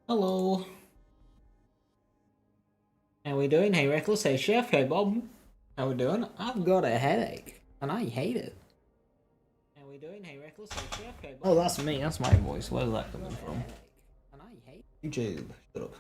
Hello. How we doing? Hey Reckless, hey Chef, hey Bob. How we doing? I've got a headache, and I hate it. How we doing? Hey Reckless, hey Chef, hey Bob. Oh, that's me. That's my voice. Where's that coming from? And I hate YouTube. Shut up.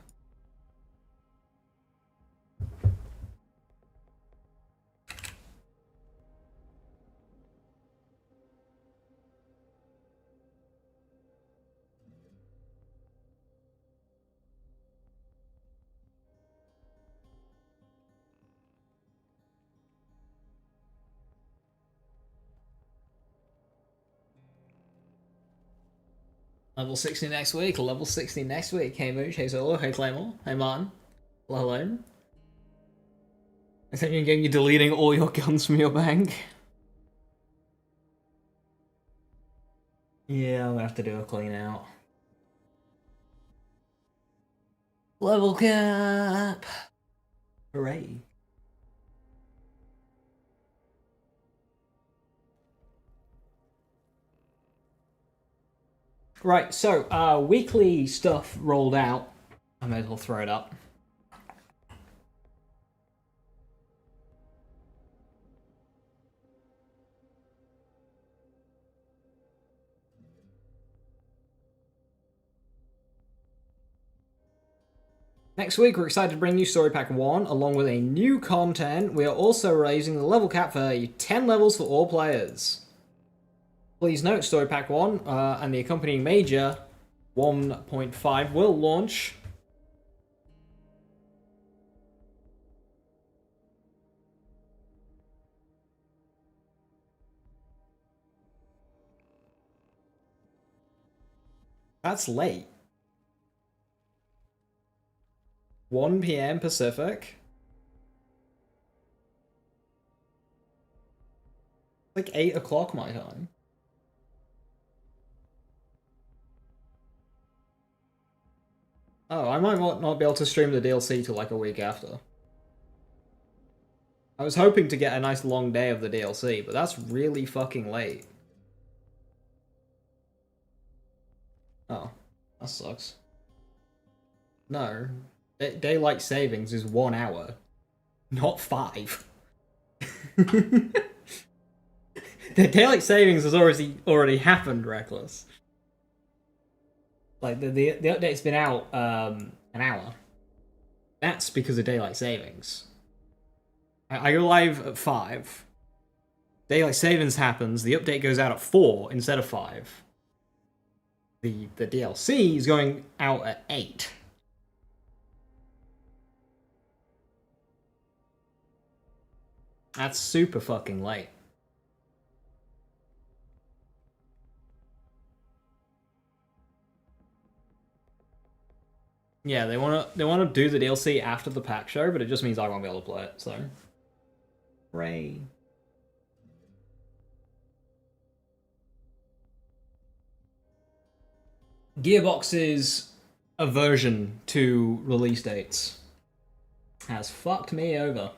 Level 60 next week. Level 60 next week. Hey Mooch, hey Solo, hey Claymore, hey Martin. Hello. I think you're deleting all your guns from your bank. Yeah, I'm gonna have to do a clean out. Level cap! Hooray. Right, so weekly stuff rolled out. I may as well throw it up. Next week, we're excited to bring you Story Pack 1, along with a new content. We are also raising the level cap for 10 levels for all players. Please note, Story Pack 1 and the accompanying major 1.5 will launch. That's late. 1 p.m. Pacific. Like 8 o'clock my time. Oh, I might not be able to stream the DLC till like a week after. I was hoping to get a nice long day of the DLC, but that's really fucking late. Oh, that sucks. No, daylight savings is 1 hour, not 5. The daylight savings has already happened, Reckless. Like the update's been out an hour. That's because of daylight savings. I go live at 5. Daylight savings happens. The update goes out at 4 instead of 5. The DLC is going out at 8. That's super fucking late. Yeah, they wanna do the DLC after the pack show, but it just means I won't be able to play it. So, hooray! Gearbox's aversion to release dates has fucked me over.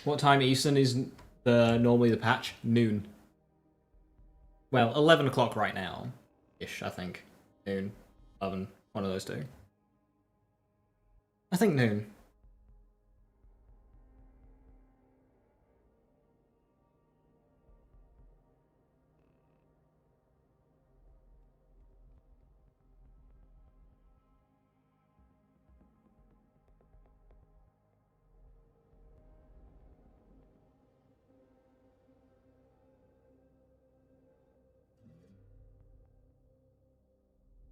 What time Eastern is normally the patch? Noon. Well, 11 o'clock right now. Ish, I think. Noon. 11. One of those two. I think noon.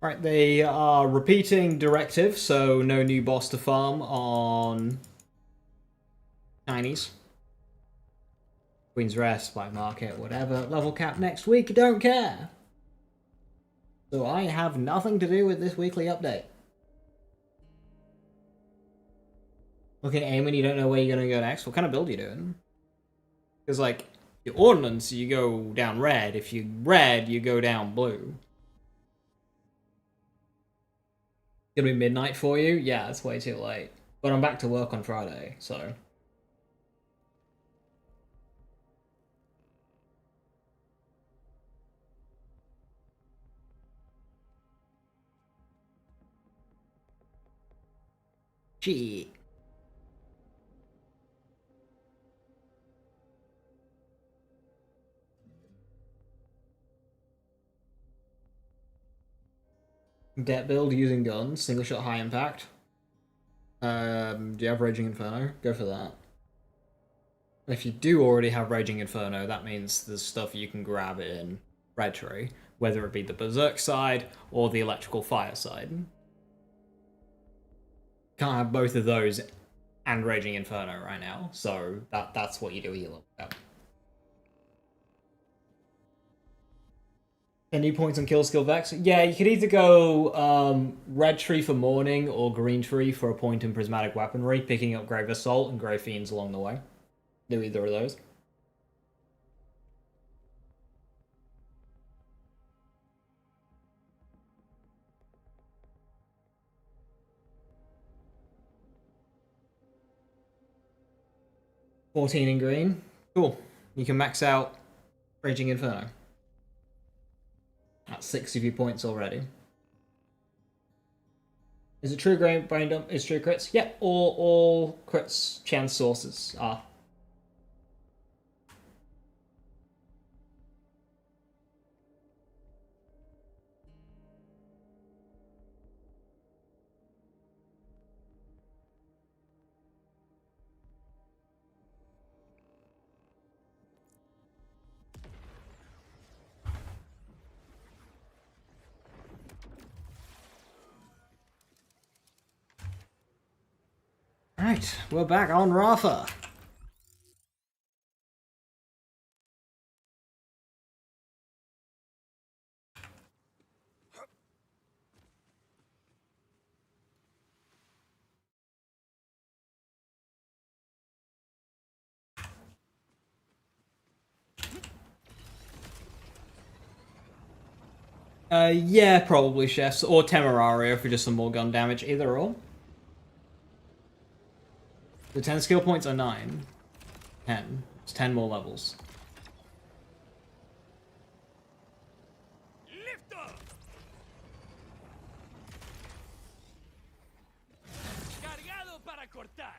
Right, they are repeating directive, so no new boss to farm on Chinese. Queen's Rest, Black Market, whatever. Level cap next week, don't care. So I have nothing to do with this weekly update. Looking at aim when you don't know where you're going to go next, what kind of build are you doing? Because, like, your ordnance, you go down red. If you red, you go down blue. Gonna be midnight for you? Yeah, it's way too late. But I'm back to work on Friday, so. Shit. Debt build using guns, single shot high impact. Do you have Raging Inferno? Go for that. If you do already have Raging Inferno, that means there's stuff you can grab in Red Tree, whether it be the Berserk side or the Electrical Fire side. Can't have both of those and Raging Inferno right now, so that's what you do with your level cap. Any points on Kill Skill Vex? Yeah, you could either go Red Tree for Morning or Green Tree for a point in Prismatic Weaponry, picking up Grave Assault and Grey Fiends along the way. Do either of those. $14 in green. Cool. You can max out Raging Inferno. That's 60 points already. Is it true brain dump is true crits? Yep, all crits chance sources are. Right, we're back on Rafa. Yeah, probably Chefs or Temerario for just some more gun damage, either or. The 10 skill points are 9. 10. It's 10 more levels. Lift up. Cargado para cortar.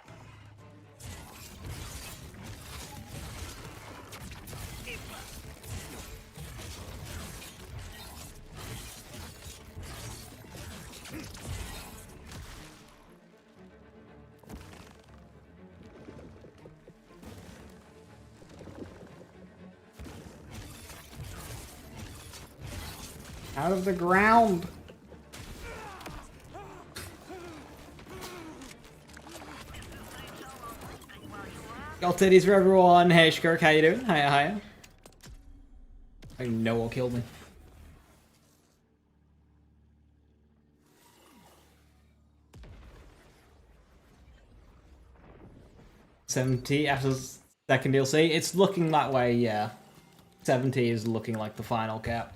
Out of the ground! Got titties for everyone. Hey Shkirk, how you doing? Hiya, hiya. I know what killed me. $70 after the second DLC. It's looking that way, yeah. $70 is looking like the final cap.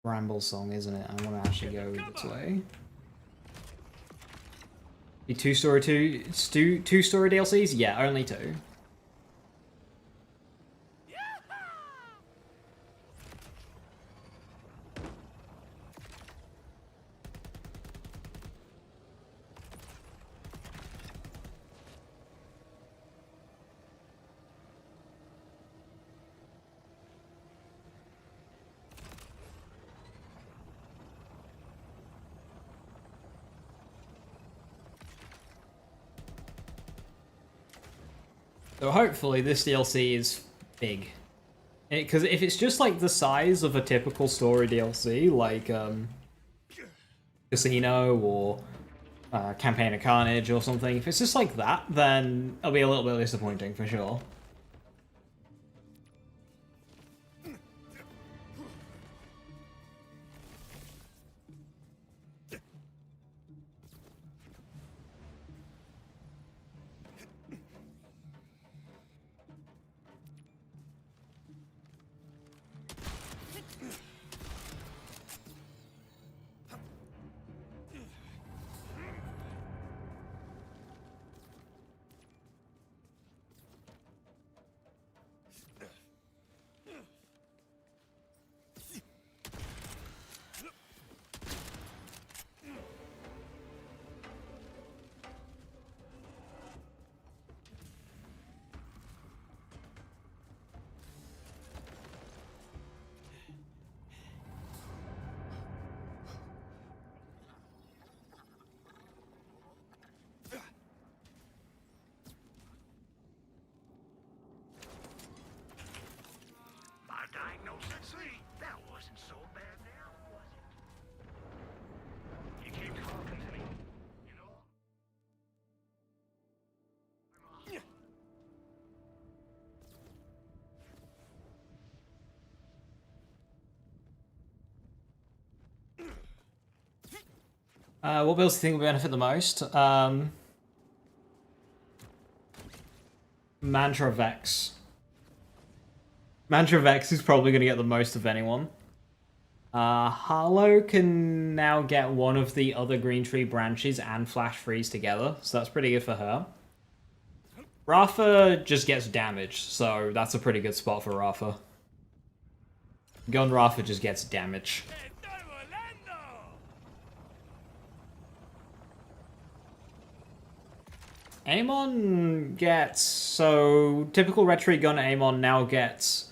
Ramble song, isn't it? I want to actually go this way. The two-story DLCs? Yeah, only 2. So hopefully this DLC is big. Because if it's just like the size of a typical story DLC, like Casino or Campaign of Carnage or something, if it's just like that, then it'll be a little bit disappointing for sure. What builds do you think will benefit the most? Mantra Vex. Mantra Vex is probably going to get the most of anyone. Harlow can now get one of the other green tree branches and flash freeze together, so that's pretty good for her. Rafa just gets damaged, so that's a pretty good spot for Rafa. Gun Rafa just gets damage. Amon gets... So, typical retreat gun Amon now gets...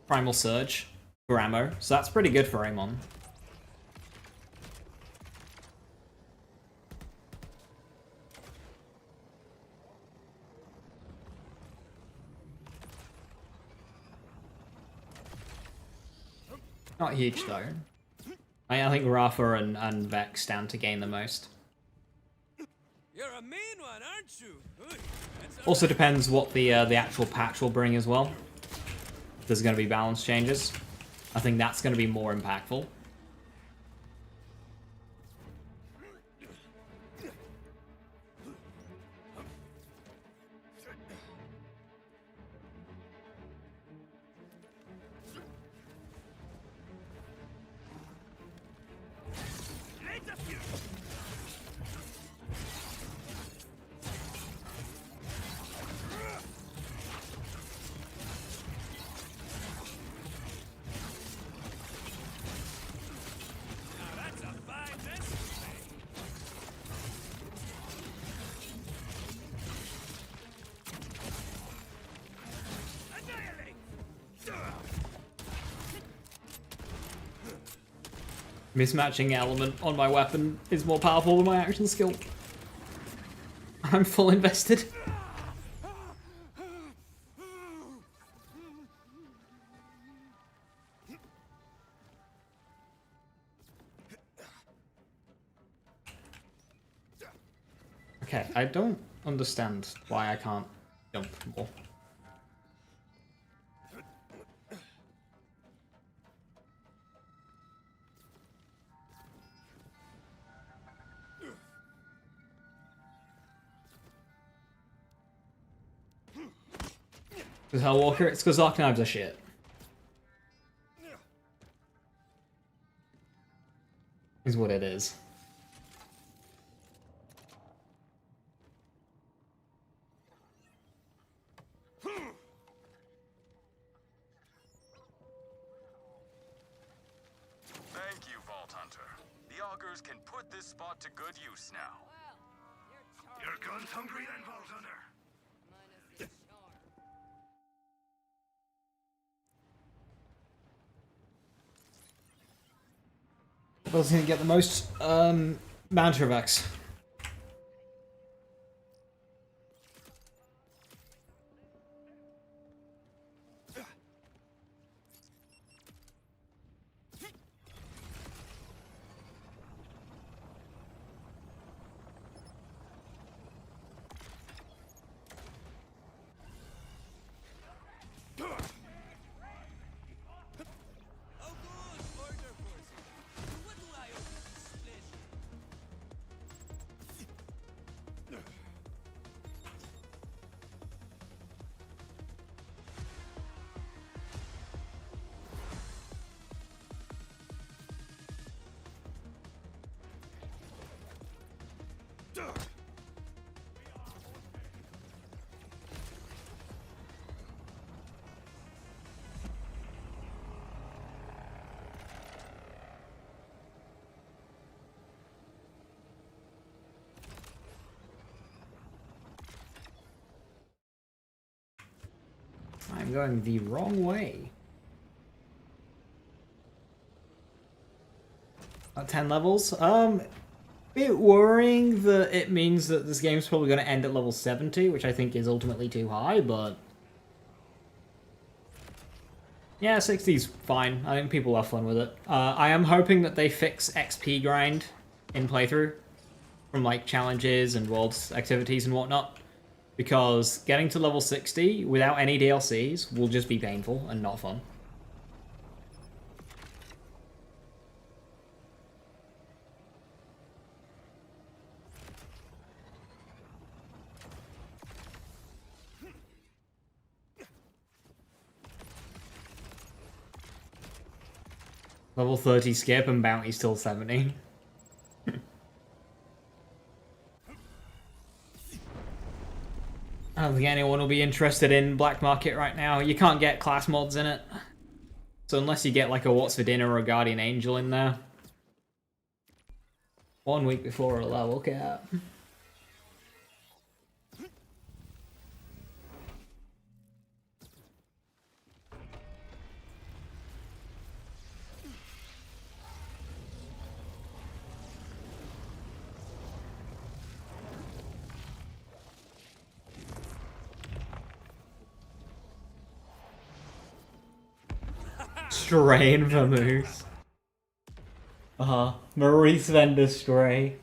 Primal Surge for ammo, so that's pretty good for Amon. Not huge though. I think Rafa and Vex stand to gain the most. You're a mean one, aren't you? Also depends what the actual patch will bring as well. If there's going to be balance changes, I think that's going to be more impactful. Mismatching element on my weapon is more powerful than my action skill. I'm full invested. Okay, I don't understand why I can't jump more. Because Hellwalker, it's because Arc Knives are shit. Is what it is. Thank you, Vault Hunter. The augurs can put this spot to good use now. Your gun's hungry then, Vault Hunter. What's going to get the most? Mantra Vex. I'm going the wrong way. At 10 levels? Bit worrying that it means that this game's probably going to end at level 70, which I think is ultimately too high, but... Yeah, 60's fine. I think people have fun with it. I am hoping that they fix XP grind in playthrough from, like, challenges and worlds activities and whatnot. Because getting to level 60 without any DLCs will just be painful and not fun. Level 30 skip and bounty still 70. I don't think anyone will be interested in Black Market right now. You can't get class mods in it. So unless you get like a What's for Dinner or a Guardian Angel in there. 1 week before a level cap. Strain Vermouth. Maurice Vendor Stray.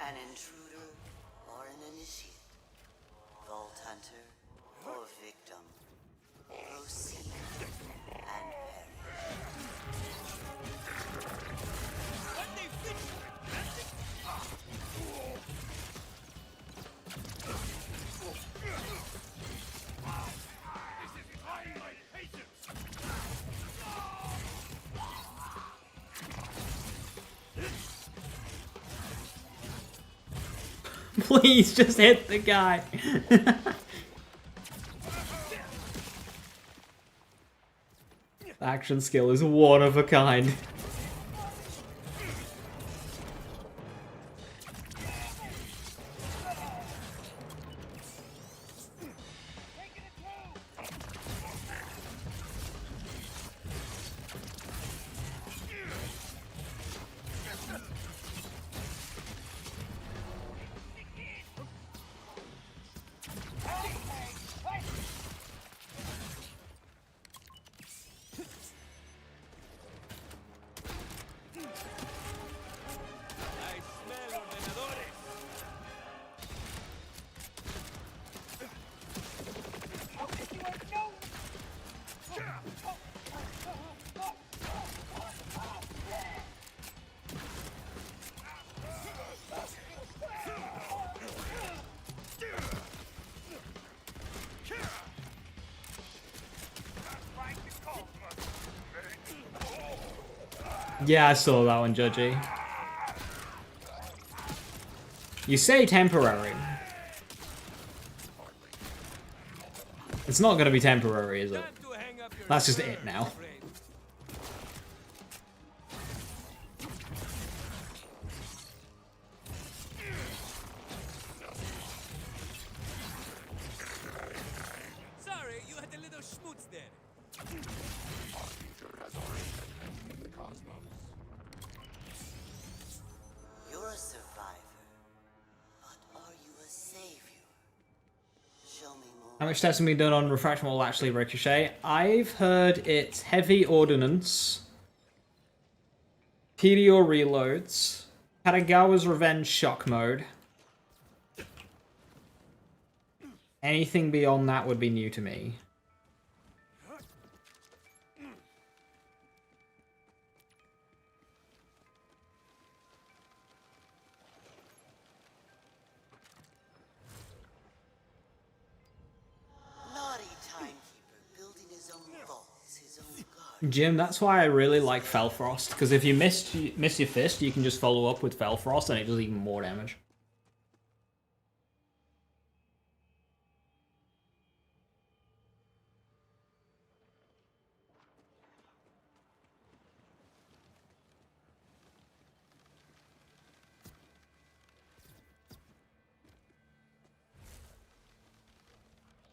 An intruder or an initiate? Vault hunter or victim? Proceed and perish. Please just hit the guy. Action skill is one of a kind. Yeah, I saw that one, Judgy. You say temporary. It's not going to be temporary, is it? That's just it now. Sorry, you had a little schmutz there. You're a survivor, but are you a savior? Show me more. How much testing be done on refraction will actually ricochet? I've heard it's heavy ordnance, PDO reloads, Katagawa's Revenge shock mode. Anything beyond that would be new to me. Naughty timekeeper building his own vaults, his own guard. Jim, that's why I really like Felfrost, because if you miss your fist, you can just follow up with Felfrost and it does even more damage.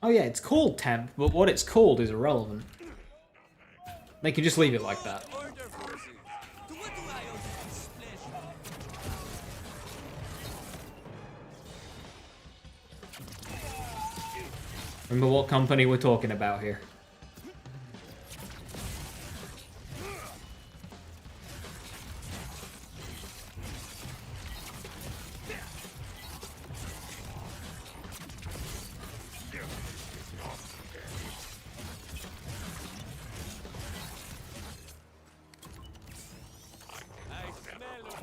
Oh yeah, it's called temp, but what it's called is irrelevant. They can just leave it like that. Order forces. To what do I owe this pleasure? Remember what company we're talking about here. I smell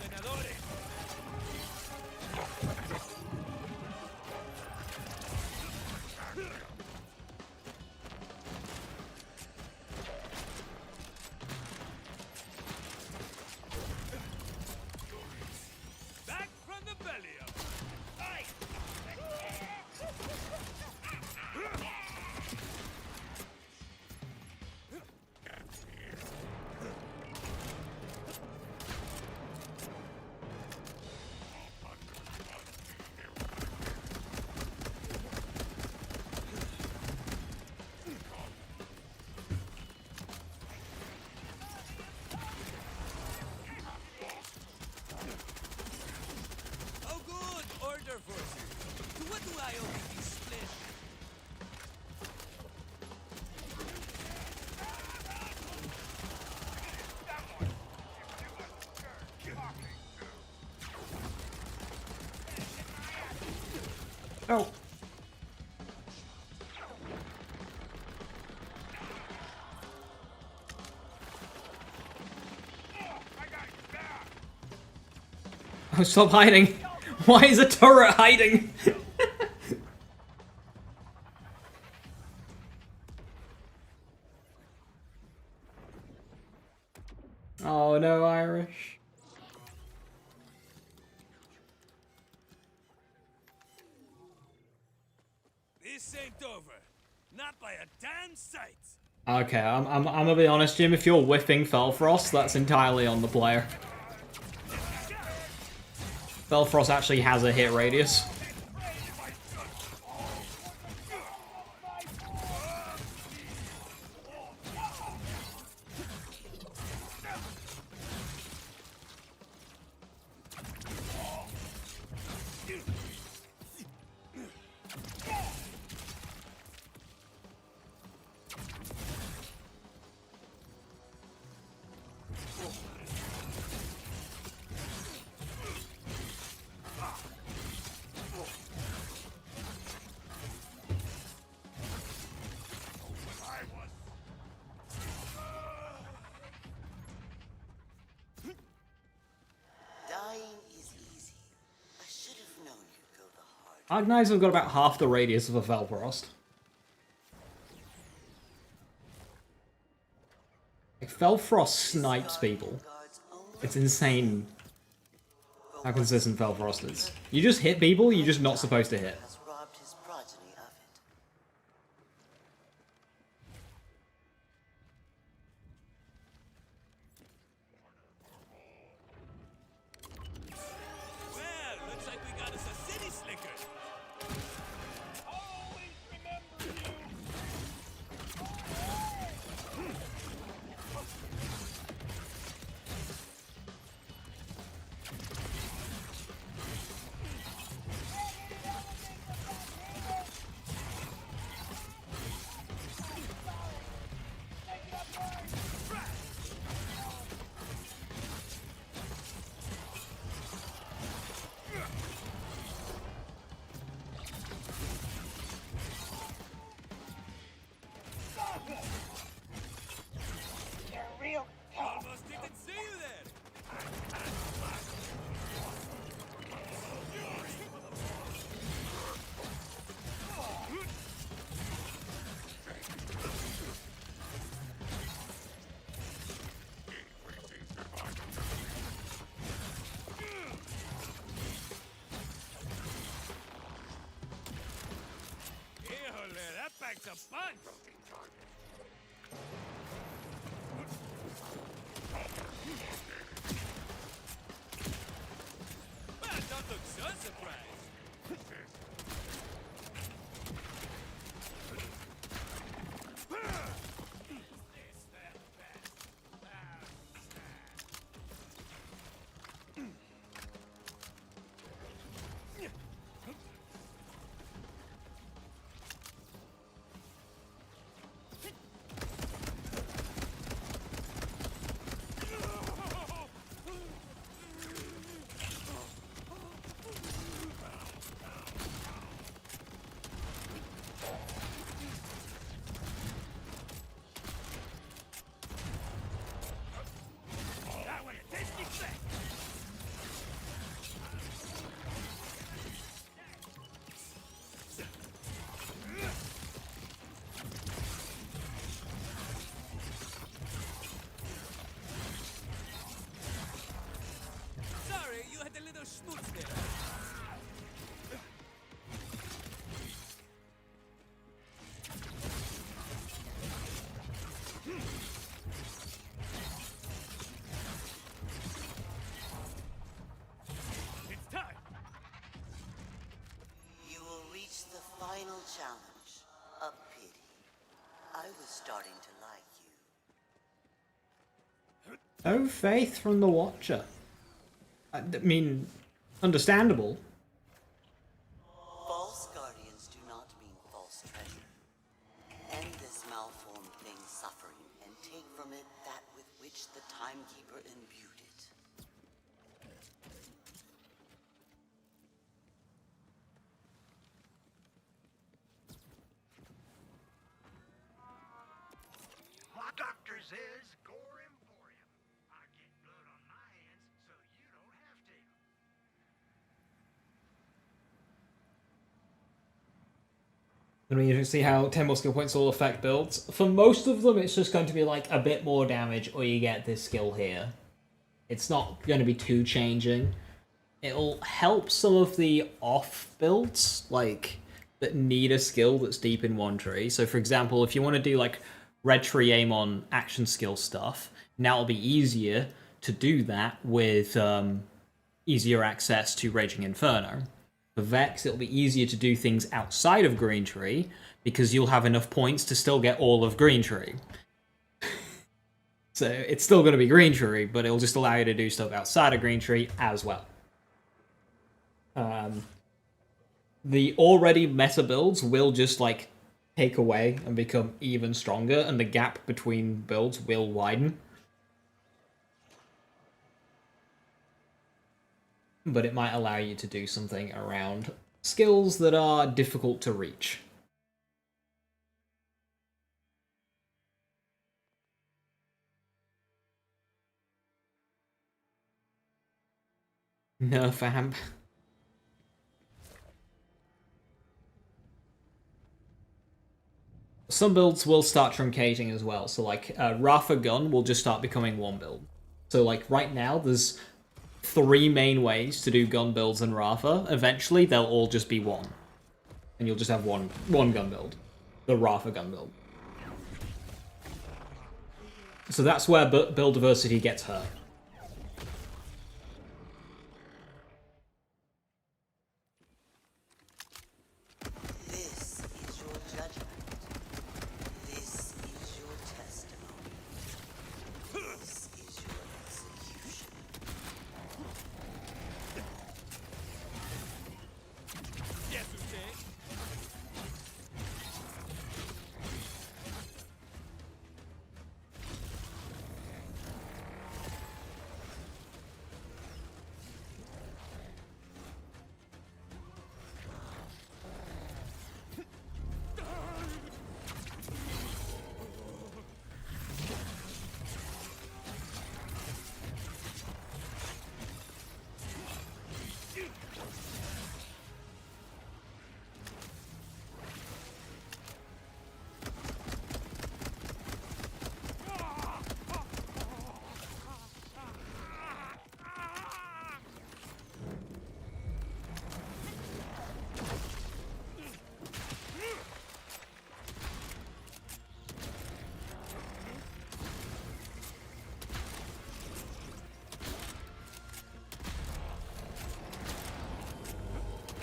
Oh. Oh, stop hiding! Why is a turret hiding? Oh no, Irish. This ain't over. Not by a damn sight. Okay, I'm gonna be honest, Jim. If you're whiffing Felfrost, that's entirely on the player. Felfrost actually has a hit radius. Dying is easy. I should have known you'd go the hard. Agnites have got about half the radius of a Felfrost. Like, Felfrost snipes people. It's insane how consistent Felfrost is. You just hit people you're just not supposed to hit. Has robbed his progeny of it. Well, looks like we got us a city slicker. Almost didn't see you there. Híjole, that packs a punch. Well, don't look so surprised. That way, take me back. Sorry, you had a little schmutz there. It's time. You will reach the final challenge. A pity. I was starting to like you. No faith from the Watcher. I mean, understandable. False guardians do not mean false treasure. End this malformed thing's suffering and take from it that with which the Timekeeper imbued it. This is Gore Emporium. I get blood on my hands so you don't have to. I mean, you can see how 10 more skill points will affect builds. For most of them, it's just going to be like a bit more damage, or you get this skill here. It's not going to be too changing. It'll help some of the off builds, like, that need a skill that's deep in one tree. So, for example, if you want to do, like, red tree aim on action skill stuff, now it'll be easier to do that with easier access to Raging Inferno. For Vex, it'll be easier to do things outside of Green Tree, because you'll have enough points to still get all of Green Tree. So it's still going to be Green Tree, but it'll just allow you to do stuff outside of Green Tree as well. The already meta builds will just, like, take away and become even stronger, and the gap between builds will widen. But it might allow you to do something around skills that are difficult to reach. Nerf amp. Some builds will start truncating as well, so like Rafa Gun will just start becoming one build. So like right now there's 3 main ways to do gun builds in Rafa. Eventually they'll all just be one. And you'll just have one gun build. The Rafa gun build. So that's where build diversity gets hurt. This is your judgment. This is your testimony. This is your execution. Yes, okay.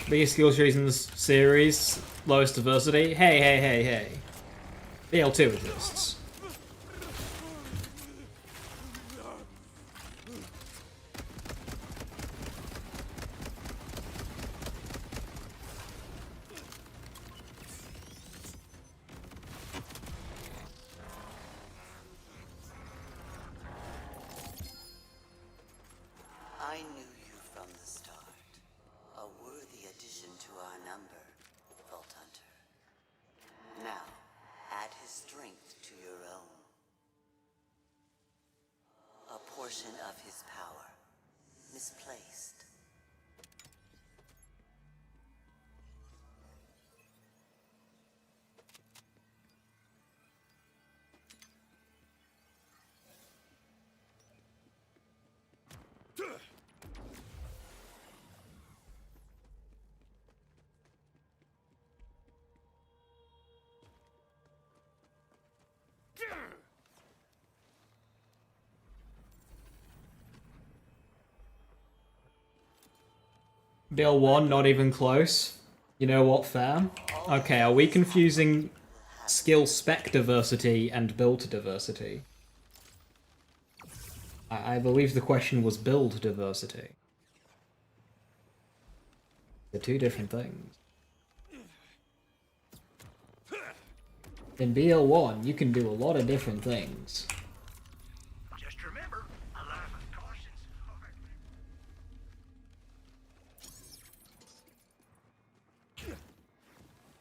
Biggest skills reasons series, lowest diversity. Hey. BL2 exists. I knew you from the start. A worthy addition to our number, Vault Hunter. Now, add his strength to your own. A portion of his power, misplaced. BL1, not even close. You know what, fam? Okay, are we confusing skill spec diversity and build diversity? I believe the question was build diversity. They're 2 different things. In BL1, you can do a lot of different things. Just remember, a life of caution's hard.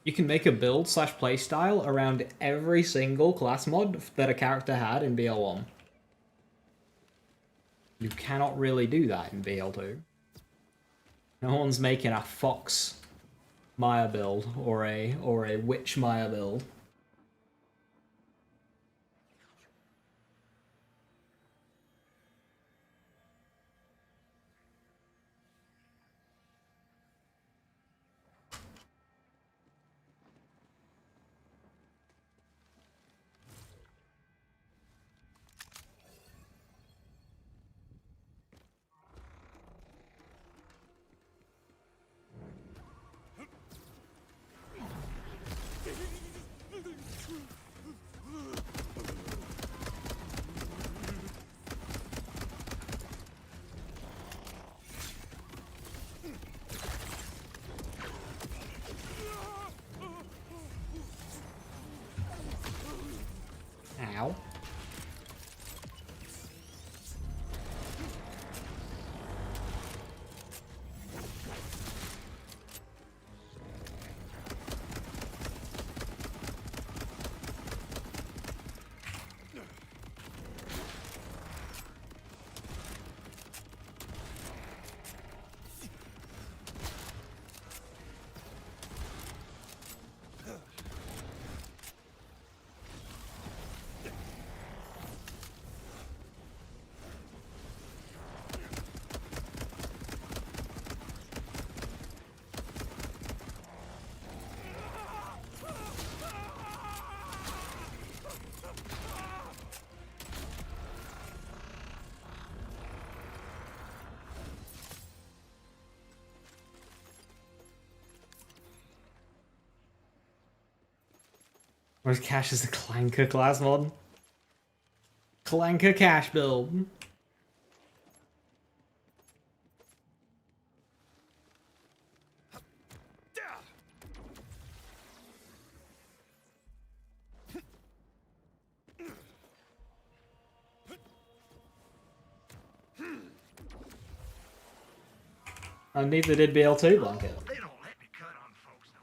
you can make a build slash playstyle around every single class mod that a character had in BL1. You cannot really do that in BL2. No one's making a Fox Maya build or a Witch Maya build. Ow. Where's Cash as a Clanker class mod? Clanker Cash build. And neither did BL2 Blanket. They don't let me cut on folks no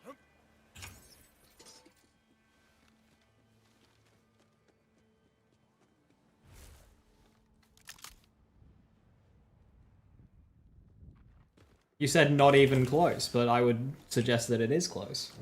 more. You said not even close, but I would suggest that it is close.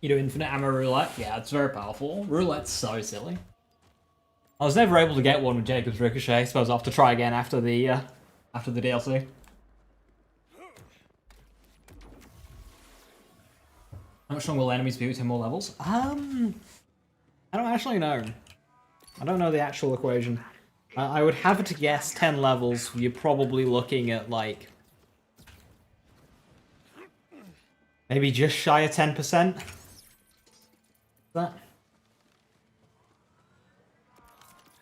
You do infinite ammo roulette? Yeah, it's very powerful. Roulette's so silly. I was never able to get one with Jacob's Ricochet. I suppose I'll have to try again after the DLC. How much stronger will enemies be with 10 more levels? I don't actually know. I don't know the actual equation. I would have to guess 10 levels. You're probably looking at like maybe just shy of 10%. That.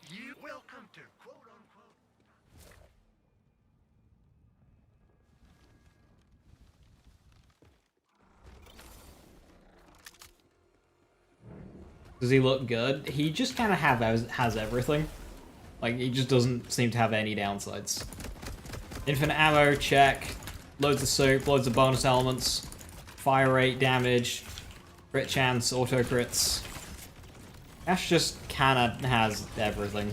You welcome to quote unquote. Does he look good? He just kind of has everything. Like, he just doesn't seem to have any downsides. Infinite ammo, check. Loads of soup, loads of bonus elements. Fire rate, damage, crit chance, auto crits. Ash just kind of has everything.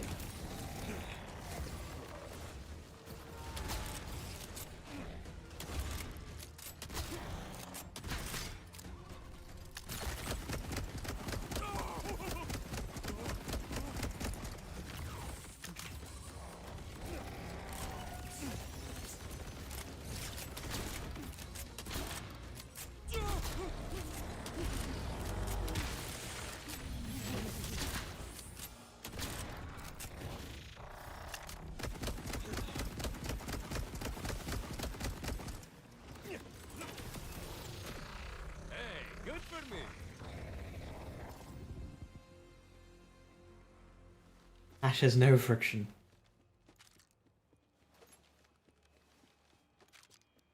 for me. Ash has no friction.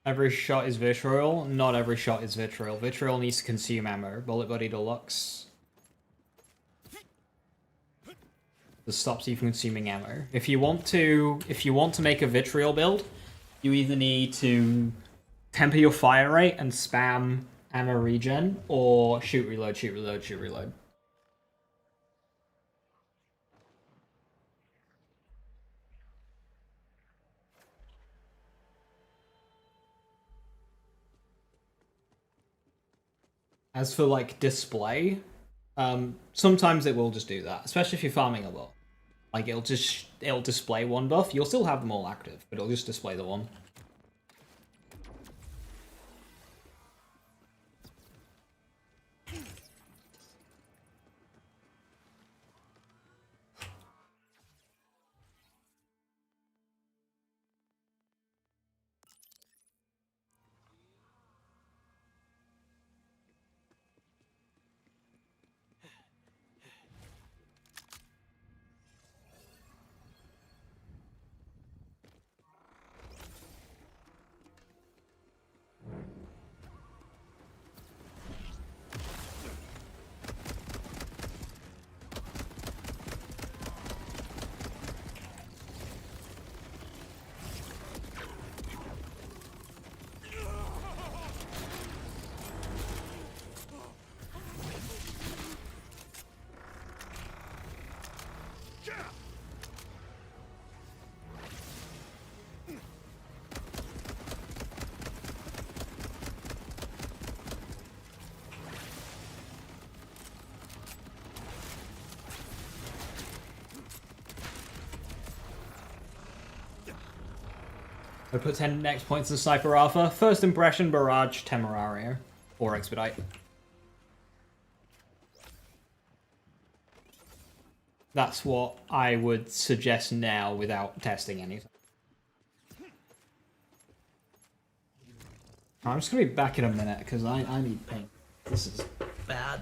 Every shot is vitriol. Not every shot is vitriol. Vitriol needs to consume ammo. Bullet Buddy Deluxe. This stops you from consuming ammo. If you want to make a vitriol build, you either need to temper your fire rate and spam ammo regen, or shoot reload, shoot reload, shoot reload. As for like display, sometimes it will just do that, especially if you're farming a lot. Like it'll display one buff. You'll still have them all active, but it'll just display the one. I put 10 next points to Sniper Alpha. First impression, Barrage, Temerario. Or Expedite. That's what I would suggest now without testing anything. I'm just going to be back in a minute because I need paint. This is bad.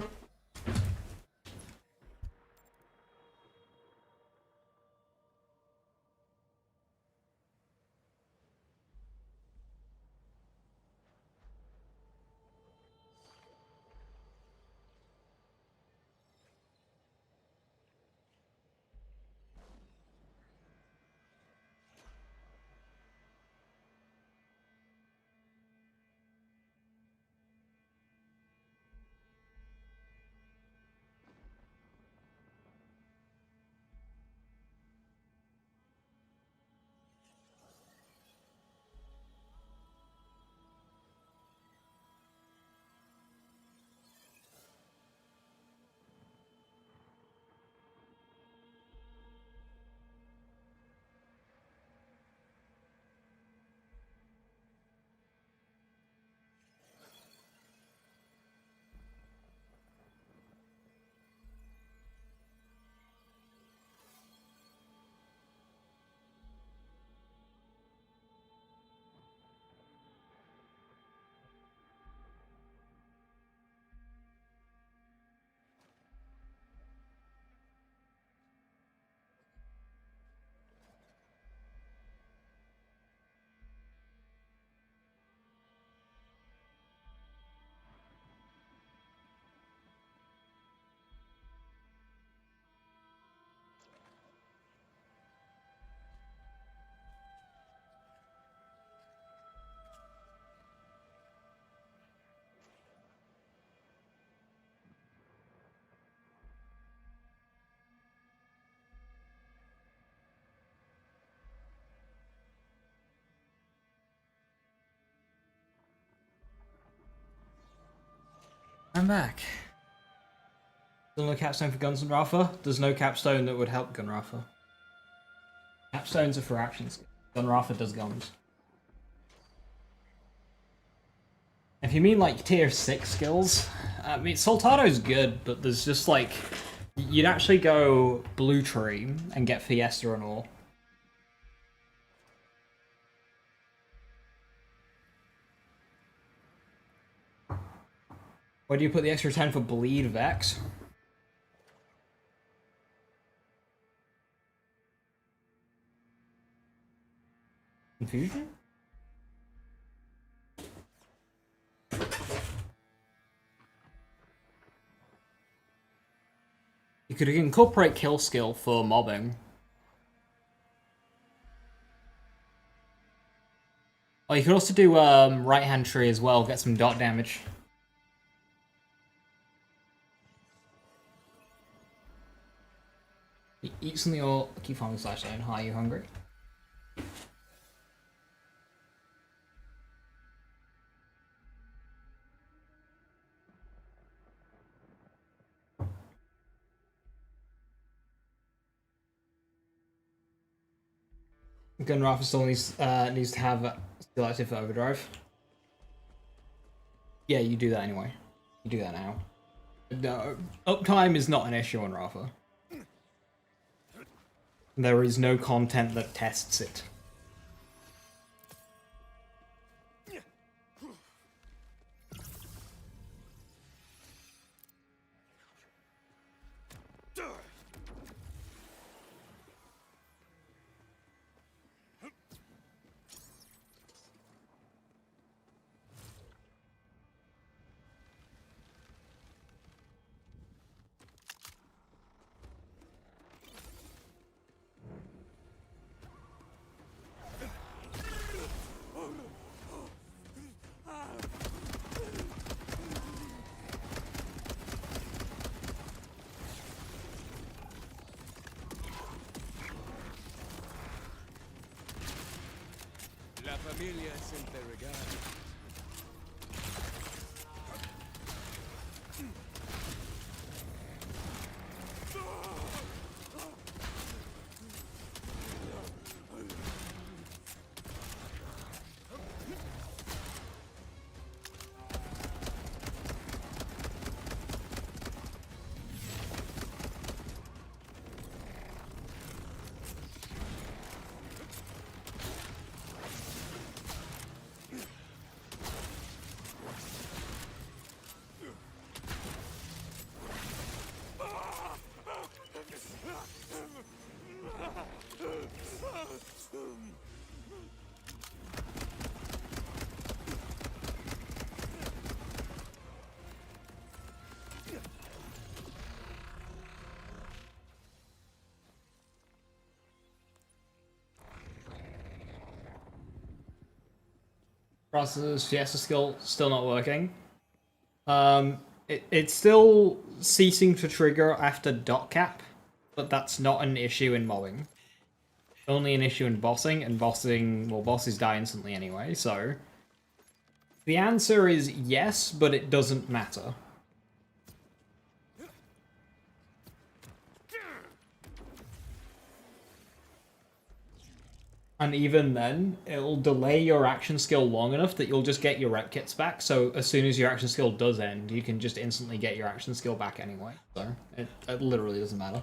I'm back. Still no capstone for Guns and Rafa? There's no capstone that would help Gun Rafa. Capstones are for actions. Gun Rafa does guns. If you mean like tier 6 skills, I mean Soltado's good, but there's just like you'd actually go Blue Tree and get Fiesta and all. Why do you put the extra 10 for bleed Vex? Confusion? You could incorporate kill skill for mobbing. Oh, you could also do right hand tree as well, get some dot damage. Eat something or keep farming /lane. Hi, are you hungry? Gunrafa still needs to have still active for overdrive. Yeah, you do that anyway. You do that now. No, uptime is not an issue on Rafa. There is no content that tests it. La familia es interrogada. Processor's Fiesta skill still not working. It's still ceasing to trigger after dot cap, but that's not an issue in mobbing. Only an issue in bossing, and bossing, well, bosses die instantly anyway, so... The answer is yes, but it doesn't matter. And even then, it'll delay your action skill long enough that you'll just get your rep kits back, so as soon as your action skill does end, you can just instantly get your action skill back anyway. So, it literally doesn't matter.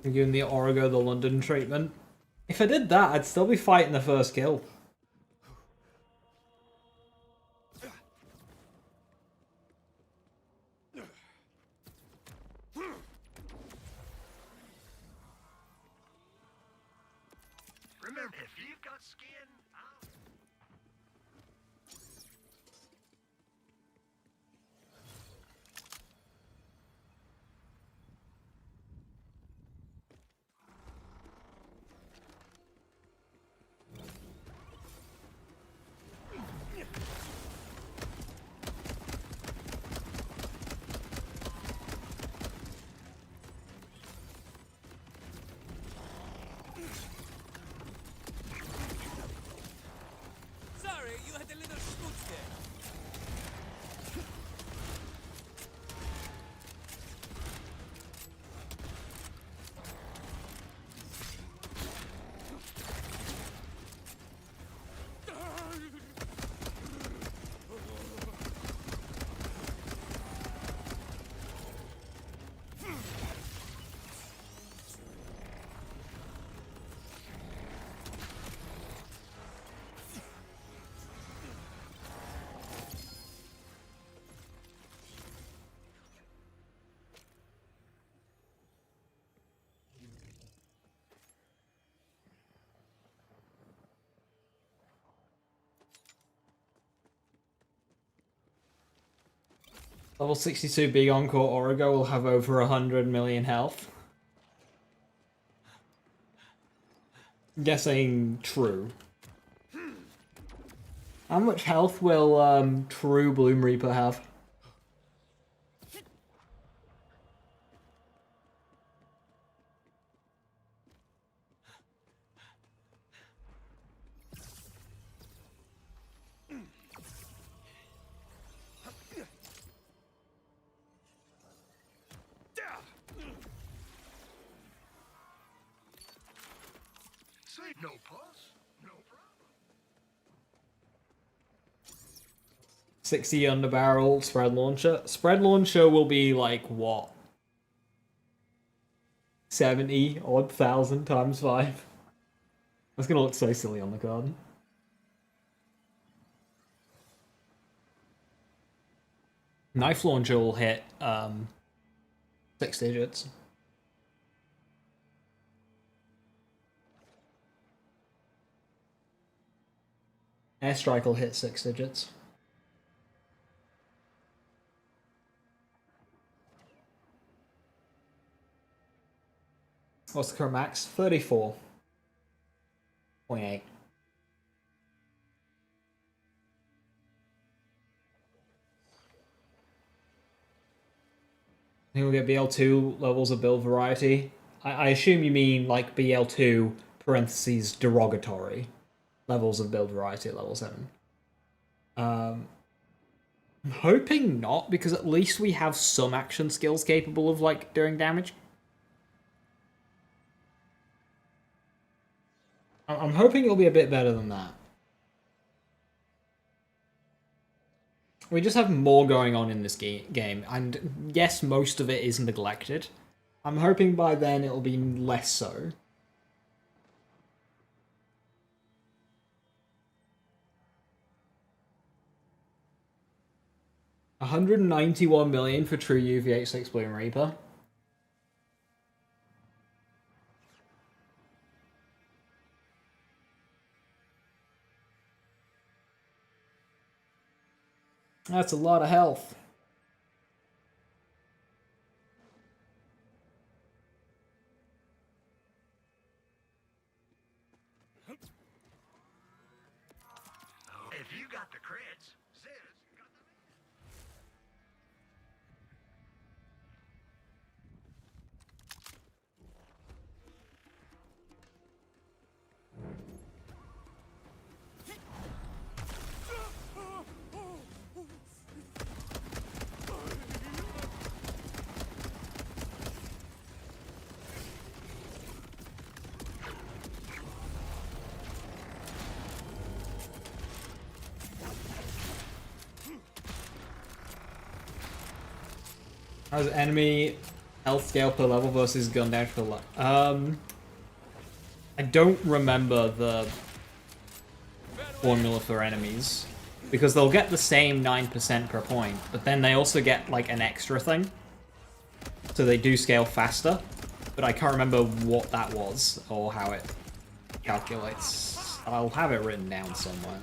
I'm giving the Origo the London treatment. If I did that, I'd still be fighting the first kill. Remember, if you've got skin, I'll... Sorry, you had a little smooch there. Level 62 Big Encore Origo will have over 100 million health. I'm guessing true. How much health will true Bloom Reaper have? Sweet, no pulse, no problem. 60 underbarrel spread launcher. Spread launcher will be like what? 70 odd thousand times 5. That's gonna look so silly on the card. Knife launcher will hit 6 digits. Airstrike will hit 6 digits. What's the current max? 34.8. I think we'll get BL2 levels of build variety. I assume you mean like BL2 parentheses derogatory levels of build variety at level 7. I'm hoping not, because at least we have some action skills capable of like doing damage. I'm hoping it'll be a bit better than that. We just have more going on in this game, and yes, most of it is neglected. I'm hoping by then it'll be less so. $191 million for true UV86 Bloom Reaper. That's a lot of health. If you got the creds, Zed's got the... How's enemy Health scale per level versus gun damage per level. I don't remember the formula for enemies, because they'll get the same 9% per point, but then they also get like an extra thing, so they do scale faster, but I can't remember what that was or how it calculates. I'll have it written down somewhere.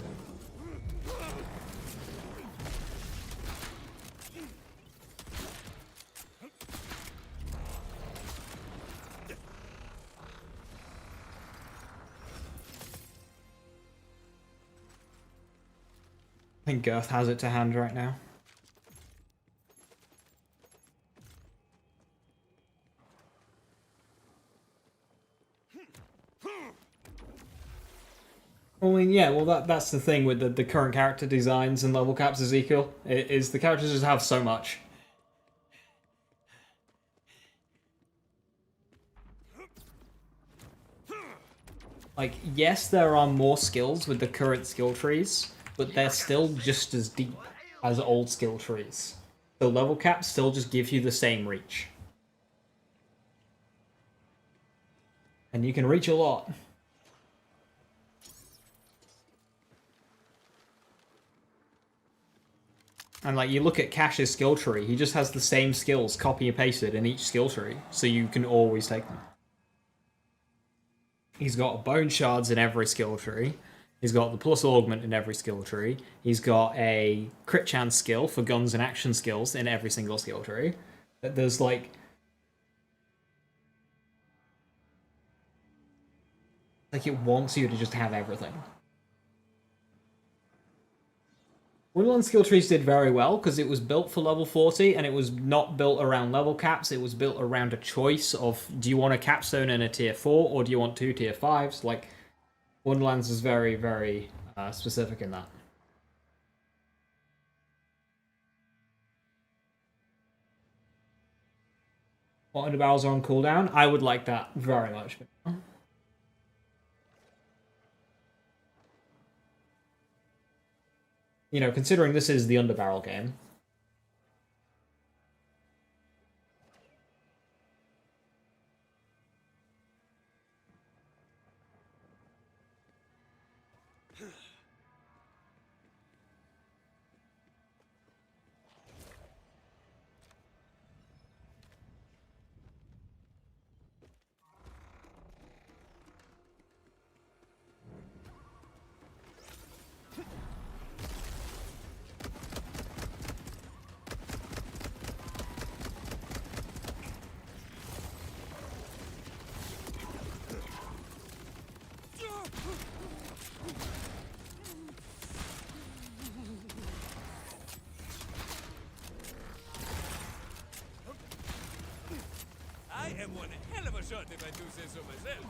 I think Girth has it to hand right now. I mean, yeah, well, that's the thing with the current character designs and level caps, Ezekiel, is the characters just have so much. Like, yes, there are more skills with the current skill trees, but they're still just as deep as old skill trees. So level caps still just give you the same reach. And you can reach a lot. And like, you look at Cash's skill tree, he just has the same skills copy and pasted in each skill tree, so you can always take them. He's got bone shards in every skill tree. He's got the plus augment in every skill tree. He's got a crit chance skill for guns and action skills in every single skill tree. There's like it wants you to just have everything. Wonderland skill trees did very well because it was built for level 40 and it was not built around level caps. It was built around a choice of, do you want a capstone in a tier 4 or do you want 2 tier 5s? Like, Wonderlands is very, very specific in that. What underbarrels are on cooldown? I would like that very much. You know, considering this is the underbarrel game. I am one hell of a shot if I do say so myself.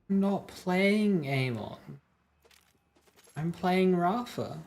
I'm not playing Amon. I'm playing Rafa.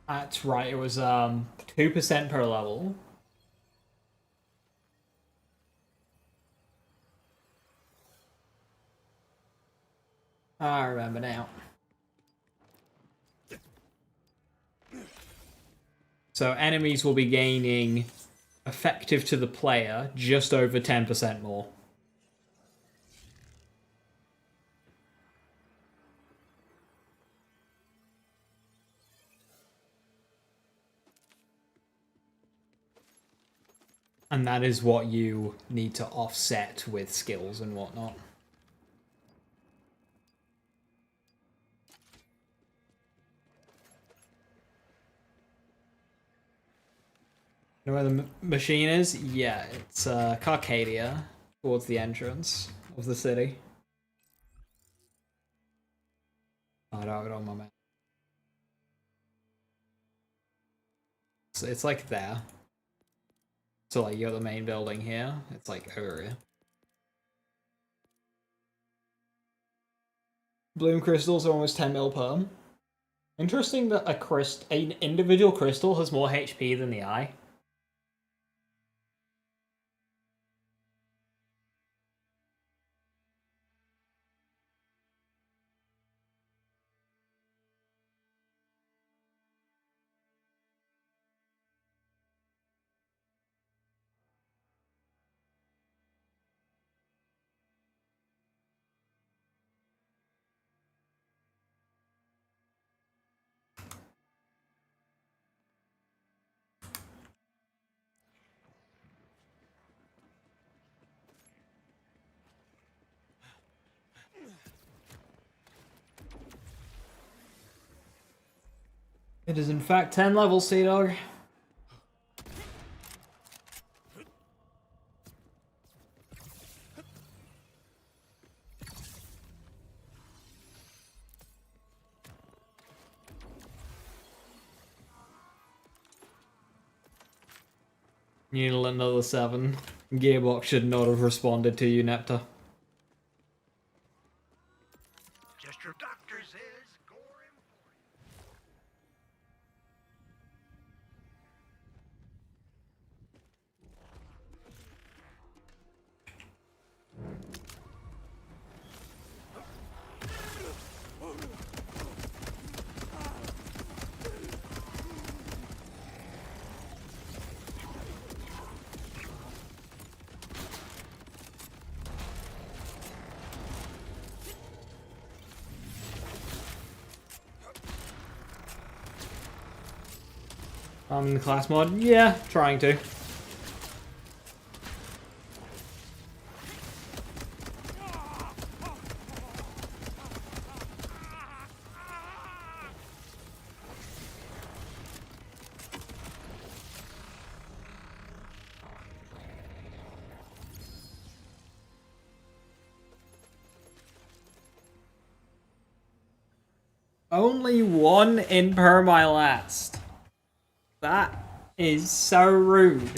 That's right, it was 2% per level. I remember now. So enemies will be gaining effective to the player just over 10% more. And that is what you need to offset with skills and whatnot. You know where the machine is? Yeah, it's Carcadia, towards the entrance of the city. Oh, I don't have it on my map. So it's like there. So like you got the main building here. It's like over here. Bloom crystals are almost 10 mil per. Interesting that an individual crystal has more HP than the eye. It is in fact 10 levels, Sea Dog. You need another 7. Gearbox should not have responded to you, Nepta. Just your doctor says, Gore Emporium. I'm in the class mod? Yeah, trying to. Only 1 in per my last. That is so rude.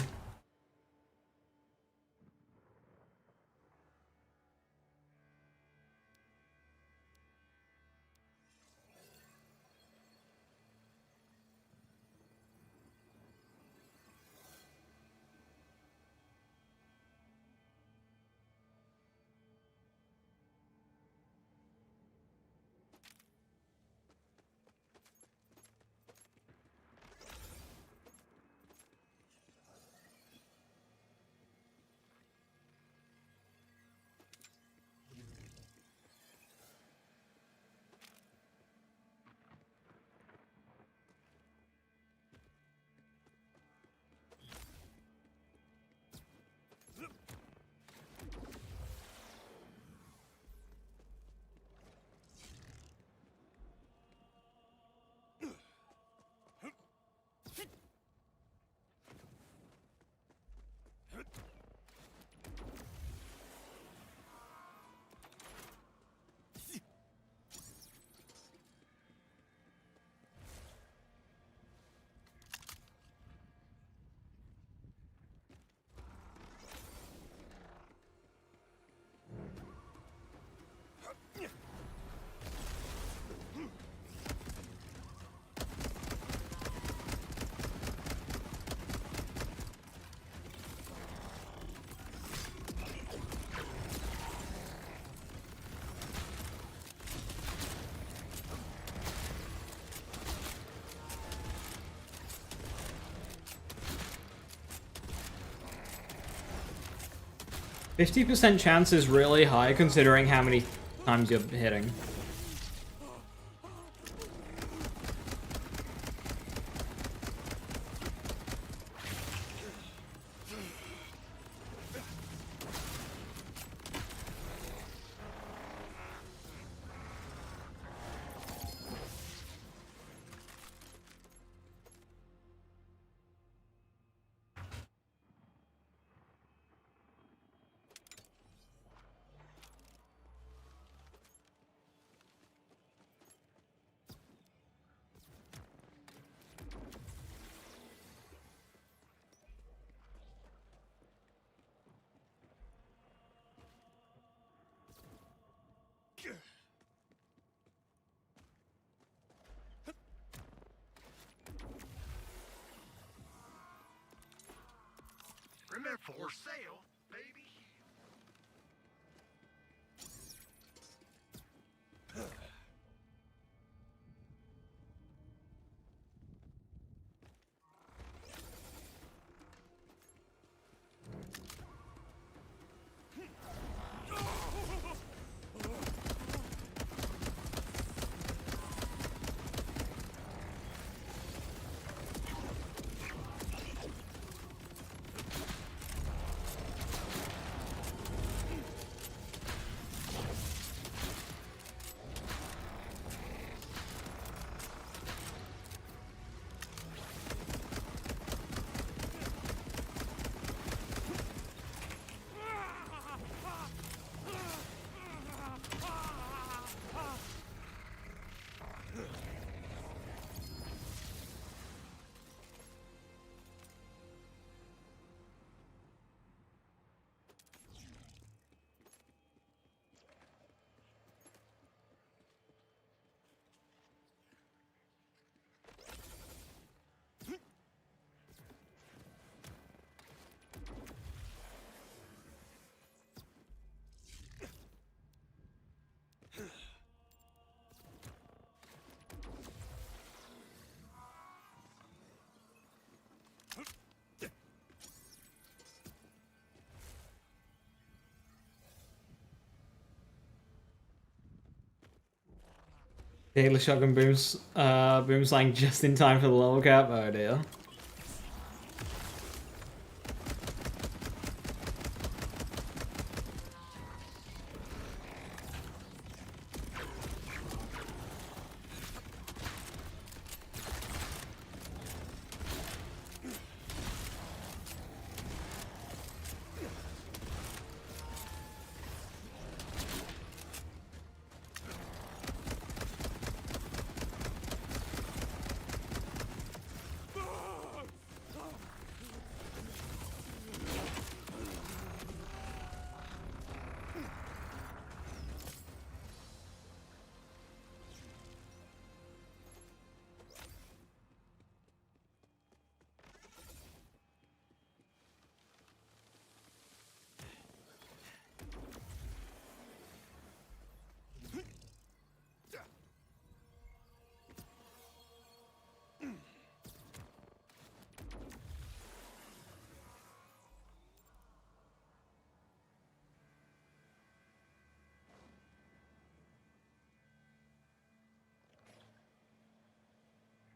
50% chance is really high considering how many times you're hitting. Remember, for sale, baby. Daily shotgun booms, boomslang just in time for the level cap. Oh dear.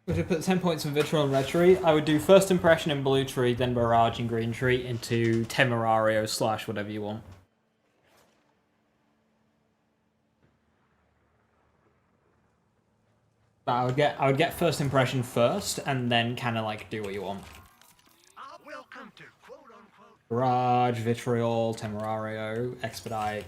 Would you put 10 points in Vitriol and Red Tree? I would do First Impression in Blue Tree, then Barrage in Green Tree, into Temerario / whatever you want. But I would get First Impression first, and then kind of like do what you want. Welcome to quote-unquote Barrage, Vitriol, Temerario, Expedite.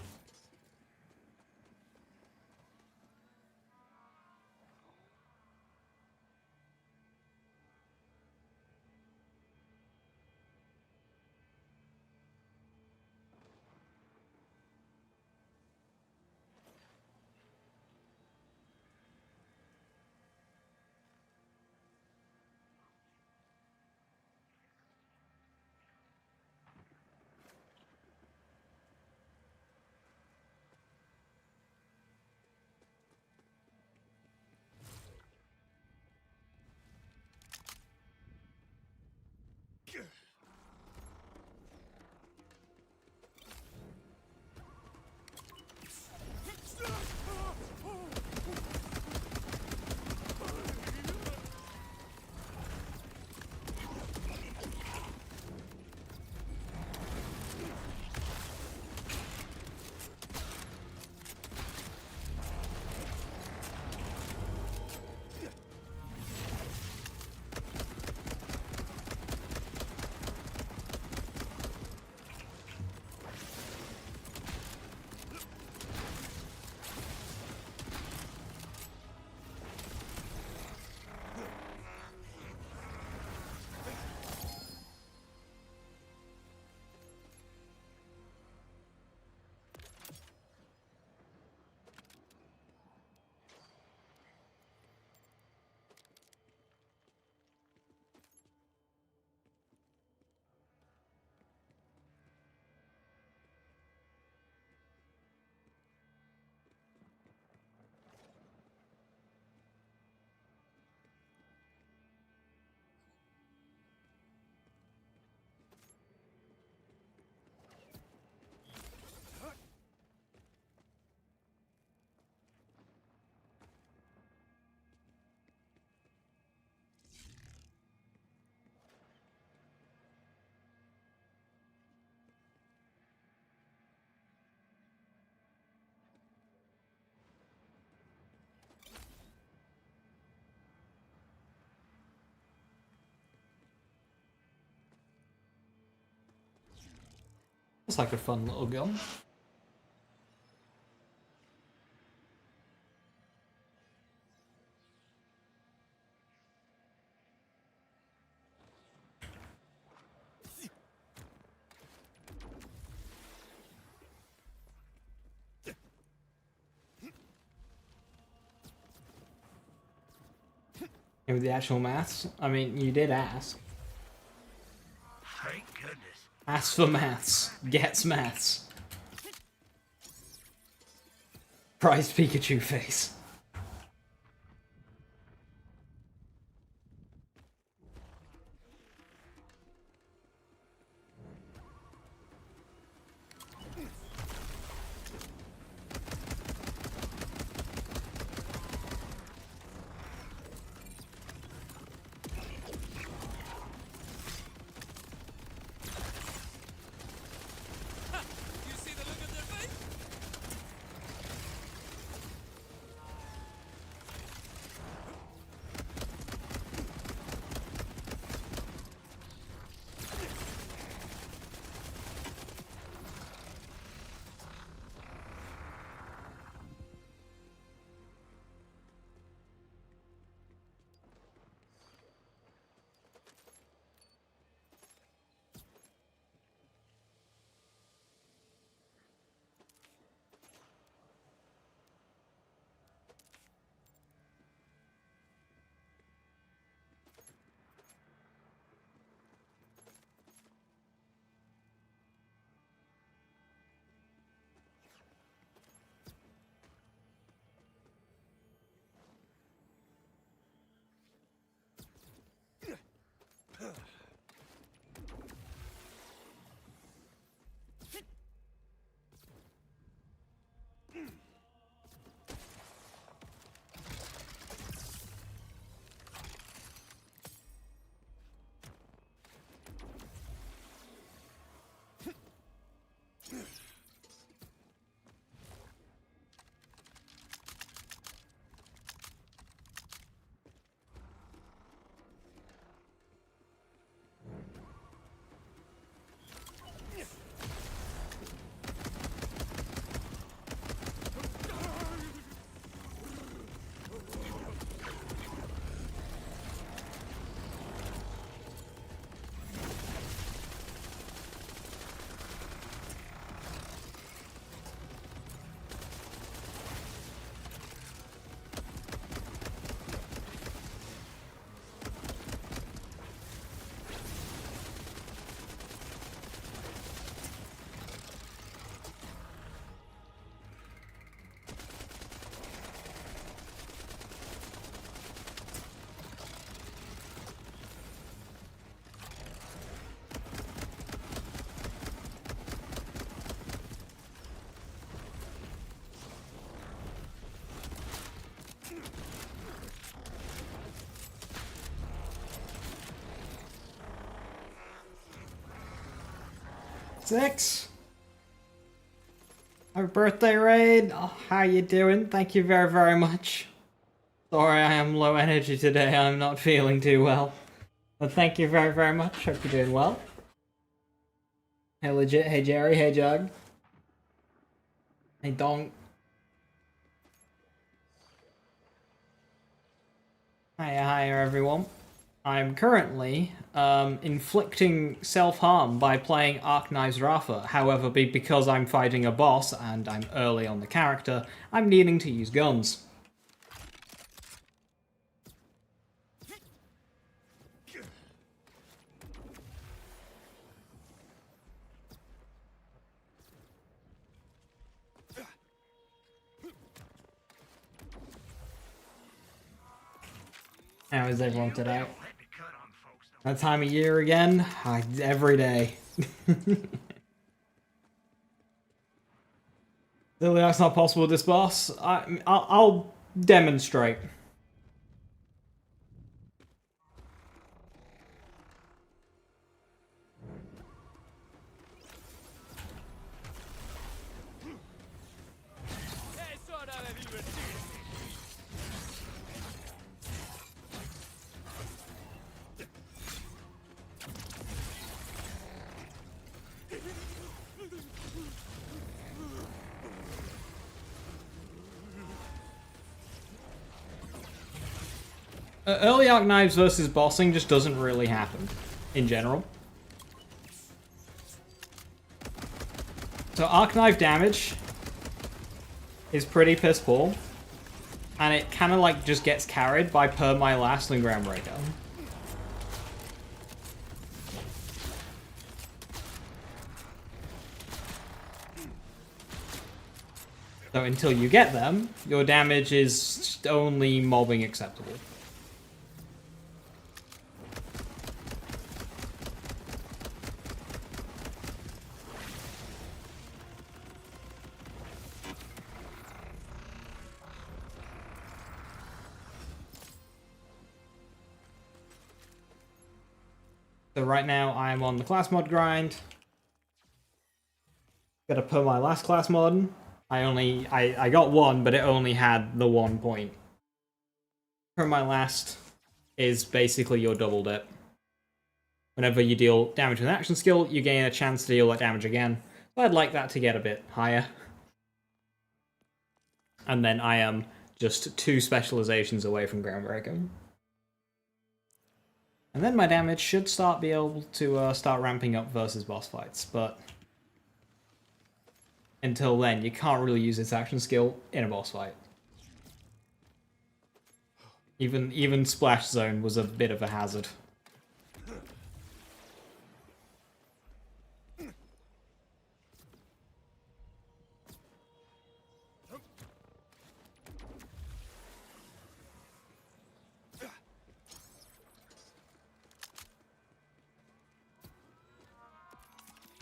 It's like a fun little gun. With the actual maths? I mean, you did ask. Thank goodness. Ask for maths. Gets maths. Prize Pikachu face. You see the look on their face? Six. Happy birthday, Raid. Oh, how you doing? Thank you very, very much. Sorry, I am low energy today. I'm not feeling too well. But thank you very, very much. Hope you're doing well. Hey, Legit. Hey, Jerry. Hey, Jug. Hey, Donk. Hiya, everyone. I'm currently inflicting self-harm by playing Arknives Rafa. However, because I'm fighting a boss and I'm early on the character, I'm needing to use guns. How is everyone today? Let me cut on folks. That time of year again? Every day. Really, that's not possible with this boss. I'll demonstrate. È ora di divertirsi. Early arc knives versus bossing just doesn't really happen in general. So arc knife damage is pretty piss poor, and it kind of like just gets carried by Per My Last and Groundbreaker. So until you get them, your damage is just only mobbing acceptable. So right now I'm on the class mod grind. Gotta put my last class mod. I got one, but it only had the 1 point. Per My Last is basically your double dip. Whenever you deal damage with an action skill, you gain a chance to deal that damage again. So I'd like that to get a bit higher. And then I am just 2 specializations away from Groundbreaker. And then my damage should be able to start ramping up versus boss fights, but until then, you can't really use its action skill in a boss fight. Even Splash Zone was a bit of a hazard.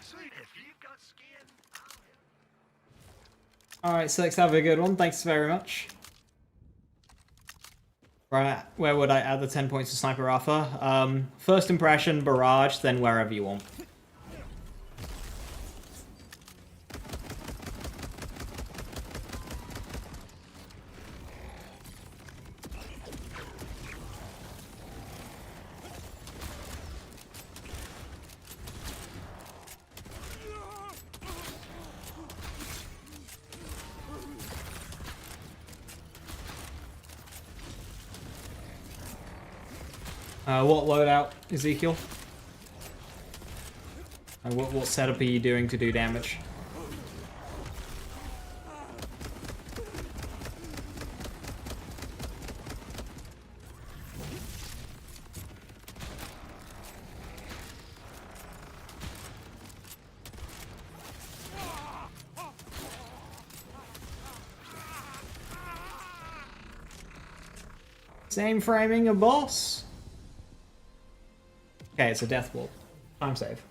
Sweet, if you've got skin, I'll help. Alright, Six, have a good one. Thanks very much. Right, where would I add the 10 points to Sniper Alpha? First impression, Barrage, then wherever you want. What loadout, Ezekiel? What setup are you doing to do damage? Same framing of boss. Okay, it's a death wall. Time save.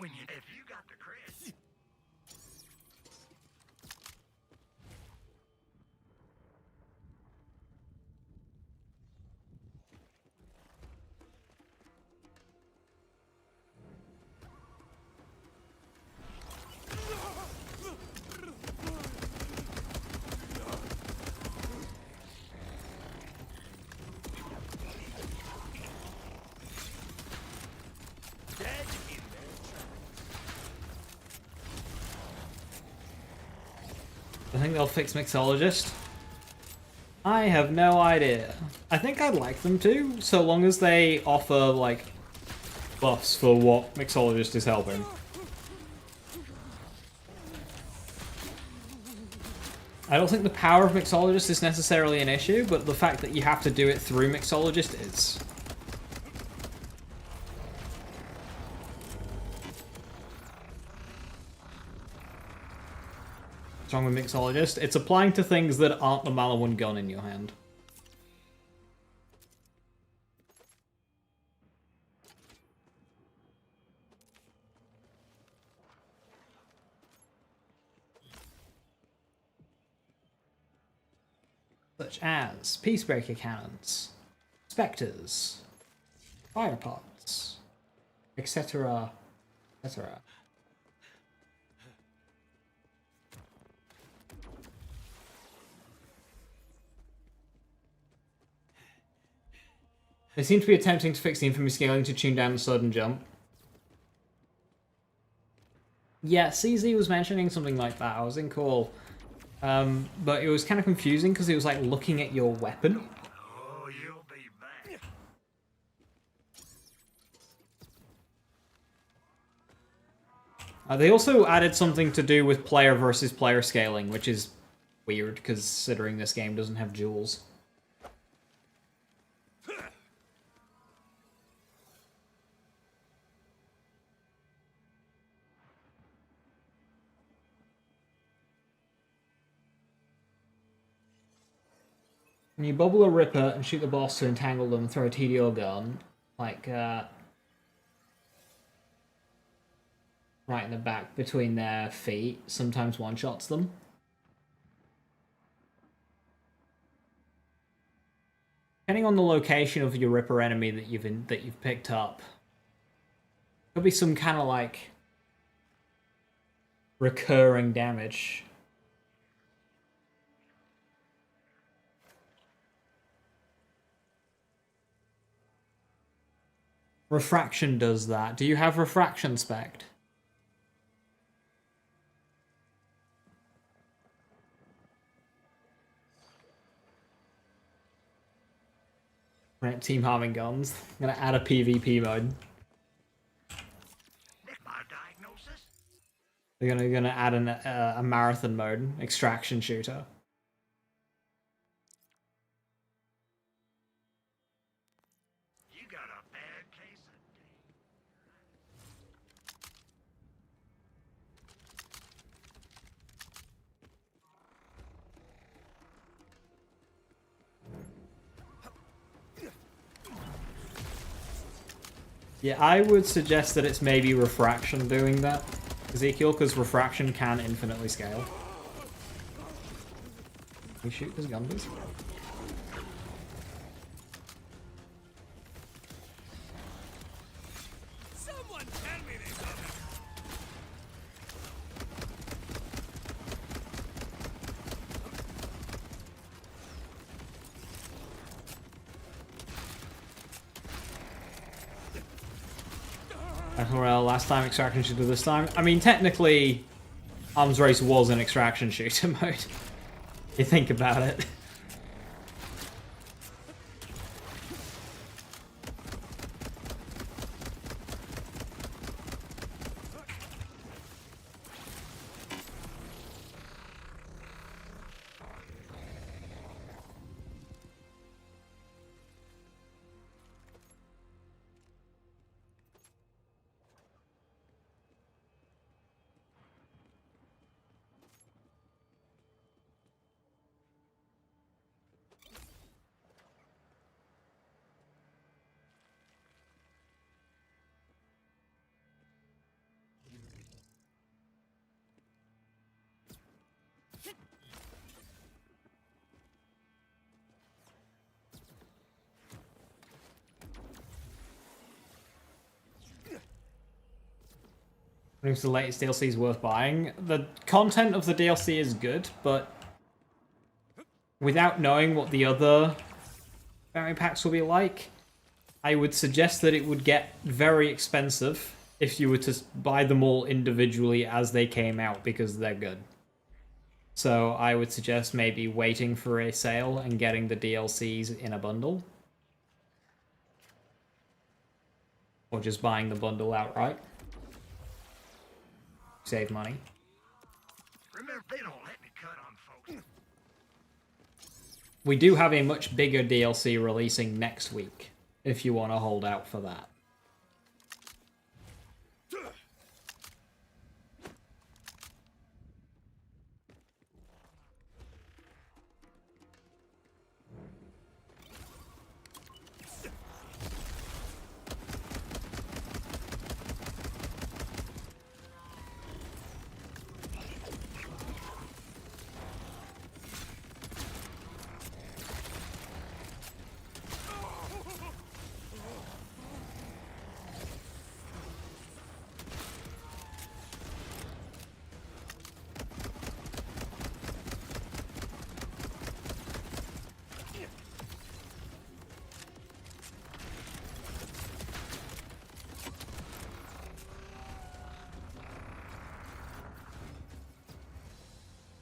If you got the cred. I think they'll fix Mixologist. I have no idea. I think I'd like them to, so long as they offer, like, buffs for what Mixologist is helping. I don't think the power of Mixologist is necessarily an issue, but the fact that you have to do it through Mixologist is. What's wrong with Mixologist? It's applying to things that aren't the Malawan gun in your hand. Such as Peacebreaker cannons, specters, fire pots, etc., etc. They seem to be attempting to fix the infamy scaling to tune down the sudden jump. Yeah, CZ was mentioning something like that. I was in call. But it was kind of confusing because it was like looking at your weapon. Oh, you'll be back. They also added something to do with player versus player scaling, which is weird considering this game doesn't have jewels. When you bubble a Ripper and shoot the boss to entangle them, throw a TDO gun, like, right in the back between their feet, sometimes one-shots them. Depending on the location of your Ripper enemy that you've picked up, there'll be some kind of, like, recurring damage. Refraction does that. Do you have refraction spec? Right, team harming guns. I'm gonna add a PvP mode. That's my diagnosis. They're gonna add a marathon mode, extraction shooter. You got a bad case of Yeah, I would suggest that it's maybe refraction doing that, Ezekiel, because refraction can infinitely scale. Can we shoot this gun, please? Someone tell me this of it. Well, last time extraction shooter, this time. I mean, technically, Arms Race was an extraction shooter mode. You think about it. If the latest DLC is worth buying, the content of the DLC is good, but without knowing what the other variant packs will be like, I would suggest that it would get very expensive if you were to buy them all individually as they came out, because they're good. So I would suggest maybe waiting for a sale and getting the DLCs in a bundle. Or just buying the bundle outright. Save money. Remember, they don't let me cut on folks. We do have a much bigger DLC releasing next week, if you want to hold out for that.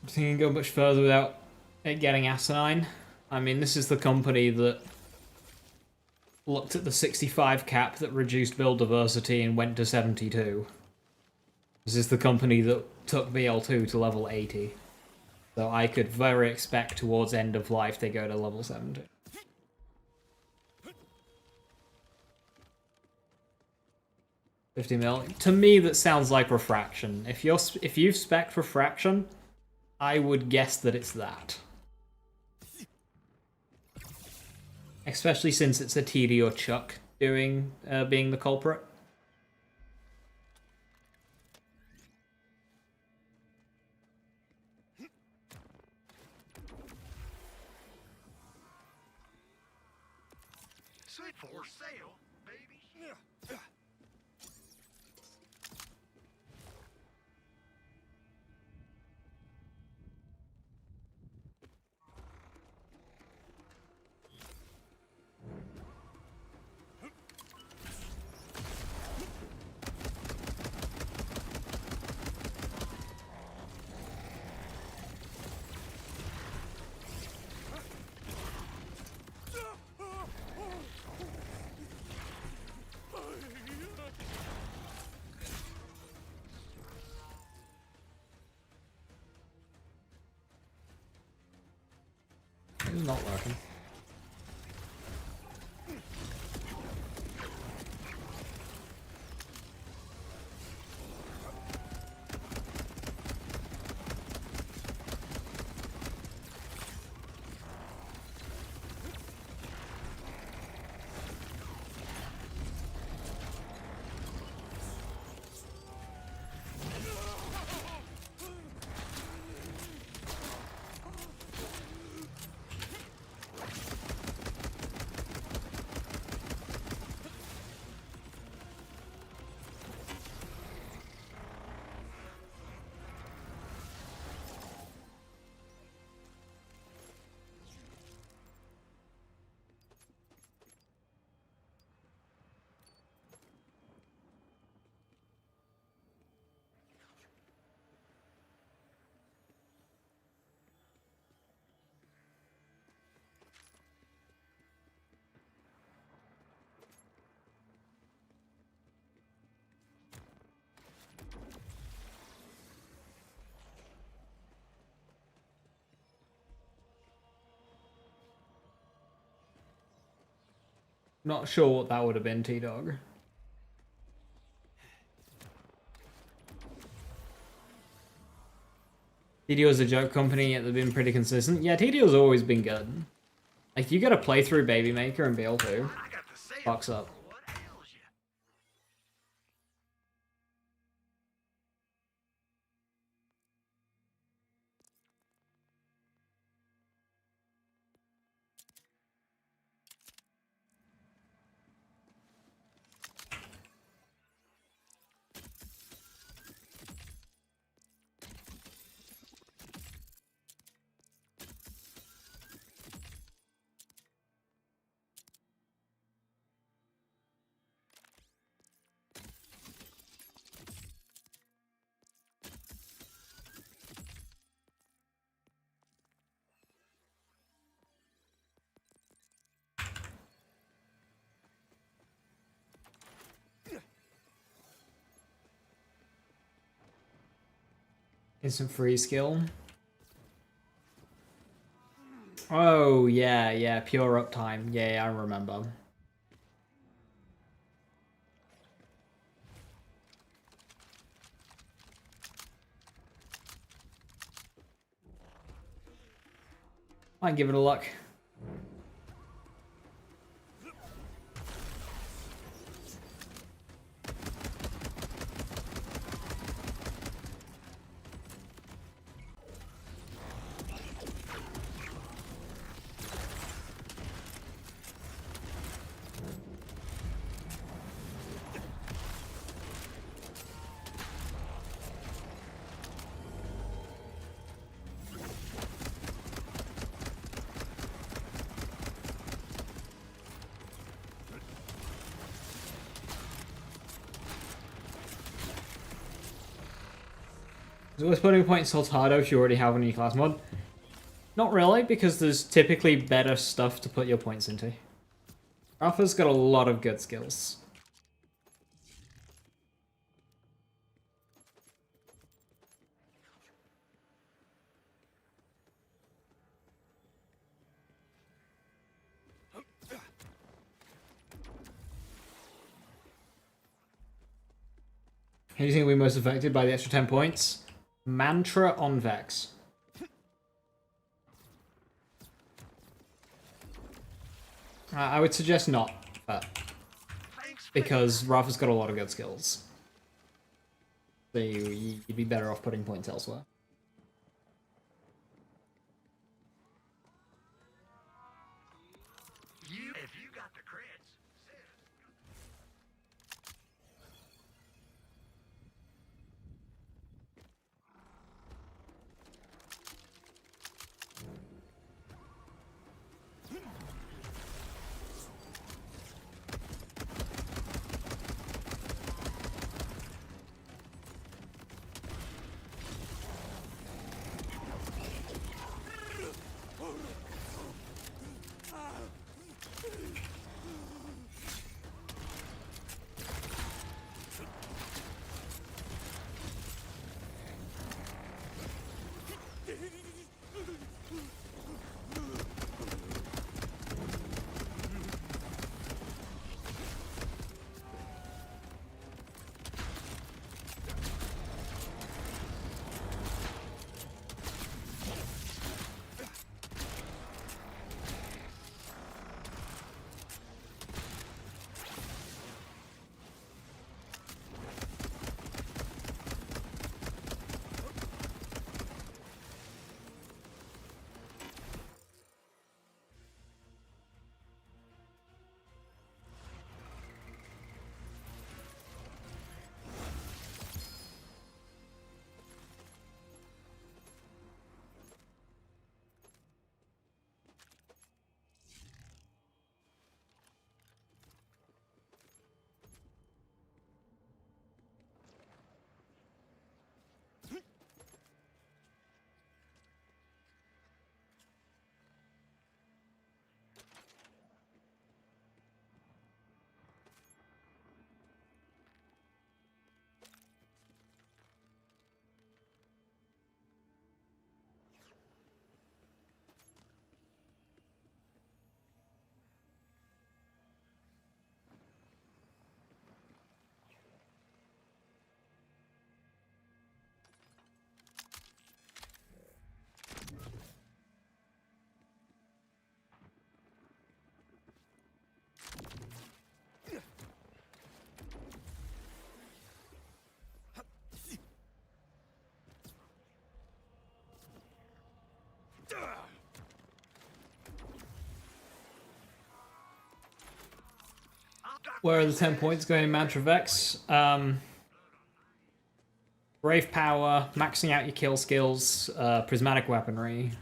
I think you can go much further without it getting asinine. I mean, this is the company that looked at the 65 cap that reduced build diversity and went to 72. This is the company that took BL2 to level 80. So I could very expect towards end of life they go to level 70. $50 million. To me, that sounds like refraction. If you've spec'd refraction, I would guess that it's that. Especially since it's a TD or Chuck being the culprit. Set for sale, baby. It's not working. Not sure what that would have been, T-Dog. TDO's a joke company, yet they've been pretty consistent. Yeah, TDO's always been good. Like, you gotta play through Baby Maker and BL2. I got the sale. Fucks up. What ails you? Instant free skill. Oh, yeah, pure uptime. Yeah, I remember. Might give it a look. Is it worth putting a point in Soltado if you already have a new class mod? Not really, because there's typically better stuff to put your points into. Rafa's got a lot of good skills. Who do you think will be most affected by the extra 10 points? Mantra on Vex. I would suggest not, but because Rafa's got a lot of good skills. So you'd be better off putting points elsewhere. If you got the crits, Where are the 10 points going in Mantra Vex? Brave Power, maxing out your kill skills, prismatic weaponry.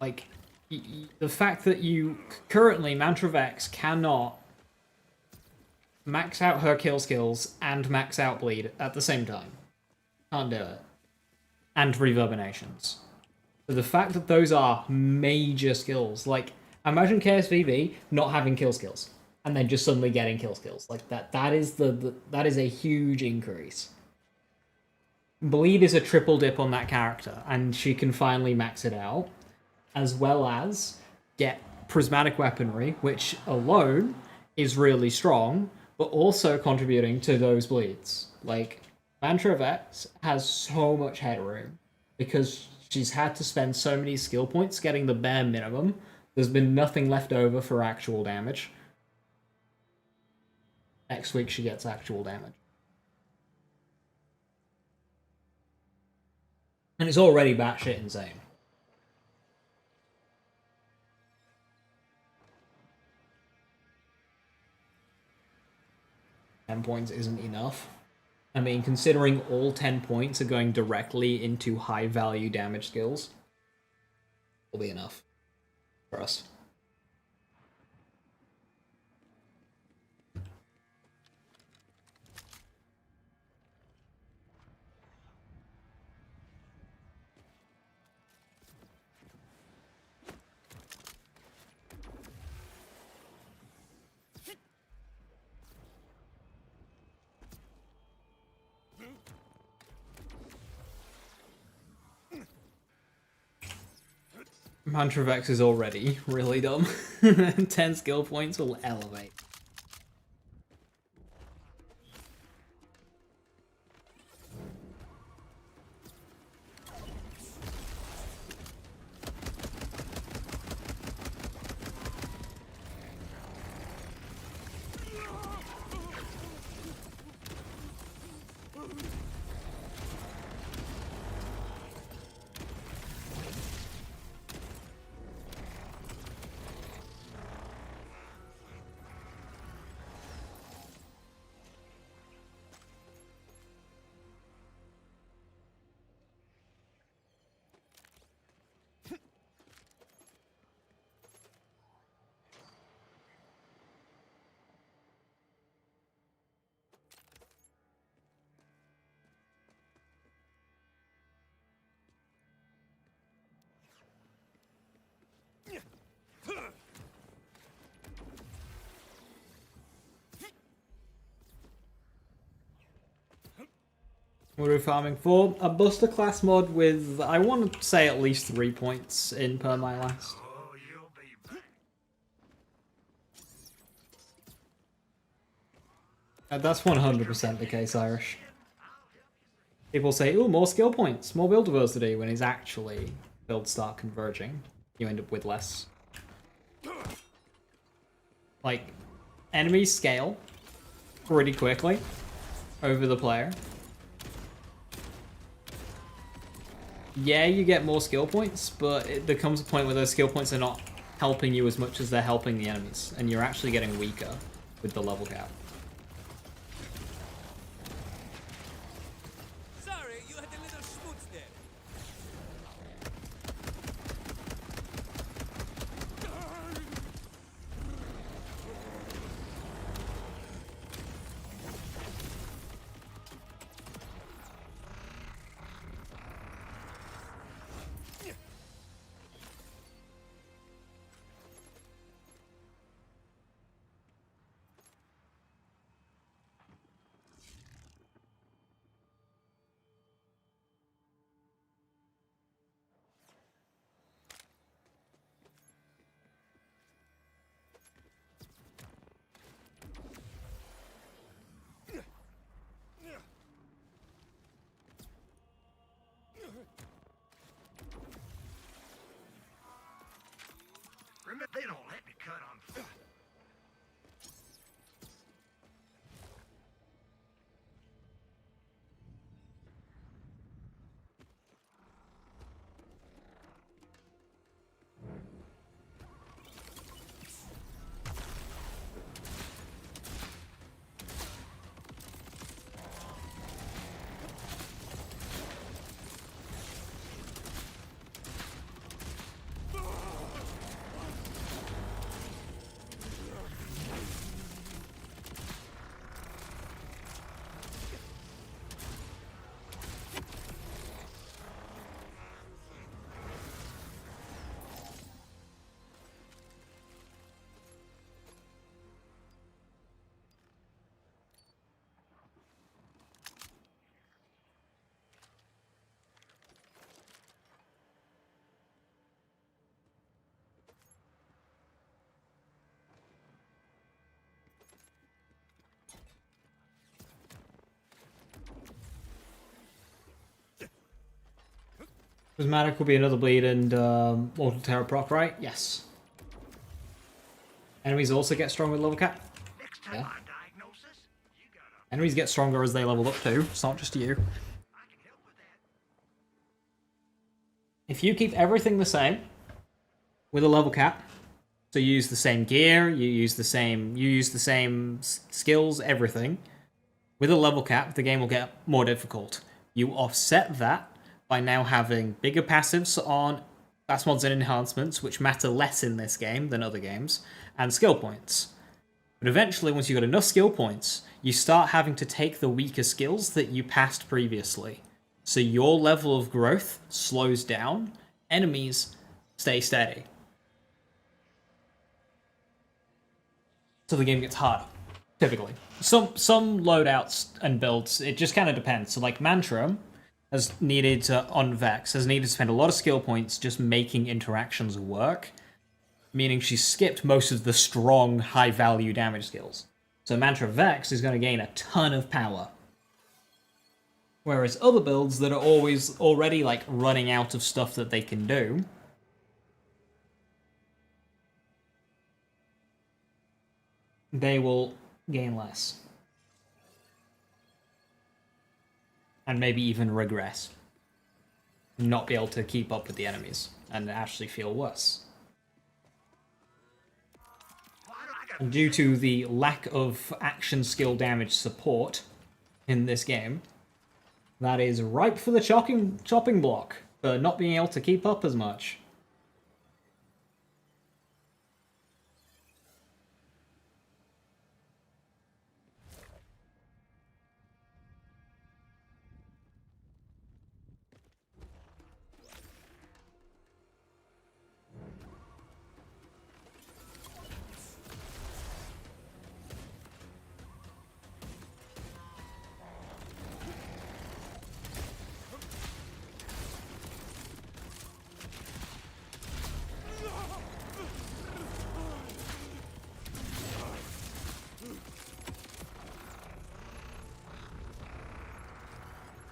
Like, the fact that you currently, Mantra Vex cannot max out her kill skills and max out bleed at the same time. Can't do it. And reverberations. So the fact that those are major skills, like, imagine KSVB not having kill skills and then just suddenly getting kill skills. Like that is that is a huge increase. Bleed is a triple dip on that character, and she can finally max it out, as well as get prismatic weaponry, which alone is really strong, but also contributing to those bleeds. Like, Mantra Vex has so much headroom because she's had to spend so many skill points getting the bare minimum. There's been nothing left over for actual damage. Next week she gets actual damage. And it's already batshit insane. £10 isn't enough. I mean, considering all 10 points are going directly into high value damage skills, will be enough for us. Mantravex is already really dumb. 10 skill points will elevate. What are we farming for? A Buster class mod with, I want to say, at least 3 points in per my last. Oh, you'll be back. That's 100% the case, Irish. People say, ooh, more skill points, more build diversity, when it's actually builds start converging. You end up with less. Like, enemies scale pretty quickly over the player. Yeah, you get more skill points, but there comes a point where those skill points are not helping you as much as they're helping the enemies, and you're actually getting weaker with the level cap. Sorry, you had a little schmutz there. Remember, they don't let me cut on foot. Prismatic will be another bleed and Mortal Terror proc, right? Yes. Enemies also get stronger with level cap. Next time Yeah. I diagnosis, you gotta. Enemies get stronger as they level up too. It's not just you. I can help with that. If you keep everything the same with a level cap, so you use the same gear, you use the same skills, everything. With a level cap, the game will get more difficult. You offset that by now having bigger passives on class mods and enhancements, which matter less in this game than other games, and skill points. But eventually, once you've got enough skill points, you start having to take the weaker skills that you passed previously. So your level of growth slows down, enemies stay steady. So the game gets harder, typically. Some loadouts and builds, it just kind of depends. So like Mantram has needed to, on Vex, has needed to spend a lot of skill points just making interactions work, meaning she skipped most of the strong, high-value damage skills. So Mantra Vex is going to gain a ton of power. Whereas other builds that are always already like running out of stuff that they can do, they will gain less. And maybe even regress. Not be able to keep up with the enemies and actually feel worse. And due to the lack of action skill damage support in this game, that is ripe for the chopping block for not being able to keep up as much.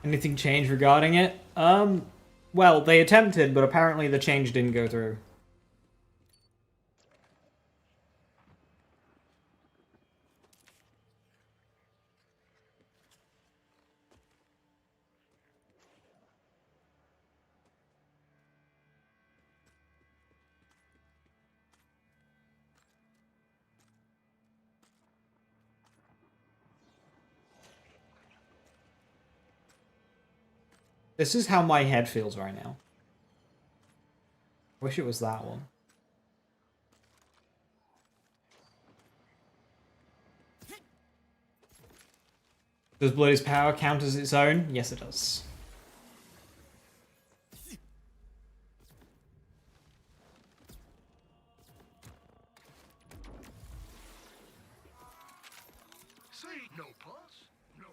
Anything change regarding it? Well, they attempted, but apparently the change didn't go through. This is how my head feels right now. Wish it was that one. Does Bloody's power count as its own? Yes, it does. See, no pulse, no.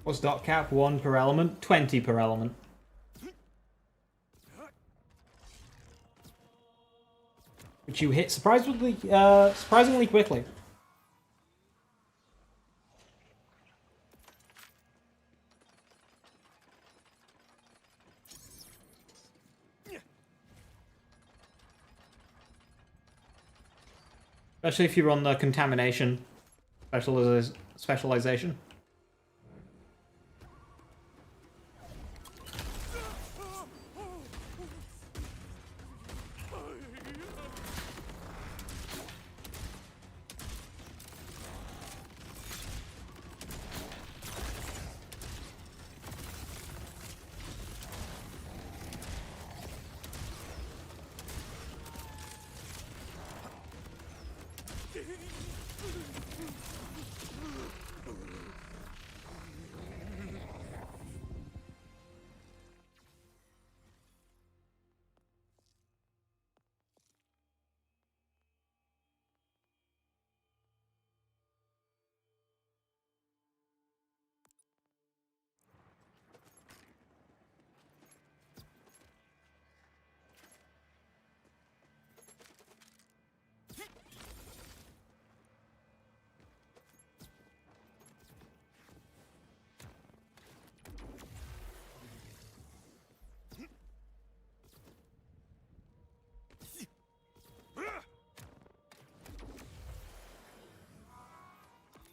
What's dot cap? 1 per element? 20 per element. Which you hit surprisingly quickly. Especially if you run the contamination specialization.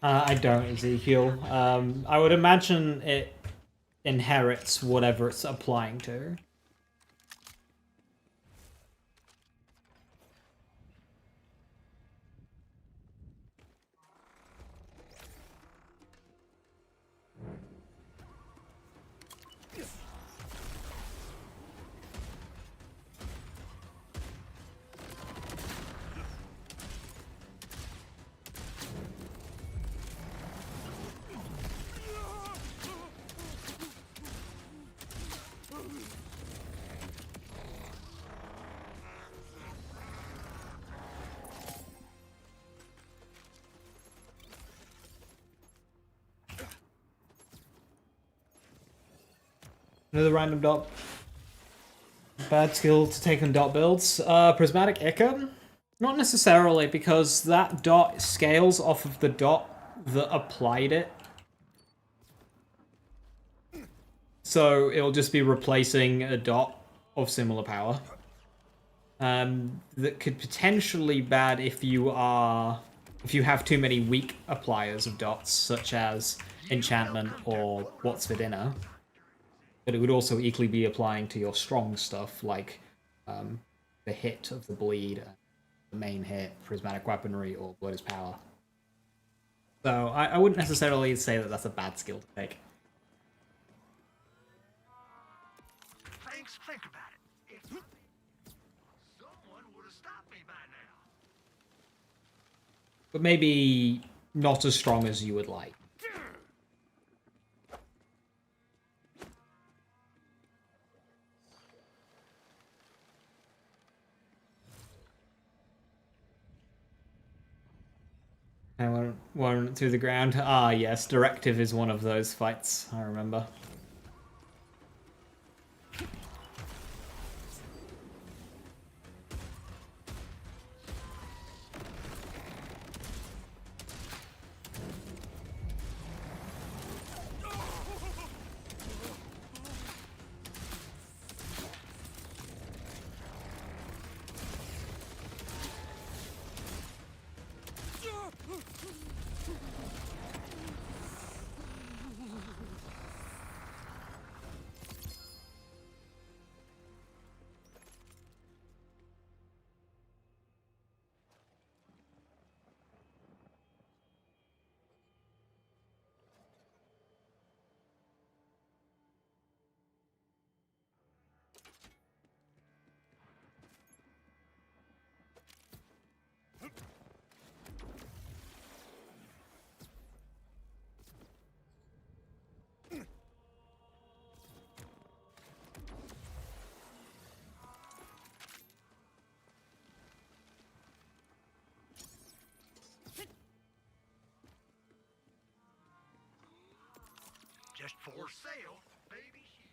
I don't, Ezekiel. I would imagine it inherits whatever it's applying to. Another random dot. Bad skill to take on dot builds. Prismatic Ichor? Not necessarily, because that dot scales off of the dot that applied it. So it'll just be replacing a dot of similar power. That could potentially be bad if you have too many weak appliers of dots, such as enchantment or what's for dinner. But it would also equally be applying to your strong stuff, like the hit of the bleed, the main hit, prismatic weaponry, or blood is power. So I wouldn't necessarily say that that's a bad skill to take. Thanks, think about it. If someone would have stopped me by now. But maybe not as strong as you would like. I went through the ground. Ah, yes, Directive is one of those fights, I remember. Just for sale, baby shield.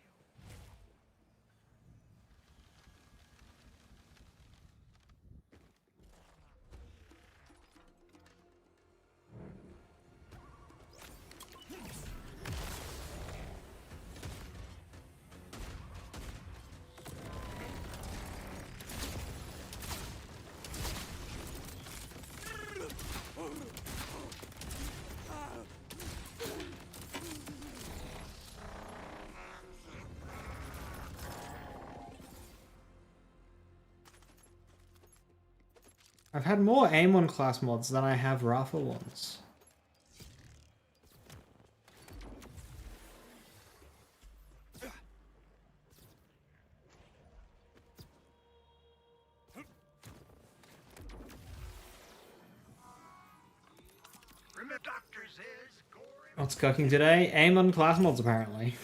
I've had more aim on class mods than I have Rafa ones. Doctor says, What's cooking today? Aim on class mods, apparently.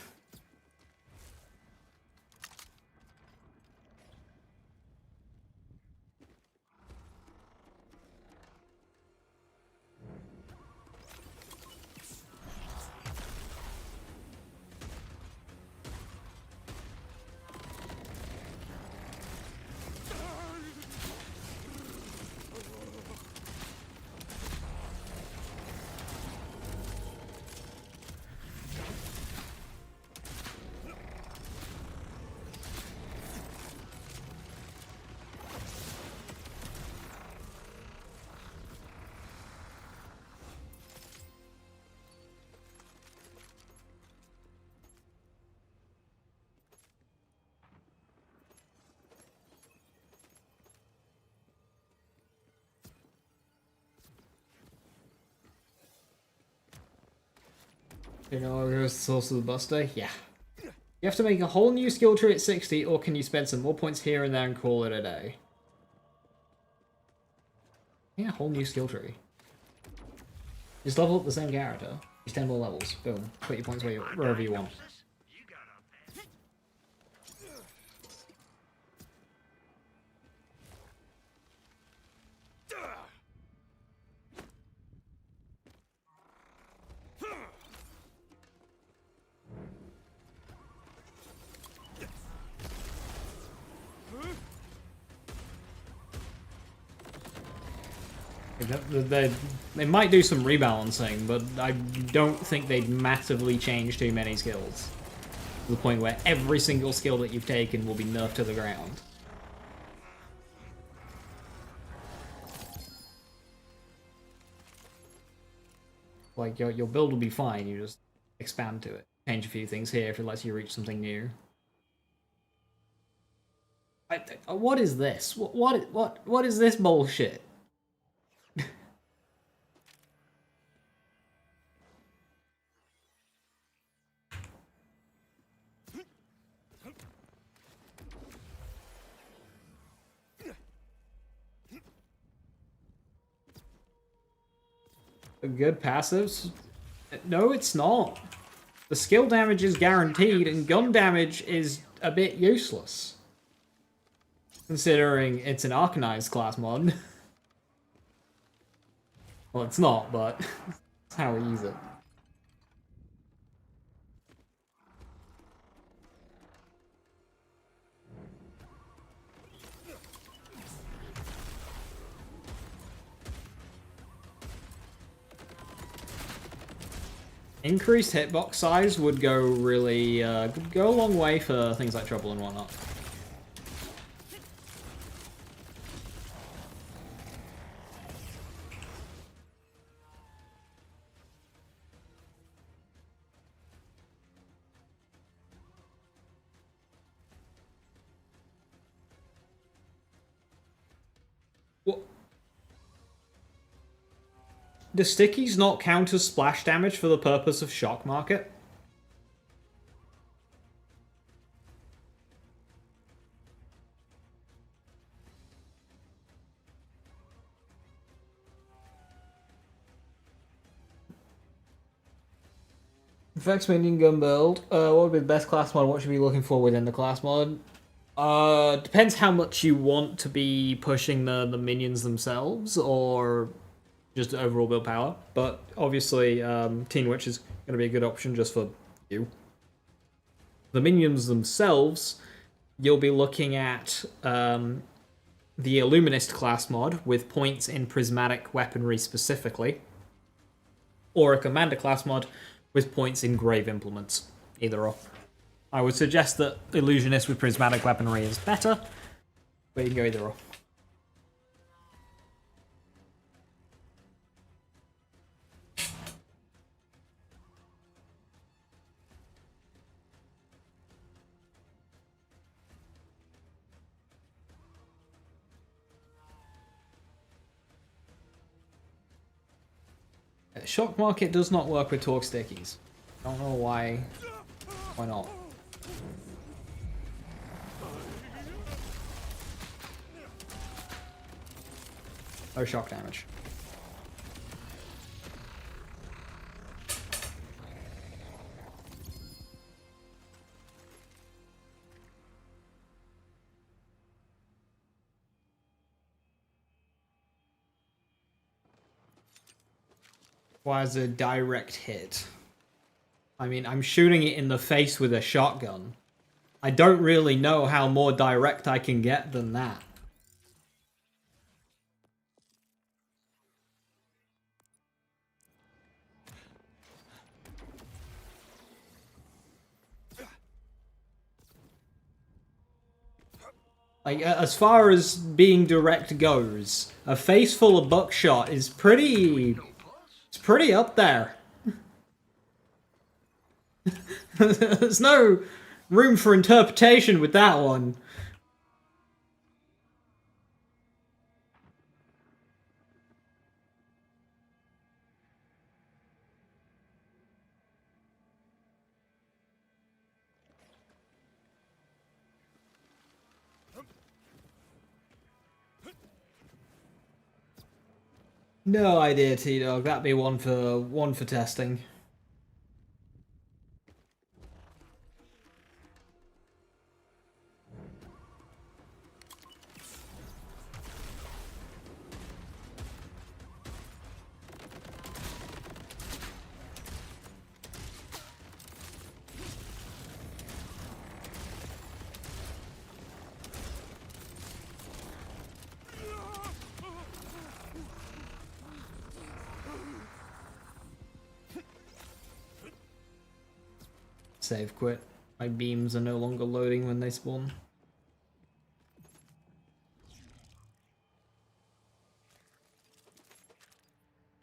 You know what goes the source of the Buster? Yeah. You have to make a whole new skill tree at 60, or can you spend some more points here and there and call it a day? Yeah, whole new skill tree. Just level up the same character. Just 10 more levels. Boom. Put your points wherever you want. You got a pen. They might do some rebalancing, but I don't think they'd massively change too many skills. To the point where every single skill that you've taken will be nerfed to the ground. Like, your build will be fine, you just expand to it. Change a few things here if it lets you reach something new. What is this? What is this bullshit? Good passives? No, it's not. The skill damage is guaranteed, and gun damage is a bit useless. Considering it's an Arcanized class mod. Well, it's not, but that's how we use it. Increased hitbox size would go really, go a long way for things like trouble and whatnot. What? Do stickies not count as splash damage for the purpose of shock market? Vex minion gun build. What would be the best class mod? What should we be looking for within the class mod? Depends how much you want to be pushing the minions themselves, or just overall build power. But obviously, Teen Witch is going to be a good option just for you. The minions themselves, you'll be looking at the Illuminist class mod with points in prismatic weaponry specifically, or a Commander class mod with points in grave implements. Either or. I would suggest that Illusionist with prismatic weaponry is better, but you can go either or. Shock market does not work with torque stickies. I don't know why. Why not? No shock damage. Was a direct hit. I mean, I'm shooting it in the face with a shotgun. I don't really know how more direct I can get than that. Like, as far as being direct goes, a face full of buckshot is pretty... It's pretty up there. There's no room for interpretation with that one. No idea, T-Dog. That'd be one for testing. Save quit. My beams are no longer loading when they spawn.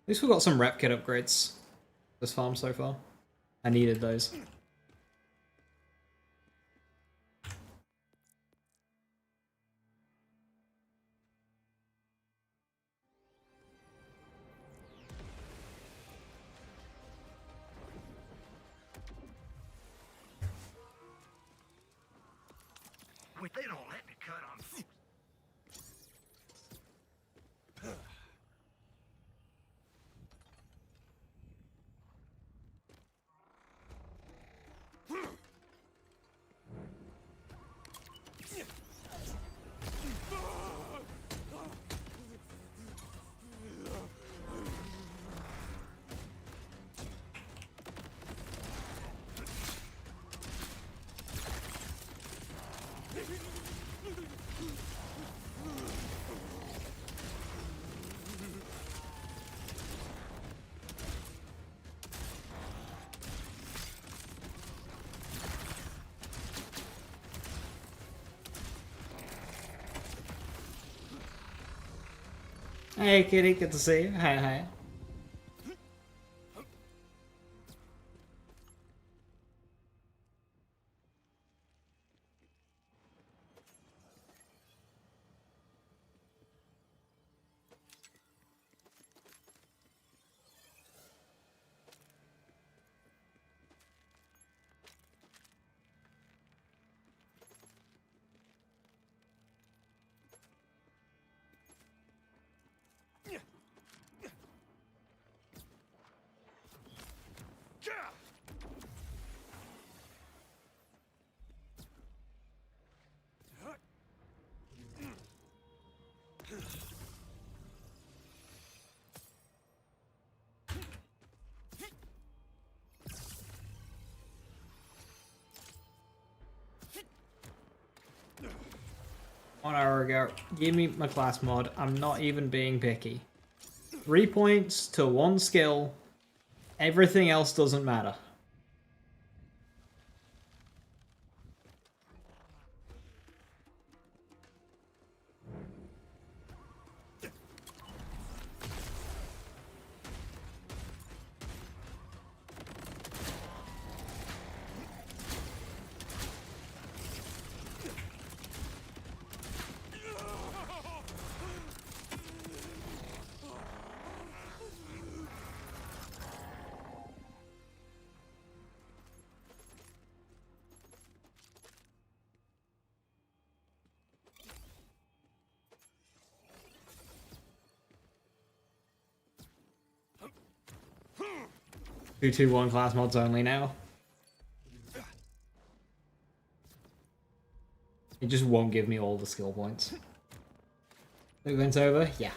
At least we got some rep kit upgrades this farm so far. I needed those. Wait, they don't let me cut on food. Hey kitty, good to see you. Hi, hi. One hour ago, give me my class mod. I'm not even being picky. 3 points to 1 skill. Everything else doesn't matter. Two, two, one class mods only now. It just won't give me all the skill points. Event's over? Yeah.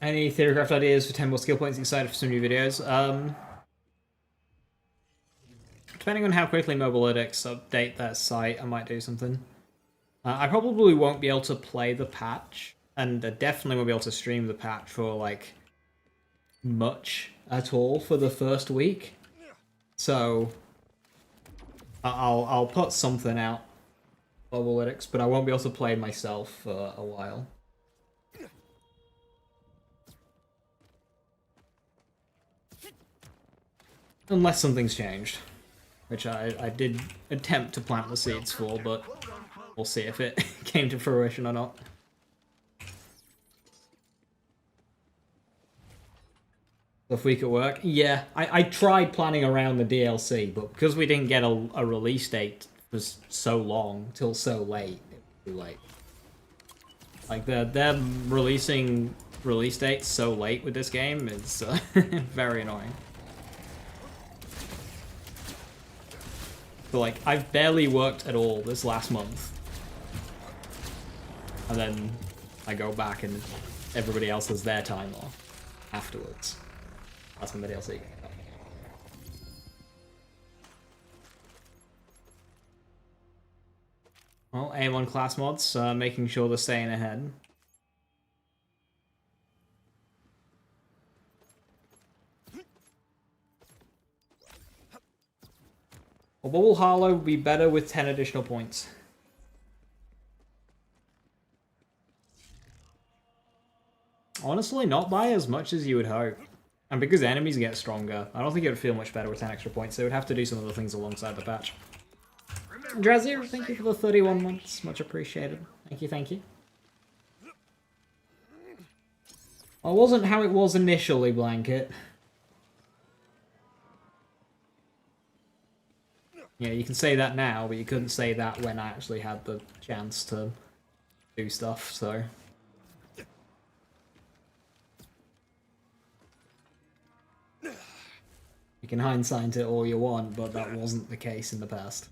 Any Theorycraft ideas for 10 more skill points excited for some new videos? Depending on how quickly Mobalytics update their site, I might do something. I probably won't be able to play the patch, and I definitely won't be able to stream the patch for, like, much at all for the first week. So I'll put something out for Analytics, but I won't be able to play myself for a while. Unless something's changed, which I did attempt to plant the seeds for, but we'll see if it came to fruition or not. The week at work? Yeah, I tried planning around the DLC, but because we didn't get a release date for so long, till so late, it was too late. Like, they're releasing release dates so late with this game, it's very annoying. So, like, I've barely worked at all this last month. And then I go back and everybody else has their time off afterwards. That's when the DLC came out. Well, aim on class mods, making sure they're staying ahead. Well, Bubble Harlow would be better with 10 additional points. Honestly, not by as much as you would hope. And because enemies get stronger, I don't think it would feel much better with 10 extra points. They would have to do some other things alongside the patch. Drazir, thank you for the 31 months. Much appreciated. Thank you, thank you. Well, it wasn't how it was initially, Blanket. Yeah, you can say that now, but you couldn't say that when I actually had the chance to do stuff, so... You can hindsight it all you want, but that wasn't the case in the past.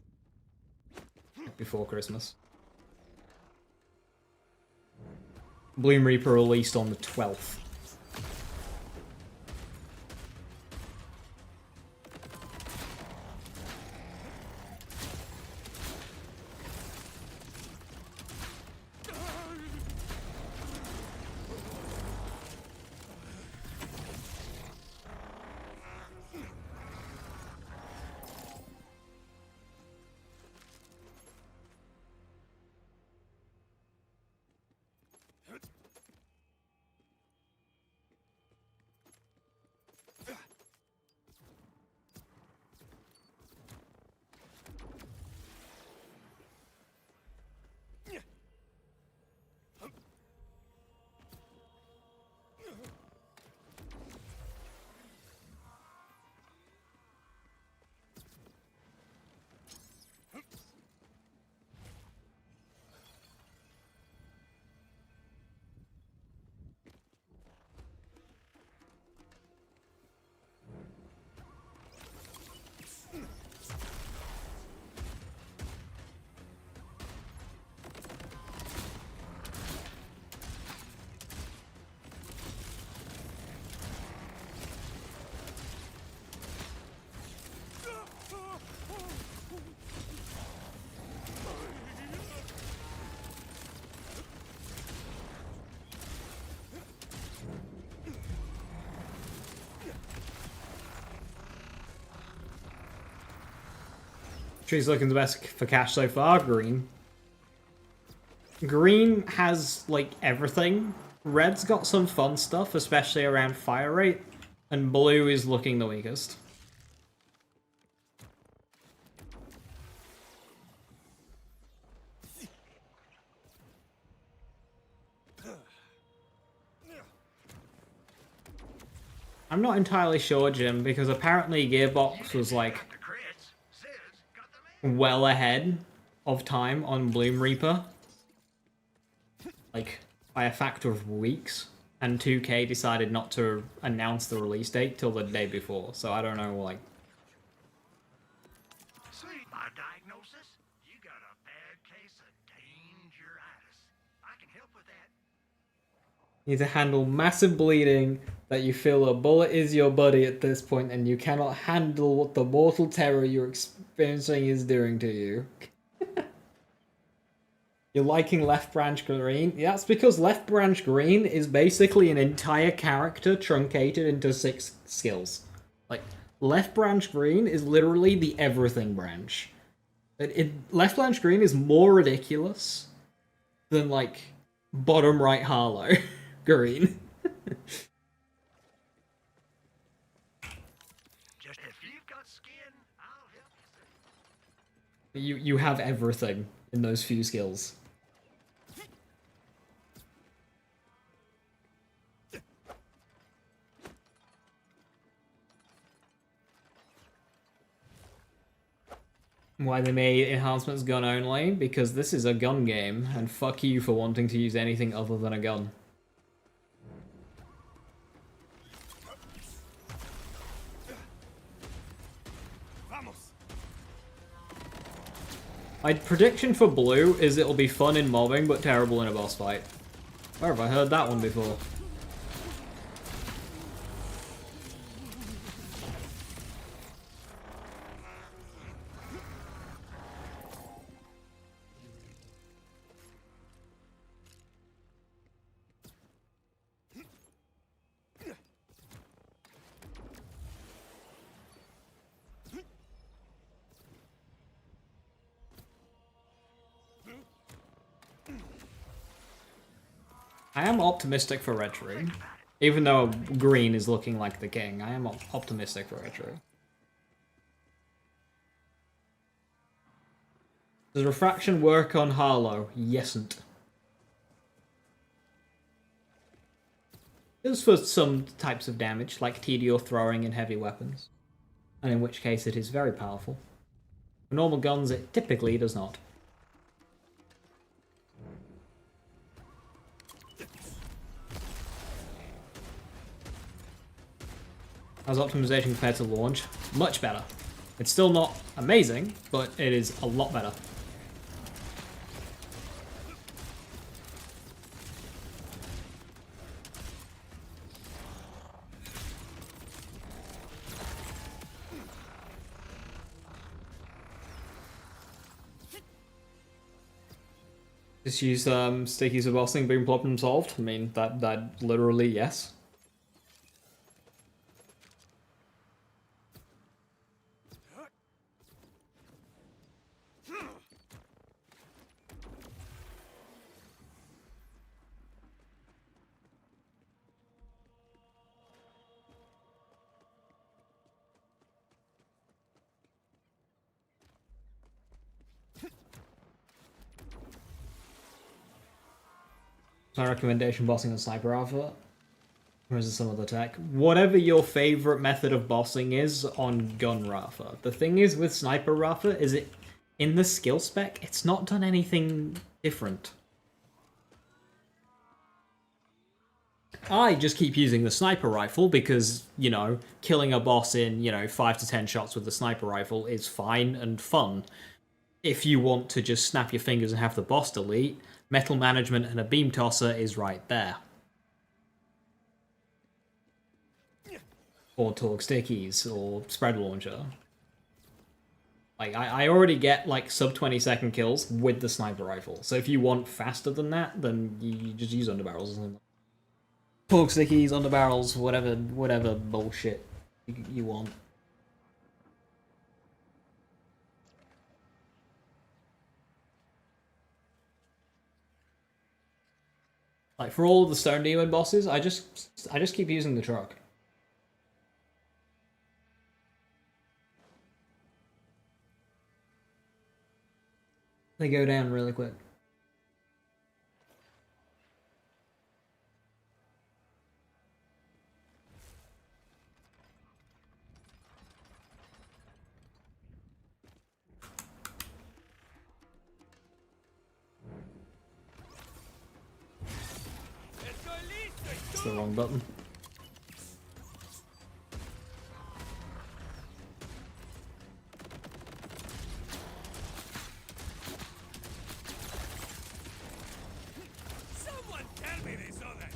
Before Christmas. Bloom Reaper released on the 12th. Tree's looking the best for cash so far. Green. Green has, like, everything. Red's got some fun stuff, especially around fire rate. And blue is looking the weakest. I'm not entirely sure, Jim, because apparently Gearbox was, like, well ahead of time on Bloom Reaper. Like, by a factor of weeks. And 2K decided not to announce the release date till the day before. So I don't know, like... Sweet. By diagnosis, you got a bad case of dangeritis. I can help with that. You need to handle massive bleeding, that you feel a bullet is your buddy at this point, and you cannot handle what the mortal terror you're experiencing is doing to you. You're liking Left Branch Green? Yeah, that's because Left Branch Green is basically an entire character truncated into 6 skills. Like, left branch green is literally the everything branch. Left branch green is more ridiculous than, like, bottom right Harlow green. Just if you've got skin, I'll help you. You have everything in those few skills. Why they made enhancements gun only? Because this is a gun game, and fuck you for wanting to use anything other than a gun. My prediction for blue is it'll be fun in mobbing, but terrible in a boss fight. Where have I heard that one before? I am optimistic for Red Tree. Even though green is looking like the king, I am optimistic for Red Tree. Does refraction work on Harlow? Yesn't. It does for some types of damage, like TD or throwing in heavy weapons. And in which case it is very powerful. For normal guns it typically does not. How's optimization compared to launch? Much better. It's still not amazing, but it is a lot better. Just use stickies of bossing, boom, problem solved. I mean, that literally, yes. My recommendation, bossing on Sniper Alpha. Or is it some other tech? Whatever your favorite method of bossing is on Gun Rafa. The thing is with Sniper Rafa is it in the skill spec, it's not done anything different. I just keep using the sniper rifle because, you know, killing a boss in, 5 to 10 shots with the sniper rifle is fine and fun. If you want to just snap your fingers and have the boss delete, metal management and a beam tosser is right there. Or torque stickies, or spread launcher. Like, I already get, like, sub 20-second kills with the sniper rifle. So if you want faster than that, then you just use underbarrels or something. Torque stickies, underbarrels, whatever bullshit you want. Like, for all the Stone Demon bosses, I just keep using the truck. They go down really quick. It's the wrong button. Someone tell me they saw that.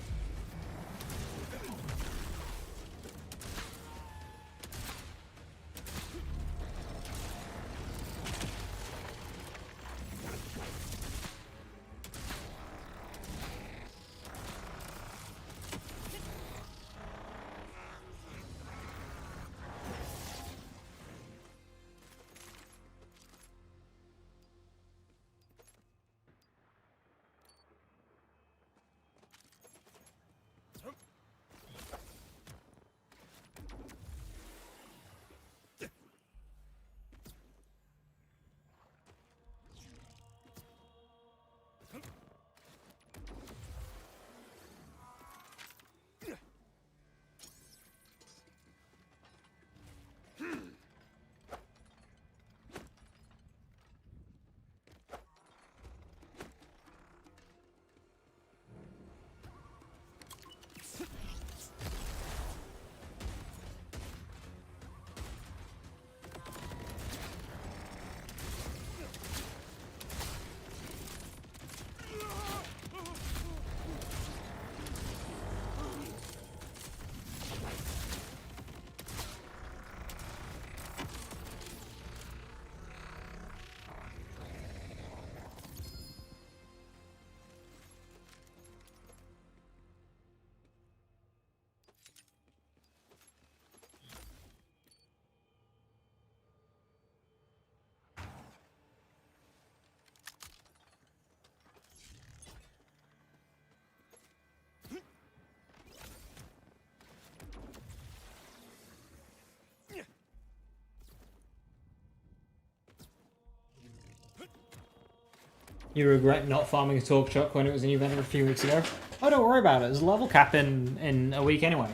You regret not farming a Torque Chuck when it was in your event a few weeks ago? Oh, don't worry about it. There's a level cap in a week anyway.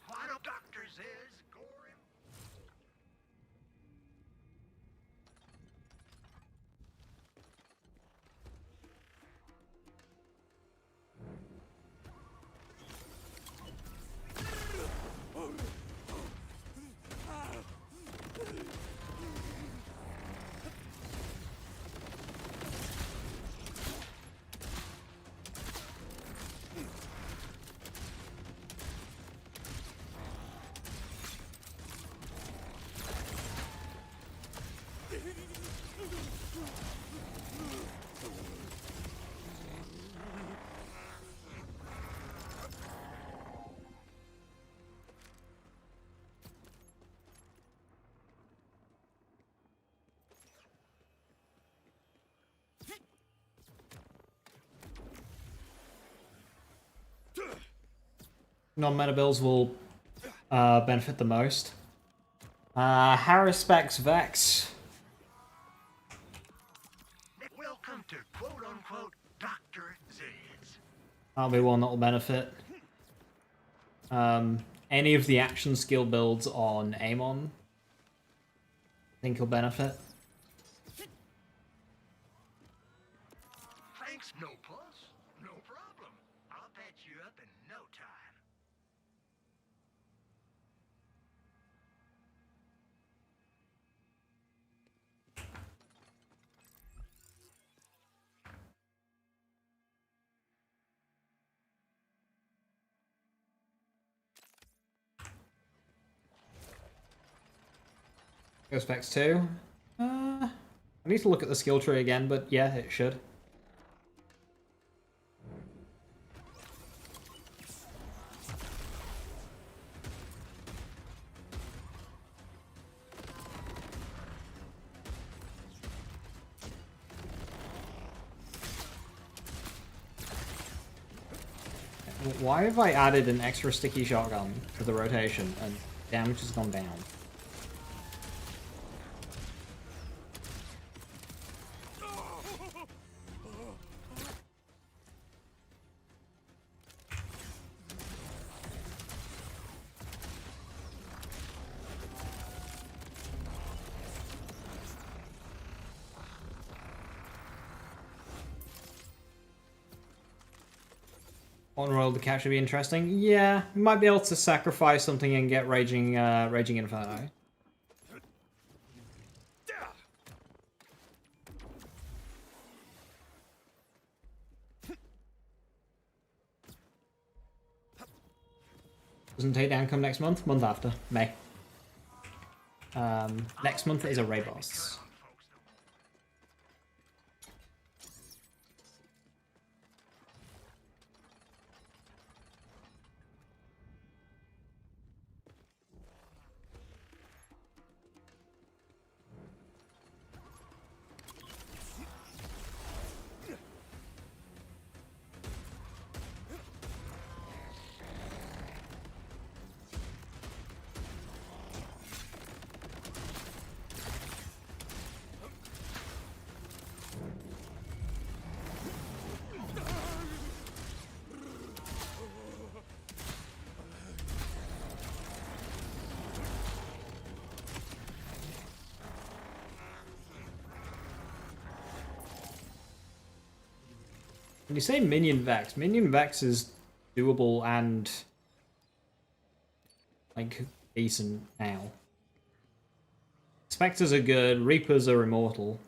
Why do doctor says gore him? Non-meta builds will benefit the most. Harris specs Vex. Welcome to quote-unquote Dr. Z's. That'll be one that will benefit. Any of the action skill builds on Amon, I think will benefit. Thanks, no plus. No problem. I'll patch you up in no time. Go specs 2. I need to look at the skill tree again, but yeah, it should. Why have I added an extra sticky shotgun to the rotation and damage has gone down? On roll the catch would be interesting. Yeah, might be able to sacrifice something and get Raging Inferno. Doesn't take down come next month? Month after. May. Next month is a raid boss. When you say Minion Vex is doable and like decent now. Spectres are good, Reapers are immortal.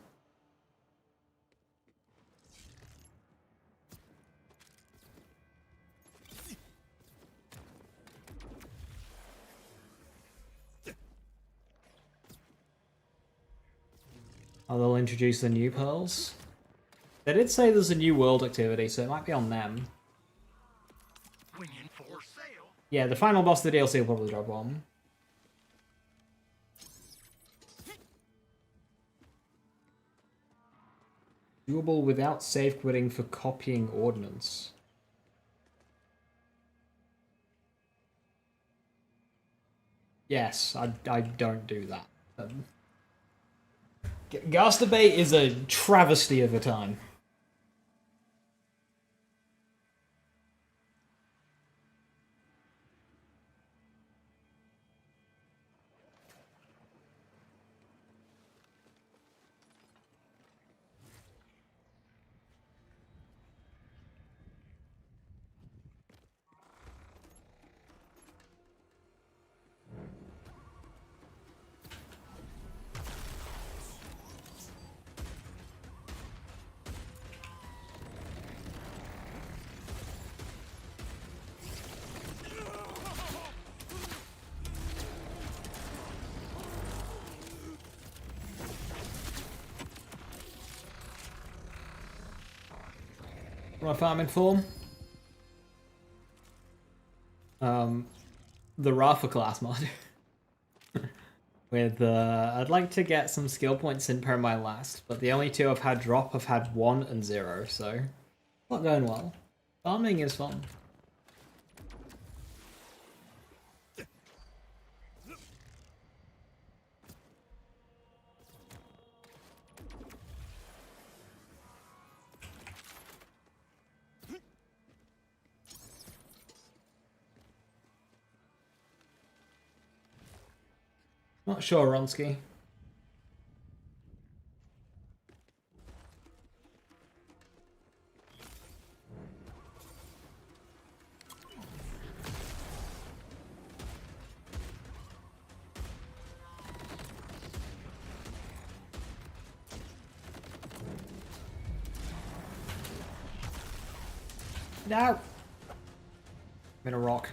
Oh, they'll introduce the new pearls? They did say there's a new world activity, so it might be on them. For sale. Yeah, the final boss of the DLC will probably drop one. Doable without save quitting for copying ordnance. Yes, I don't do that. Gas debate is a travesty of a time. My farming form. The Rafa class mod. With I'd like to get some skill points in per my last, but the only two I've had drop, I've had 1 and 0, so not going well. Farming is fun. Not sure, Ronsky. No! I'm in a rock.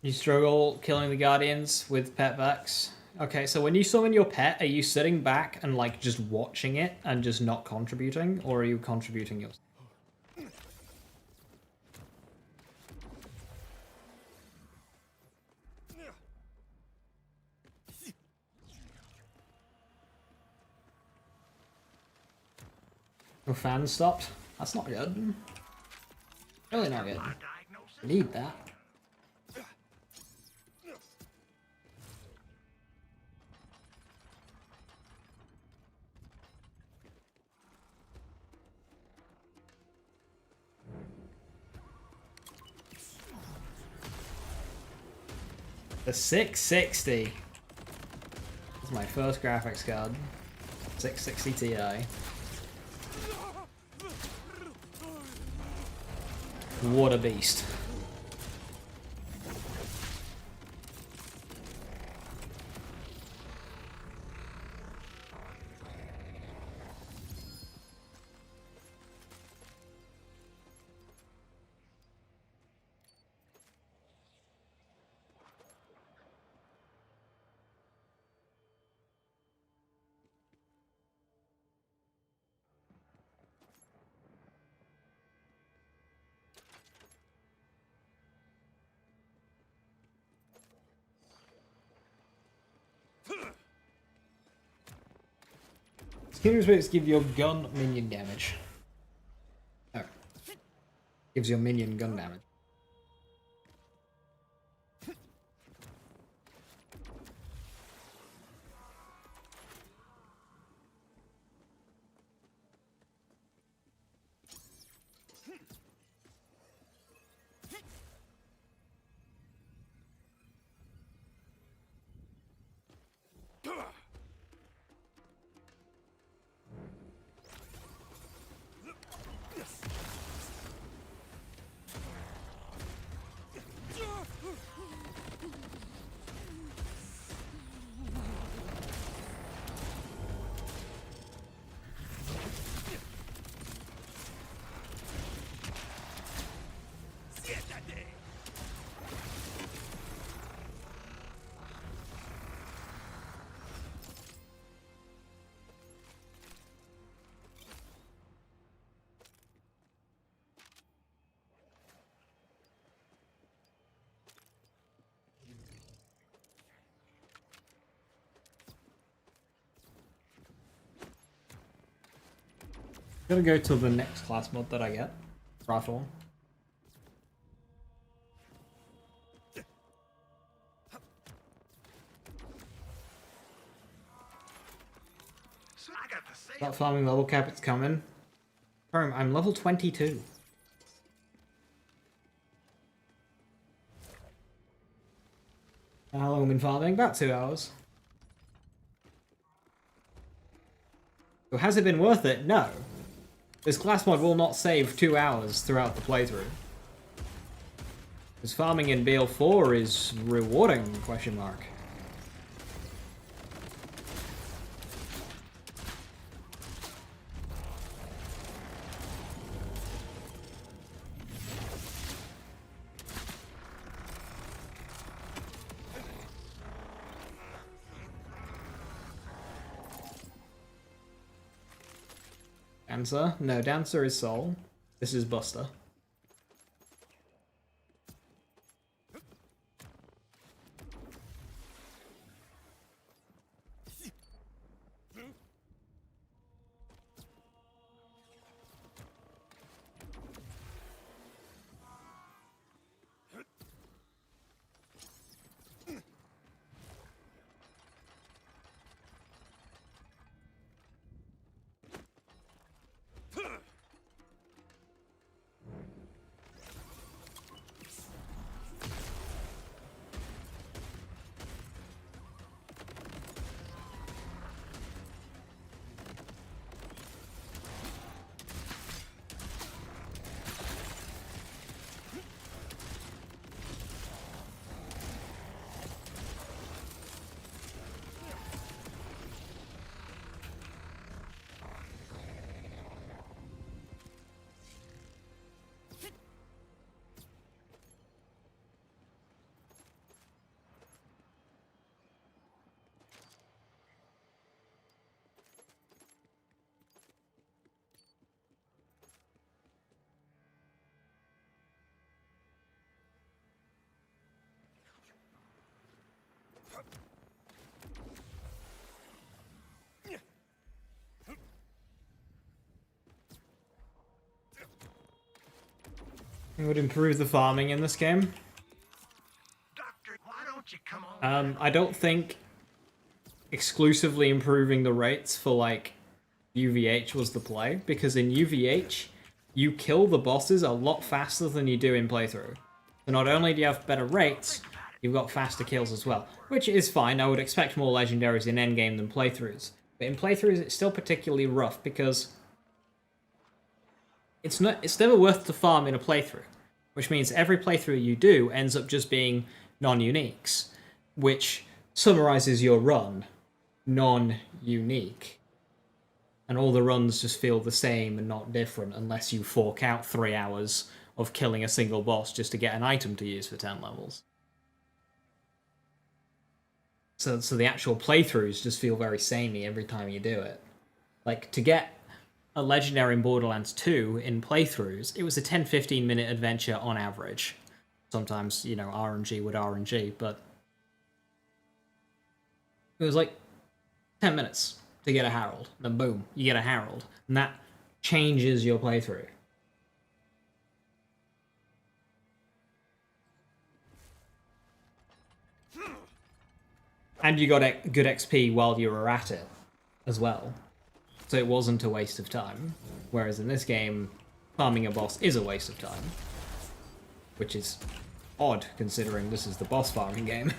You struggle killing the Guardians with pet backs? Okay, so when you summon your pet, are you sitting back and like just watching it and just not contributing, or are you contributing yourself? Your fan stopped? That's not good. Really not good. I need that. The 660. That's my first graphics card. 660 Ti. What a beast. Skin respects give your gun minion damage. Oh. Gives your minion gun damage. Gotta go to the next class mod that I get. Rifle. So I got the same. That farming level cap, it's coming. I'm level 22. How long have I been farming? About 2 hours. So has it been worth it? No. This class mod will not save 2 hours throughout the playthrough. Because farming in BL4 is rewarding, question mark. Dancer? No, Dancer is Soul. This is Buster. It would improve the farming in this game. Doctor, why don't you come on? I don't think exclusively improving the rates for, like, UVH was the play, because in UVH, you kill the bosses a lot faster than you do in playthrough. So not only do you have better rates, you've got faster kills as well, which is fine. I would expect more legendaries in endgame than playthroughs. But in playthroughs, it's still particularly rough, because it's never worth to farm in a playthrough, which means every playthrough you do ends up just being non-uniques, which summarizes your run non-unique. And all the runs just feel the same and not different unless you fork out 3 hours of killing a single boss just to get an item to use for 10 levels. So the actual playthroughs just feel very samey every time you do it. Like, to get a legendary in Borderlands 2 in playthroughs, it was a 10-15 minute adventure on average. Sometimes, you know, RNG would RNG, but it was like 10 minutes to get a Herald. Then boom, you get a Herald. And that changes your playthrough. And you got good XP while you were at it as well. So it wasn't a waste of time. Whereas in this game, farming a boss is a waste of time. Which is odd, considering this is the boss farming game.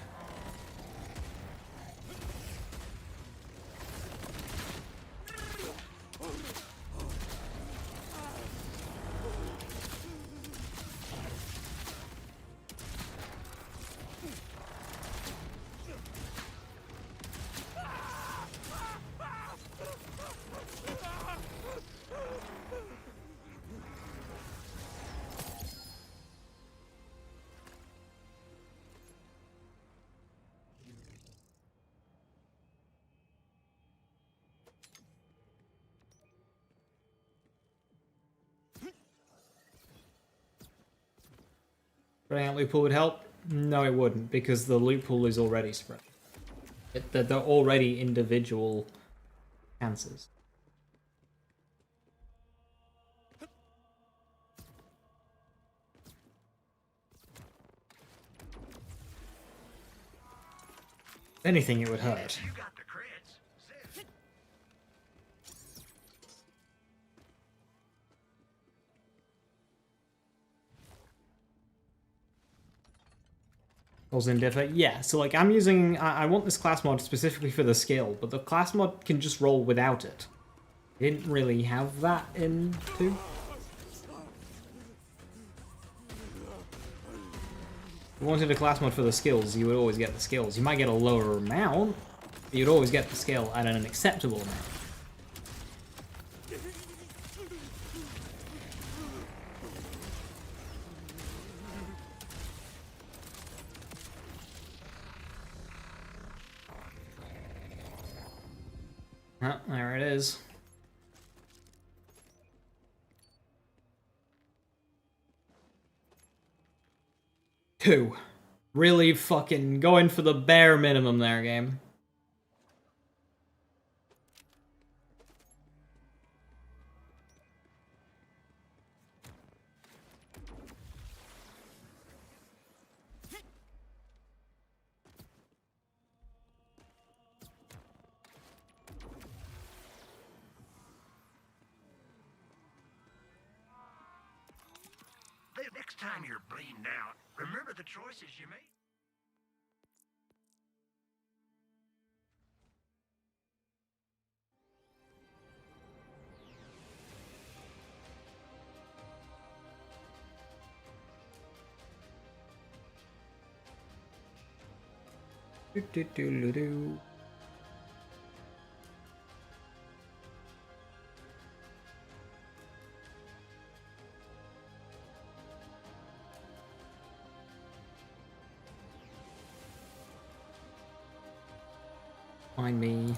Running out loot pool would help? No, it wouldn't, because the loot pool is already spread. They're already individual cancers. If anything, it would hurt. If you got the crits, zip. Goals in differ. Yeah, so like I'm using, I want this class mod specifically for the skill, but the class mod can just roll without it. Didn't really have that in 2. If you wanted a class mod for the skills, you would always get the skills. You might get a lower amount, but you'd always get the skill at an acceptable amount. Oh, there it is. Two. Really fucking going for the bare minimum there, game. The next time you're bleeding out, remember the choices you made. Do. Find me.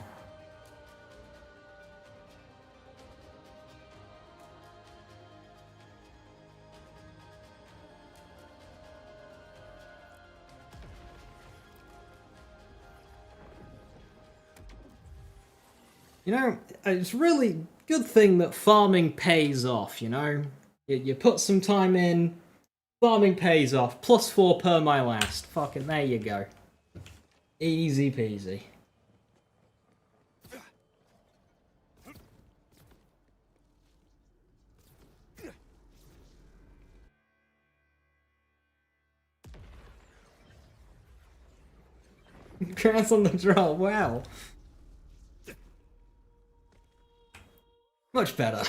You know, it's really good thing that farming pays off, you know? You put some time in, farming pays off, +4 per my last. Fucking there you go. Easy peasy. Congrats on the draw, wow. Much better.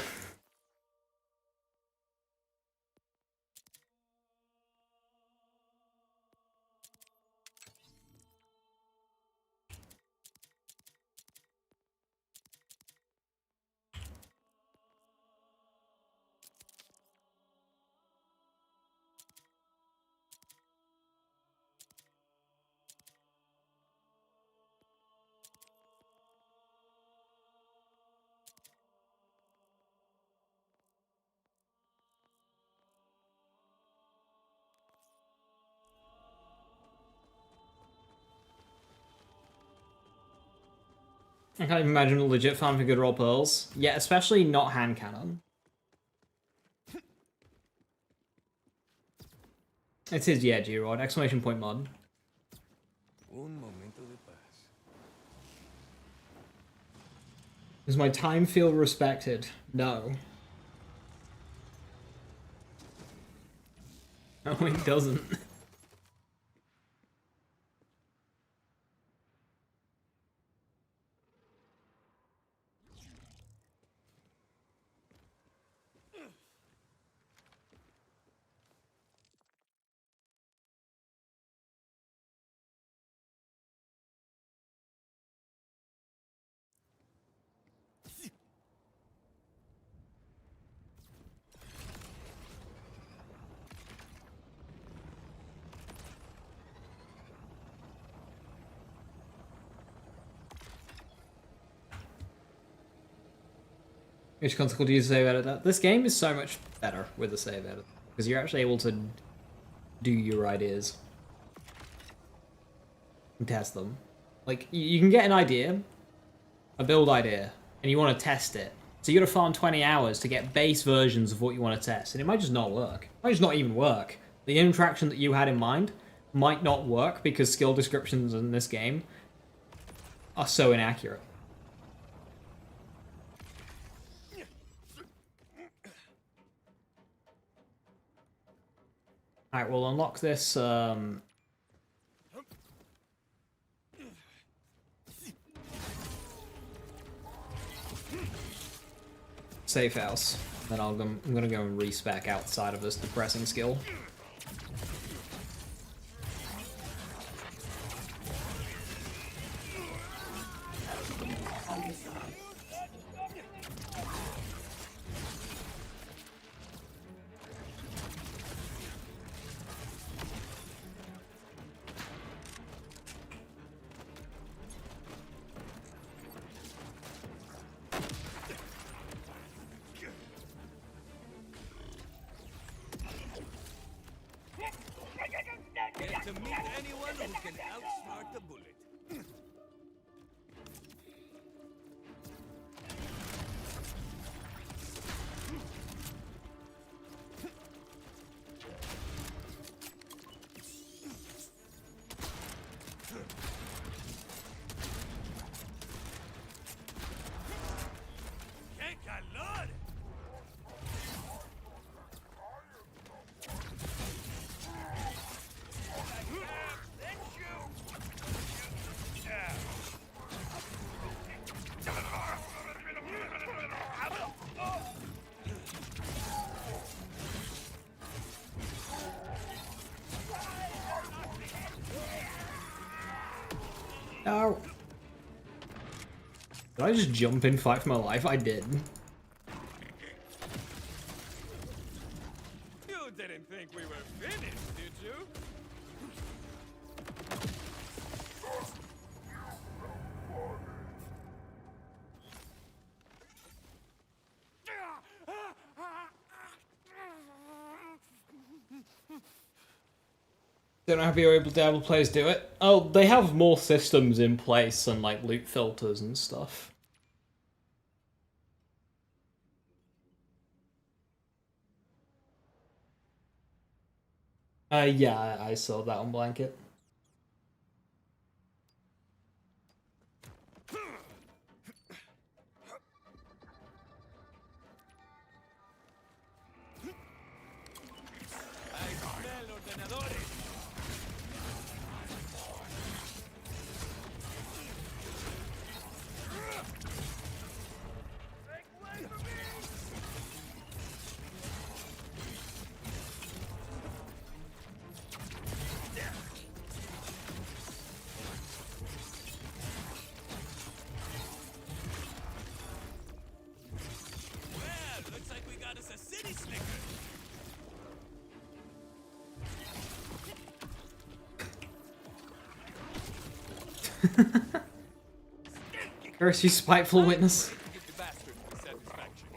I can't even imagine a legit farm for good roll pearls. Yeah, especially not hand cannon. It is, yeah, G-Rod. Exclamation point mod. Un momento de paz. Does my time feel respected? No. No, it doesn't. Which console do you save editor? This game is so much better with the save editor because you're actually able to do your ideas and test them. Like you can get an idea, a build idea, and you want to test it. So you got to farm 20 hours to get base versions of what you want to test, and it might just not work. It might just not even work. The interaction that you had in mind might not work because skill descriptions in this game are so inaccurate. Alright, we'll unlock this, safe house. Then I'm gonna go and respec outside of this depressing skill. Get to meet anyone who can outsmart the bullet. ¡Qué calor! No. Did I just jump in, fight for my life? I did. You didn't think we were finished, did you? Don't know how able players do it. Oh, they have more systems in place and like loot filters and stuff. Yeah, I saw that on Blanket. I smell ordenadores. Well, looks like we got us a city slicker. Curse you, spiteful witness. Give the bastard the satisfaction.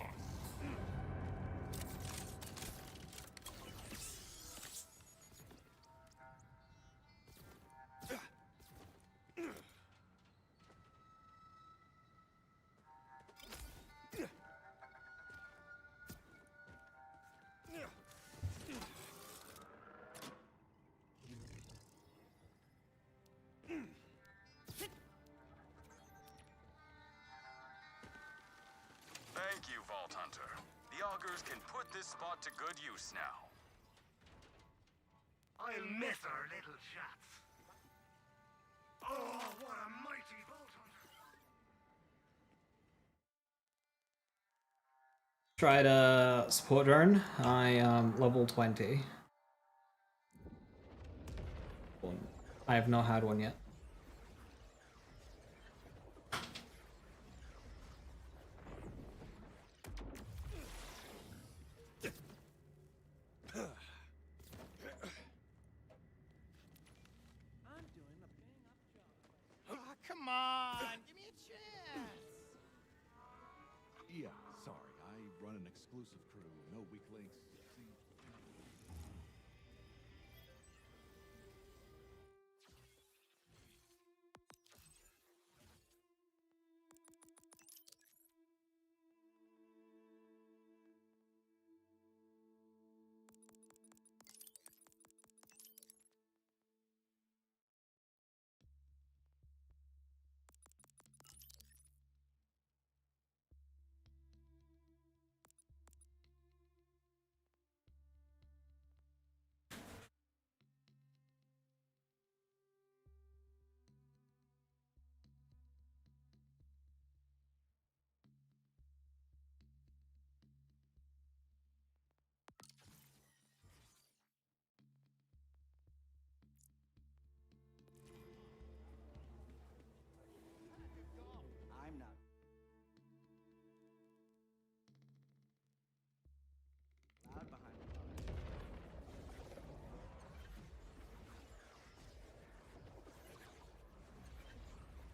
Thank you, Vault Hunter. The augurs can put this spot to good use now. I'll miss our little chats. Oh, what a mighty Vault Hunter. Tried a support drone. I am level 20. I have not had one yet. Come on, give me a chance. Yeah, sorry. I run an exclusive crew. No weak links. See?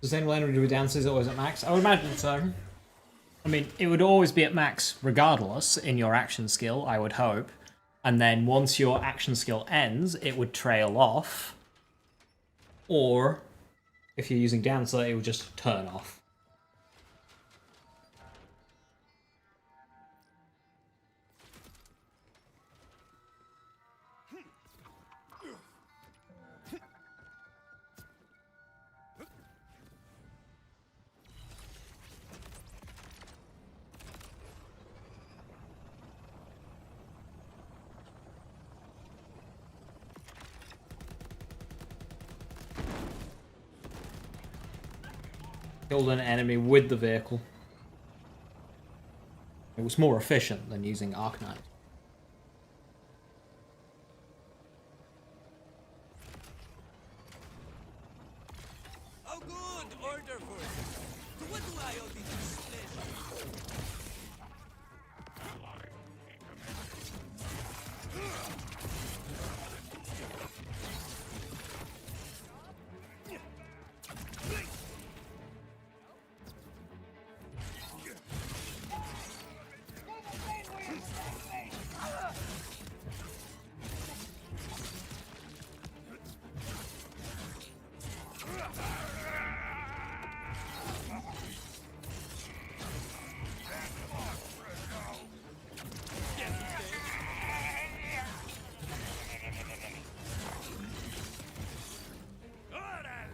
Sustainable energy with dances always at max? I would imagine so. I mean, it would always be at max regardless in your action skill, I would hope. And then once your action skill ends, it would trail off. Or, if you're using dancer, it would just turn off. Killed an enemy with the vehicle. It was more efficient than using Arknight. Oh, good order for it. To what do I owe this pleasure? Orale!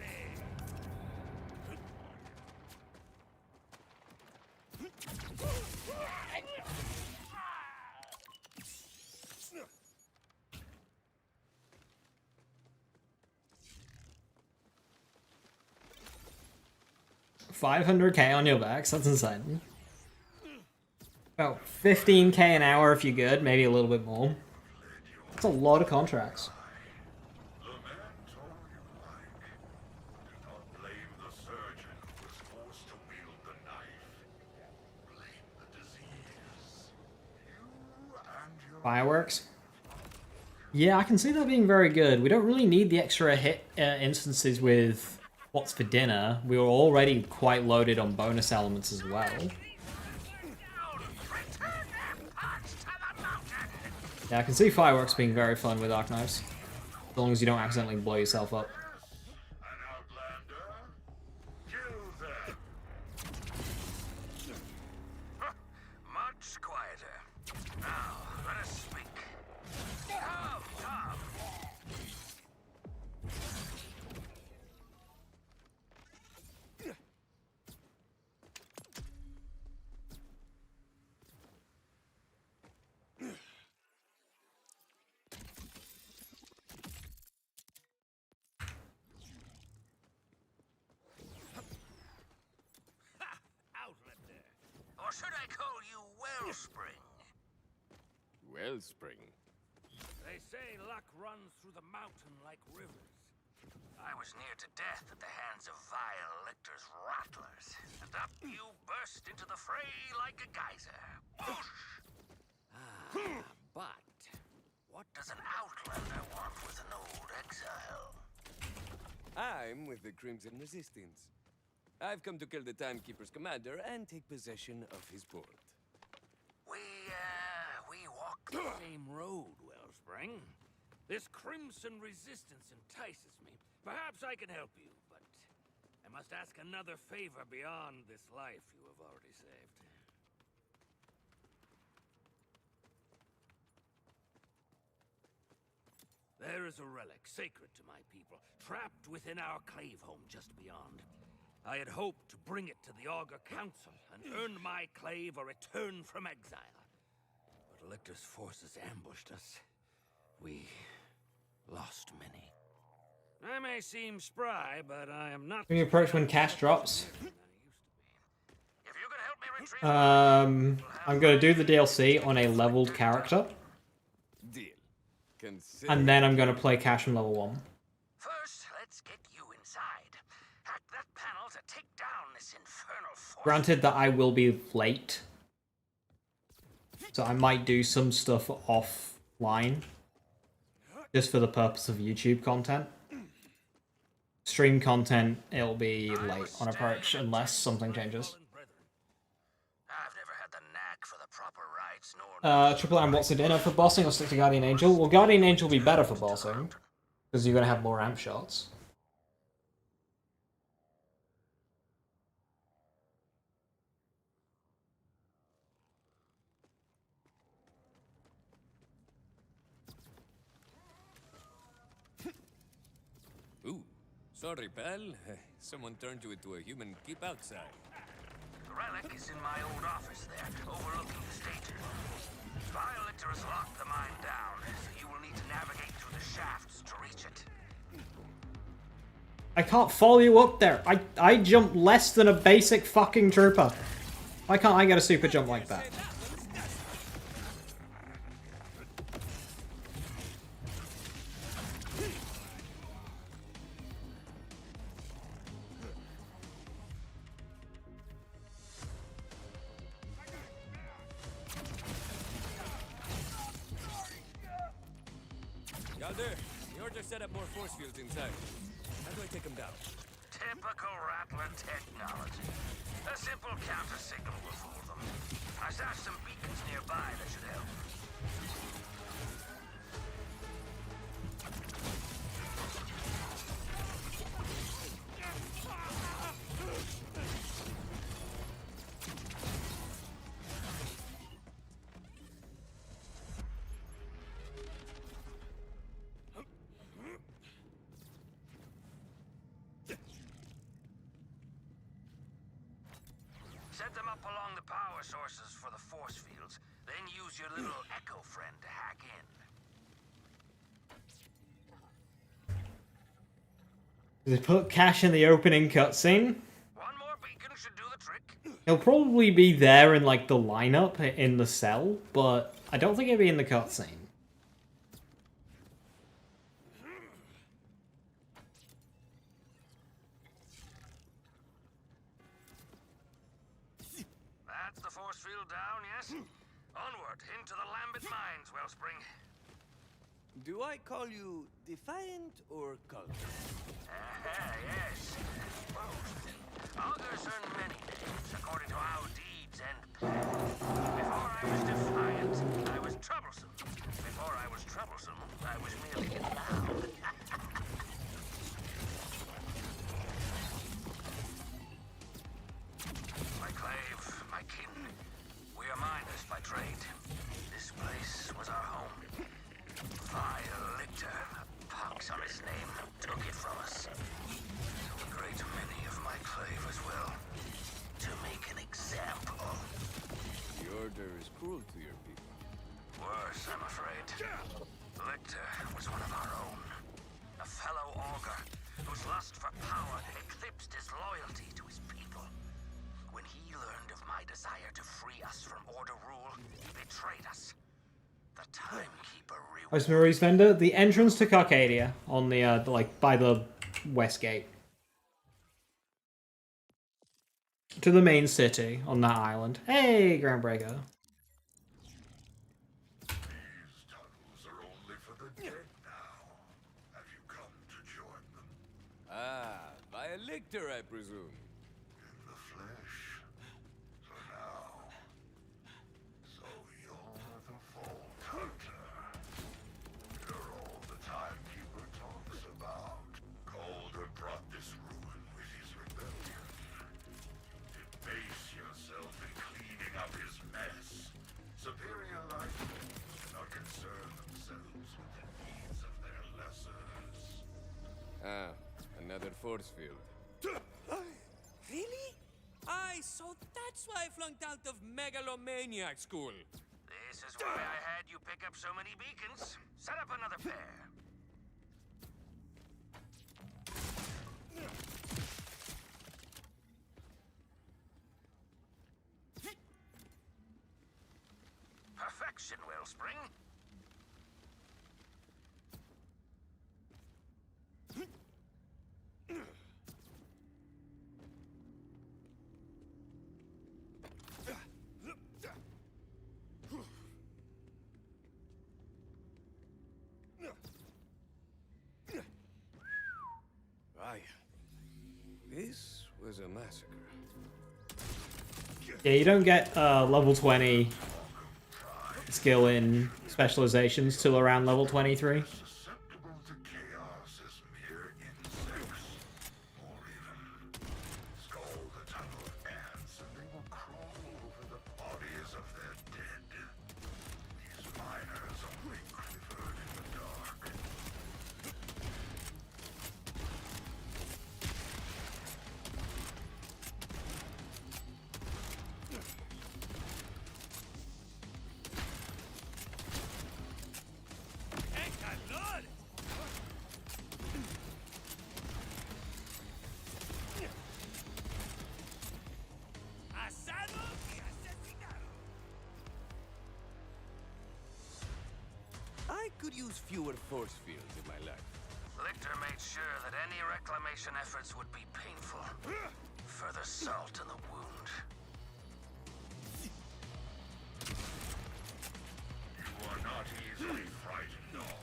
500k on your backs, that's insane. About 15k an hour if you're good, maybe a little bit more. That's a lot of contracts. Lament all you like. Do not blame the surgeon who was forced to wield the knife. Blame the disease. You and your Fireworks? Yeah, I can see that being very good. We don't really need the extra hit instances with What's for Dinner. We were already quite loaded on bonus elements as well. Yeah, I can see fireworks being very fun with arc knives. As long as you don't accidentally blow yourself up. an outlander. Kill them. Much quieter. Now, let us speak. Come, come. Outlet there. Or should I call you Wellspring? Wellspring. They say luck runs through the mountain like rivers. I was near to death at the hands of vile Lictor's rattlers, and up you burst into the fray like a geyser. Whoosh! But What does an outlander want with an old exile? I'm with the Crimson Resistance. I've come to kill the Timekeeper's commander and take possession of his port. We walk the same road, Wellspring. This Crimson Resistance entices me. Perhaps I can help you, but I must ask another favor beyond this life you have already saved. There is a relic sacred to my people, trapped within our clave home just beyond. I had hoped to bring it to the Augur Council and earn my clave a return from exile. But Lictor's forces ambushed us. We lost many. I may seem spry, but I am not. Can you approach when cash drops? If you could help me retrieve I'm gonna do the DLC on a leveled character, Deal. Consider and then I'm gonna play cash from level 1. First, let's get you inside. Hack that panel to take down this infernal force. Granted that I will be late, so I might do some stuff offline, just for the purpose of YouTube content. stream content, it'll be late on approach unless something changes. I've never had the knack for the proper rites, nor Triple M, what's the dinner for bossing or stick to Guardian Angel? Well, Guardian Angel will be better for bossing because you're gonna have more amp shots. Ooh, sorry, pal. Someone turned you into a human. Keep outside. The relic is in my old office there, overlooking the station. Violector has locked the mine down, so you will need to navigate through the shafts to reach it. I can't follow you up there. I jump less than a basic fucking trooper. Why can't I get a super jump like that? Yalder, the Order set up more force fields inside. How do I take them down? Typical Rattler technology. A simple counter signal will fool them. I stashed some beacons nearby that should help. Set them up along the power sources for the force fields, then use your little echo friend to hack in. They put Cash in the opening cutscene. One more beacon should do the trick. He'll probably be there in like the lineup in the cell, but I don't think he'll be in the cutscene. That's the force field down, yes? Onward, into the Lambent Mines, Wellspring. Do I call you defiant or cult? Yes. Both. Augurs earn many names, according to our deeds and plans. Before I was defiant, I was troublesome. Before I was troublesome, I was merely loud. My clave, my kin. We are miners by trade. This place was our home. Violector, a pox on his name, took it from us. A great many of my clave as well. To make an example. The Order is cruel to your people. Worse, I'm afraid. Lictor was one of our own. A fellow augur, whose lust for power eclipsed his loyalty to his people. When he learned of my desire to free us from Order rule, he betrayed us. The Timekeeper Where's Marie's vendor? The entrance to Carcadia on the like by the west gate. To the main city on that island. Hey, Groundbreaker. These tunnels are only for the dead now. Have you come to join them? Ah, by a lictor, I presume. In the flesh. For now. So you're the Vault Hunter. You're all the Timekeeper talks about. Calder brought this ruin with his rebellion. Debase yourself in cleaning up his mess. Superior life do not concern themselves with the needs of their lessers. Ah, another force field. Really? So that's why I flunked out of Megalomaniac school. This is why I had you pick up so many beacons. Set up another pair. Perfection, Wellspring. Right. was a massacre. Yeah, you don't get level 20 skill in specializations till around level 23. Susceptible to chaos as mere insects, or even scald the tunnel of ants, and they will crawl over the bodies of their dead. These miners only quivered in the dark. I could use fewer force fields in my life. Lictor made sure that any reclamation efforts would be painful. Further salt in the wound. You are not easily frightened off.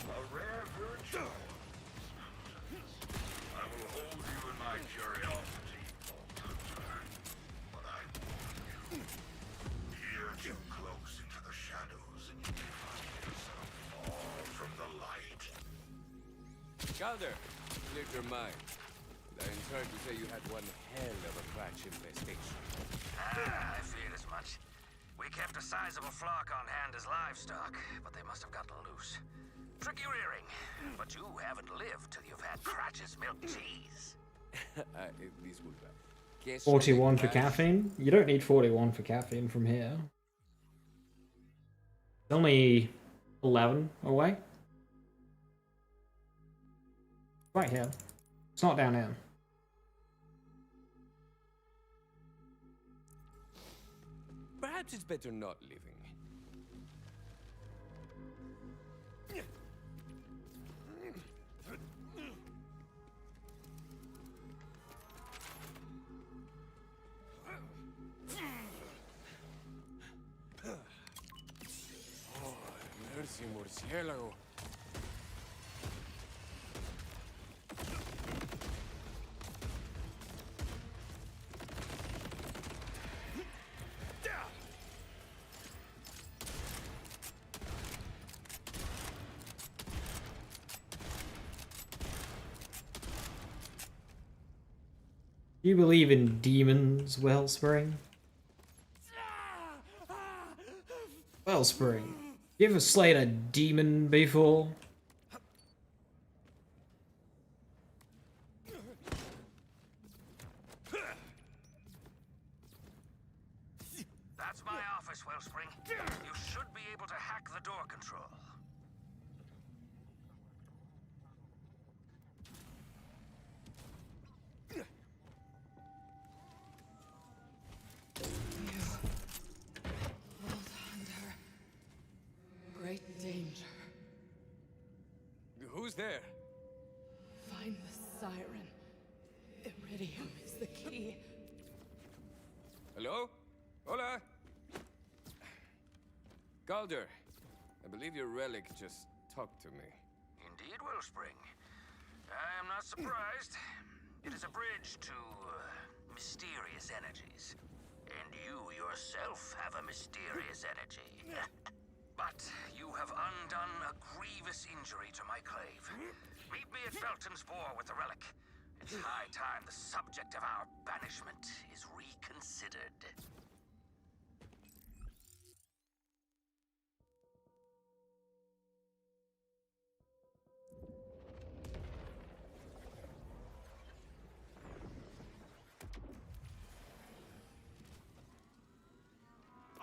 A rare virtue. I will hold you in my curiosity, Vault Hunter. But I warn you, peer too close into the shadows and you may find yourself far from the light. Calder, cleared your mind. I'm sorry to say you had one hell of a crash infestation. Ah, I feared as much. We kept a sizable flock on hand as livestock, but they must have gotten loose. Tricky rearing, but you haven't lived till you've had Cratch's milk cheese. Disculpa. Queso 41 de for crash. caffeine? You don't need 41 for caffeine from here. It's only 11 away. Right here. It's not down here. Perhaps it's better not living. Oh, mercy, murciélago. Do you believe in demons, Wellspring? Wellspring, you ever slayed a demon before? That's my office, Wellspring. You should be able to hack the door control. Vault Hunter. Great danger. Who's there? Find the siren. Iridium is the key. Hello? Hola? Calder, I believe your relic just talked to me. Indeed, Wellspring. I am not surprised. It is a bridge to mysterious energies. And you yourself have a mysterious energy. But you have undone a grievous injury to my clave. Meet me at Felton's Boar with the relic. It's high time the subject of our banishment is reconsidered.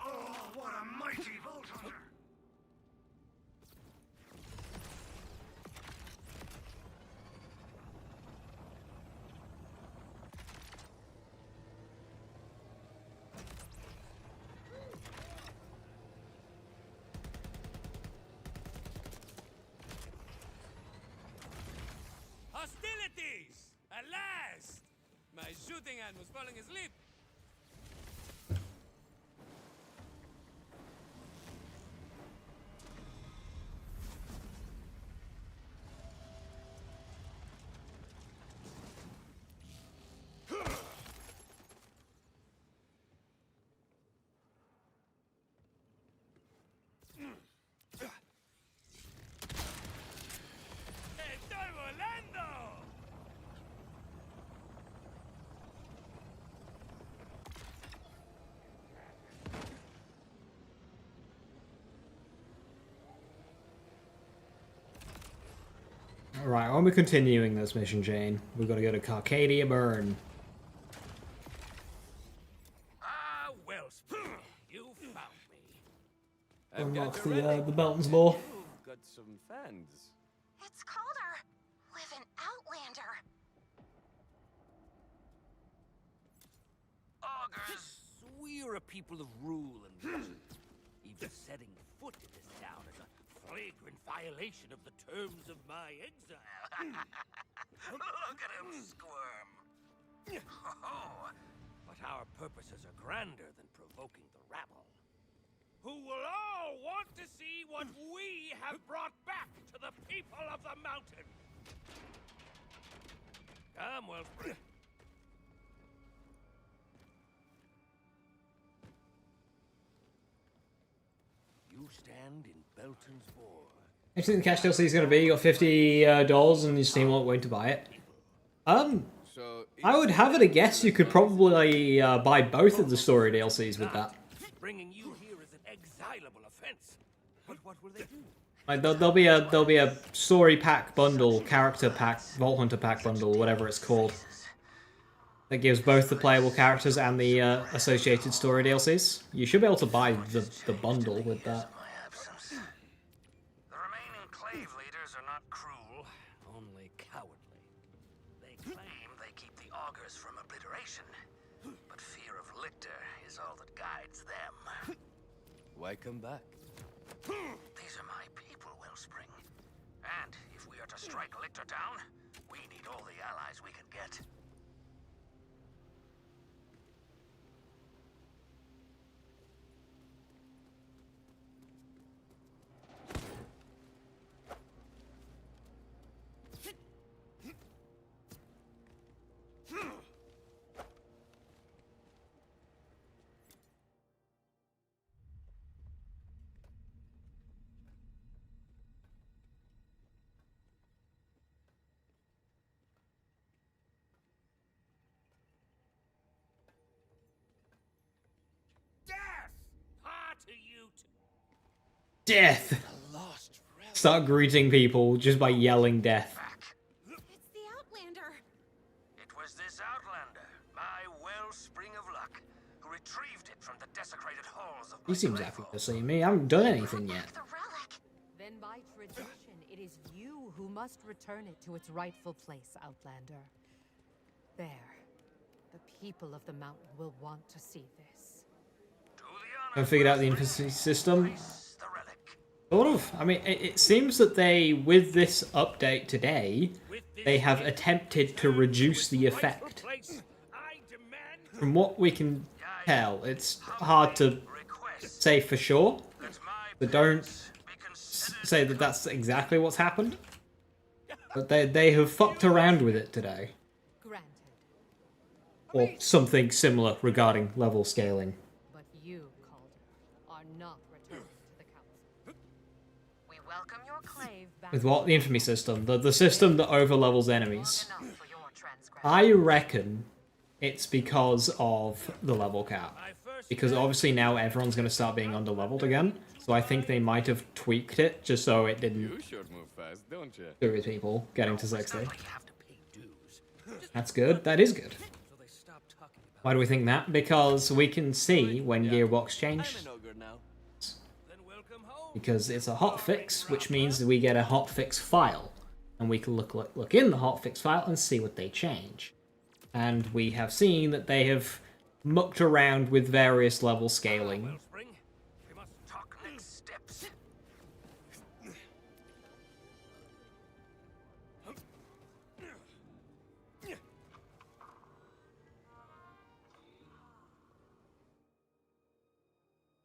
Oh, what a mighty Vault Hunter! Hostilities! At last! My shooting hand was falling asleep. Right, when we're continuing this mission chain, we've got to go to Carcadia Burn. Ah, well, you found me. Unlock got a relic. the Belton's Ball. You've got some fans. It's colder with an outlander. Augurs, we're a people of rule and reason. Even setting foot in this town is a flagrant violation of the terms of my exile. Look at him squirm. Oh, But our purposes are grander than provoking the rabble, who will all want to see what we have brought back to the people of the mountain. Come, Wellspring. You stand in Belton's War. I think the cash DLC is going to be, you got $50 and your Steam won't wait to buy it. So I would have it a guess you could probably buy both of the story DLCs with that. Bringing you here is an exilable offense. But what will they do? Like there'll be a story pack bundle, character pack, Vault Hunter pack bundle, whatever it's called, that gives both the playable characters and the associated story DLCs. You should be able to buy the bundle with that. my absence. The remaining clave leaders are not cruel. Only cowardly. They claim they keep the augurs from obliteration, but fear of Lictor is all that guides them. why come back? These are my people, Wellspring. And if we are to strike Lictor down, we need all the allies we can get. Death! Ah, to you Death! lost relic. Start greeting people just by yelling death. It's the outlander. It was this outlander, my wellspring of luck, who retrieved it from the desecrated halls of my He seems grave happy home. to see me. I haven't done anything yet. The relic. Then by tradition, it is you who must return it to its rightful place, Outlander. There. The people of the mountain will want to see this. Do the I figured out the infancy system. the relic. Sort of. I mean, it seems that they, with this update today, they have attempted to reduce the effect. Place, I demand From what we can tell, it's hard to Request say for sure, that my but don't be considered say that that's exactly what's happened. But they have fucked around with it today. Granted. Or something similar regarding level scaling. But you, Calder, are not returning to the council. We welcome your Clave back With what? The infamy system. The system that overlevels enemies. enough for your transgression. I reckon it's because of the level cap. Because obviously now everyone's going to start being under-leveled again. So I think they might have tweaked it just so it didn't You sure move fast, don't you? screw with people getting to 60. like you have to pay dues. That's good. That is good. So they stop talking about Why do we think that? Because we can see when gearbox I'm change. an ogre now. then welcome home. Because it's a hotfix, which means that we get a hotfix file. And we can look in the hotfix file and see what they change. And we have seen that they have mucked around with various level scaling. Wellspring, we must talk next steps.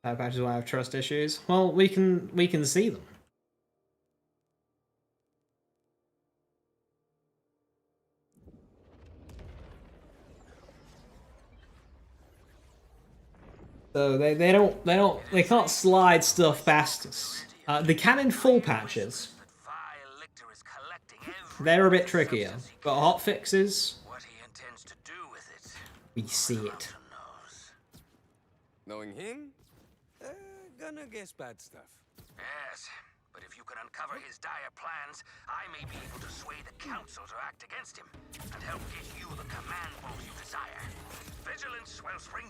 Patches will have trust issues. Well, we can see them. So they can't slide stuff past us. They can in full patches. Vile Lictor is collecting every They're a bit trickier, but hot fixes, what he intends to do with it. we see it. Knows. Knowing him, gonna guess bad stuff. Yes, But if you can uncover his dire plans, I may be able to sway the Council to act against him and help get you the command bolt you desire. Vigilance, Wellspring.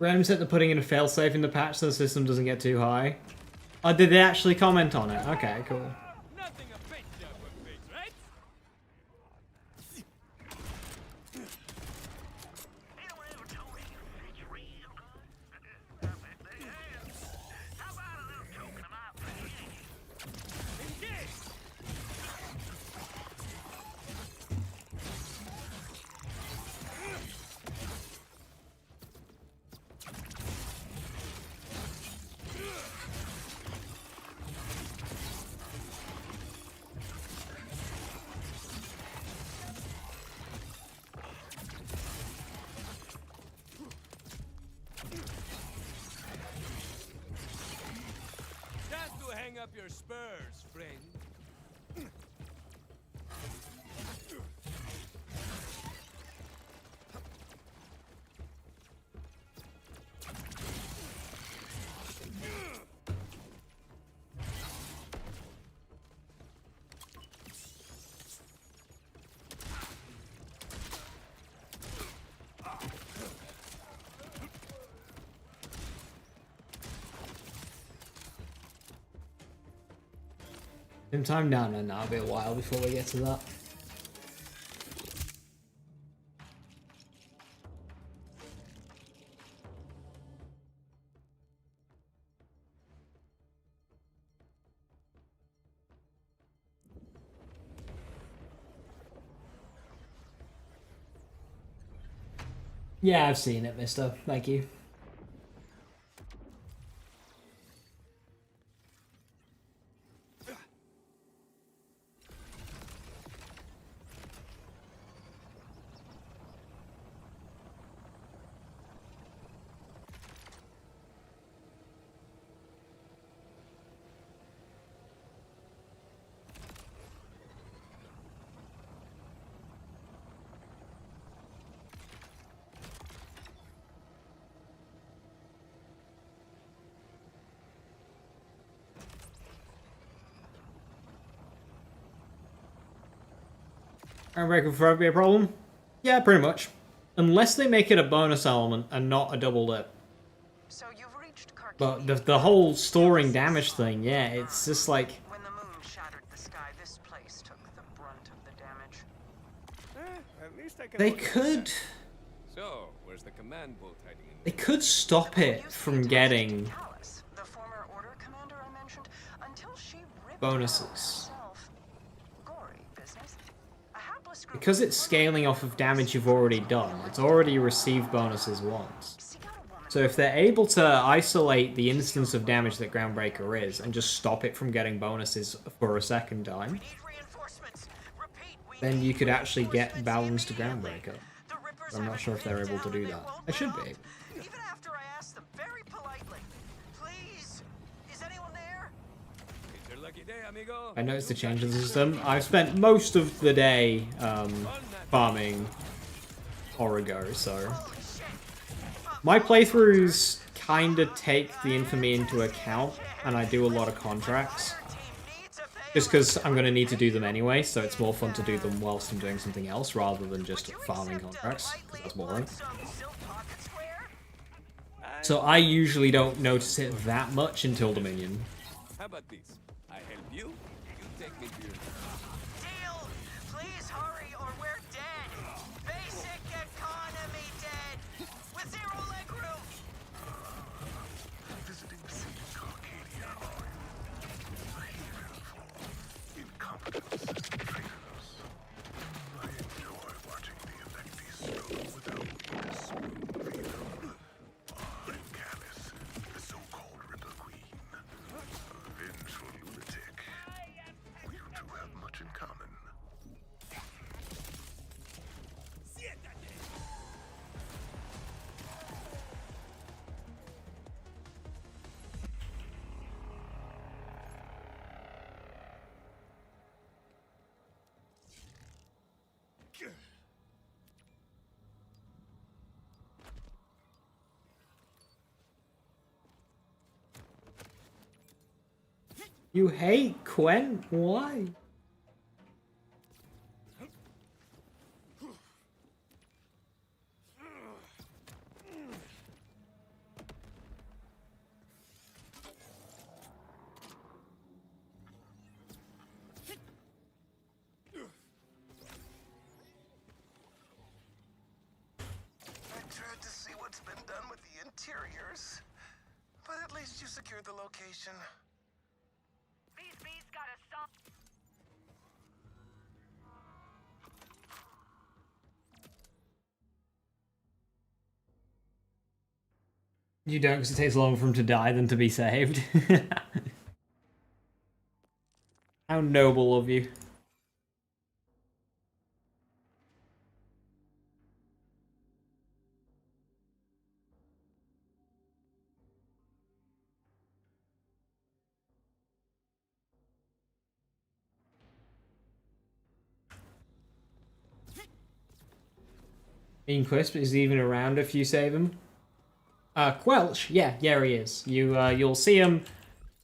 Random set the putting in a failsafe in the patch so the system doesn't get too high. Oh, did they actually comment on it? Okay, cool. Nothing a bit perfect, right? Time to hang up your spurs, friend. Same time? No, it'll be a while before we get to that. Yeah, I've seen it, mister. Thank you. Groundbreaker forever be a problem? Yeah, pretty much. Unless they make it a bonus element and not a double dip. So you've reached But the whole storing damage thing, yeah, it's just like... When the moon shattered the sky, this place took the brunt of the damage. At least I can They look at could... that. So, where's the command bolt hiding in They could stop it from getting The former order commander I mentioned, until she ripped bonuses. herself. Gory business. A hapless group Because it's scaling off of damage you've already done, it's already received bonuses once. So if they're able to isolate the instance of damage that Groundbreaker is and just stop it from getting bonuses for a second time, then you could actually get balance to Groundbreaker. I'm not sure if they're able to do that. They should be. Even after I asked them very politely, please, is anyone there? It's your lucky day, amigo. I noticed the change in the system. I've spent most of the day farming Origo, so... My playthroughs kind of take the infamy into account, and I do a lot of contracts. Just because I'm going to need to do them anyway, so it's more fun to do them whilst I'm doing something else, rather than just farming contracts, because that's boring. So I usually don't notice it that much until Dominion. How about this? I help you, you take me to your... Deal! Please hurry or we're dead! Basic and You hate Quen? Why? I tried to see what's been done with the interiors, but at least you secured the location. Beast got a stop. You don't, because it takes longer for him to die than to be saved. How noble of you. Bean Quisp is he even around if you save him. Quelch, yeah, he is. You'll see him.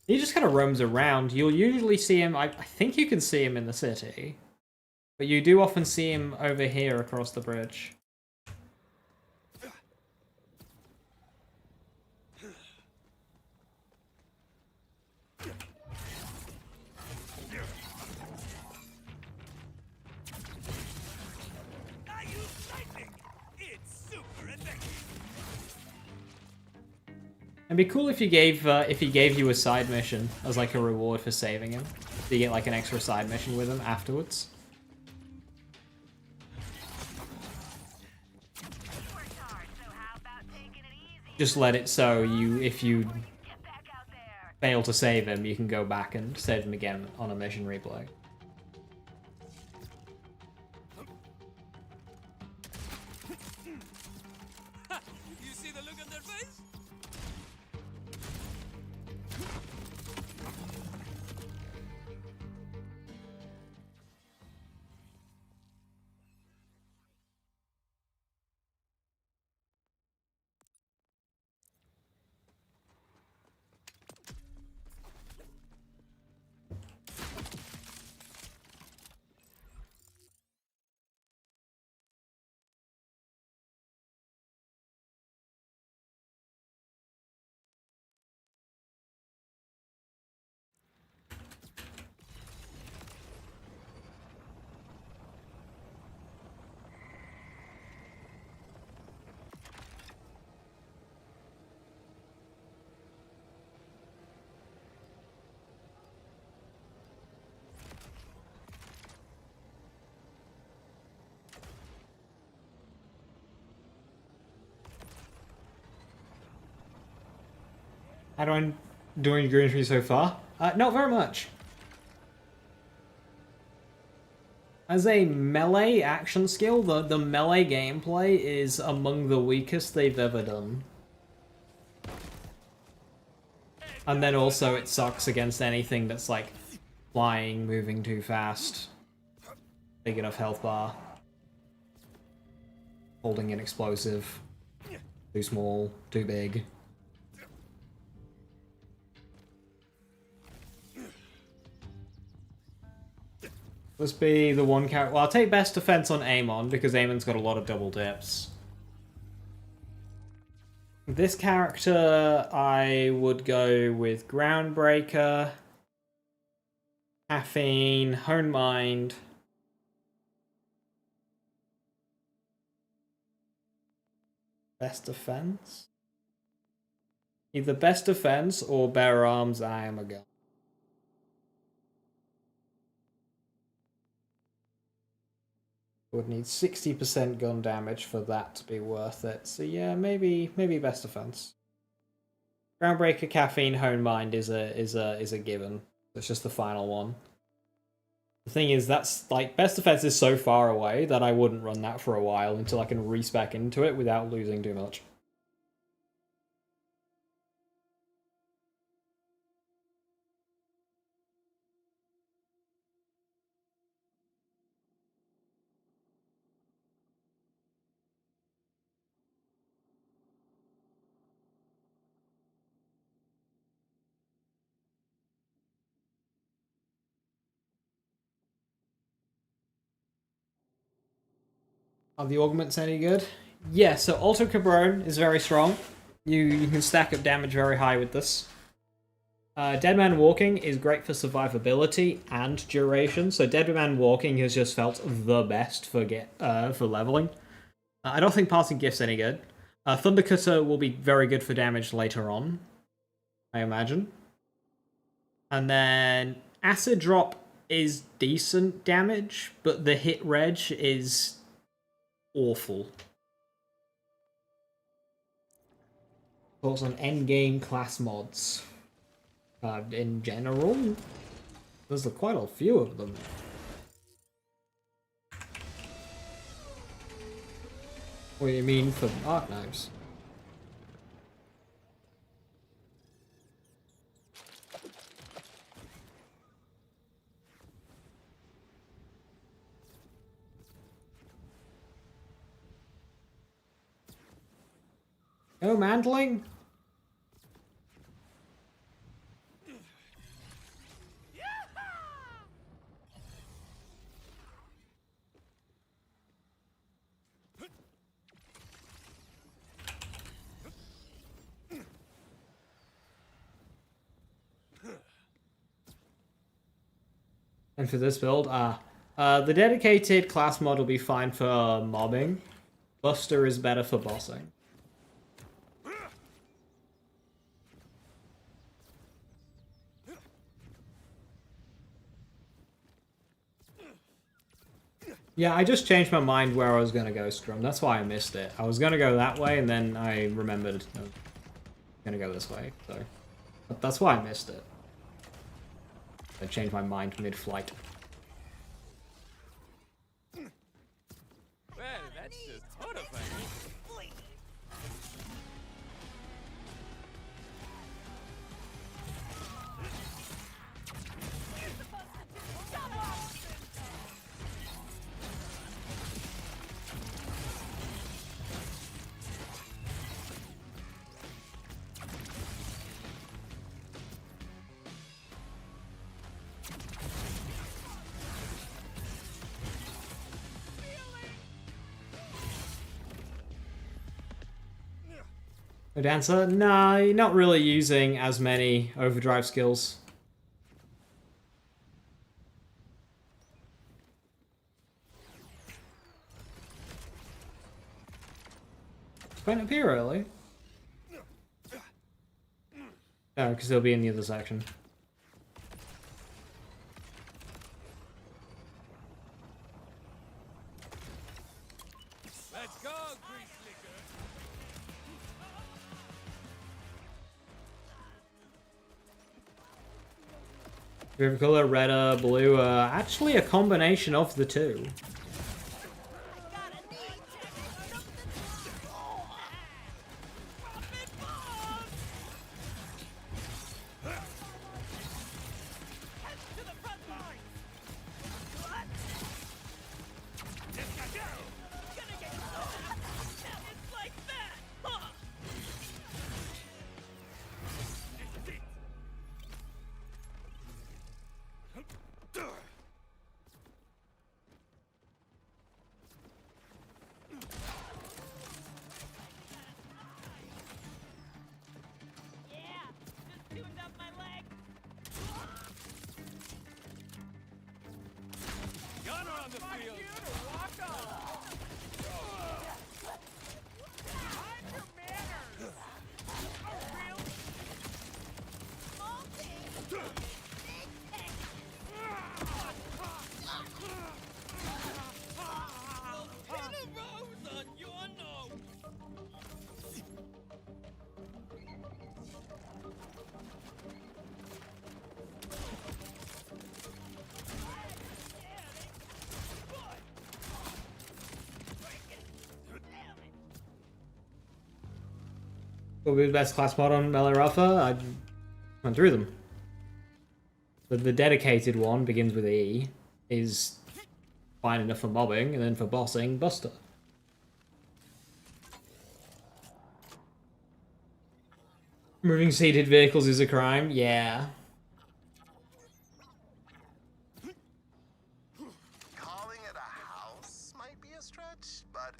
He just kind of roams around. You'll usually see him. I think you can see him in the city, but you do often see him over here across the bridge. It'd be cool if he gave you a side mission as like a reward for saving him. So you get like an extra side mission with him afterwards. Just let it so if you fail to save him, you can go back and save him again on a mission replay. You see the look on their face? How do I doing green tree so far? Not very much. As a melee action skill, the melee gameplay is among the weakest they've ever done. And then also it sucks against anything that's like flying, moving too fast, big enough health bar, holding an explosive, too small, too big. Let's be the one character. Well, I'll take best defense on Amon because Amon's got a lot of double dips. This character, I would go with Groundbreaker, Caffeine, Hone Mind. Best defense? Either best defense or bare arms, I am a gun. Would need 60% gun damage for that to be worth it. So yeah, maybe best defense. Groundbreaker, Caffeine, Hone Mind is a given. It's just the final one. The thing is, that's like best defense is so far away that I wouldn't run that for a while until I can respec into it without losing too much. Are the augments any good? Yeah, so Alto Cabron is very strong. You can stack up damage very high with this. Dead Man Walking is great for survivability and duration. So Dead Man Walking has just felt the best for leveling. I don't think Passing Gift's any good. Thunder Cutter will be very good for damage later on, I imagine. And then Acid Drop is decent damage, but the hit reg is awful. Thoughts on endgame class mods? In general, there's quite a few of them. What do you mean for art knives? Oh, mantling? And for this build, the dedicated class mod will be fine for mobbing. Buster is better for bossing. Yeah, I just changed my mind where I was going to go, Scrum. That's why I missed it. I was going to go that way, and then I remembered I was going to go this way. So that's why I missed it. I changed my mind mid-flight. Well, that's just horrifying. No dancer? Nah, you're not really using as many overdrive skills. Went up here early. Oh, because he'll be in the other section. Let's go, grease liquor. Favorite color, red or blue? Actually a combination of the two. What would be the best class mod on Melee Alpha? I went through them. The dedicated one begins with E, is fine enough for mobbing, and then for bossing, Buster. Moving seated vehicles is a crime? Yeah. Calling it a house might be a stretch, but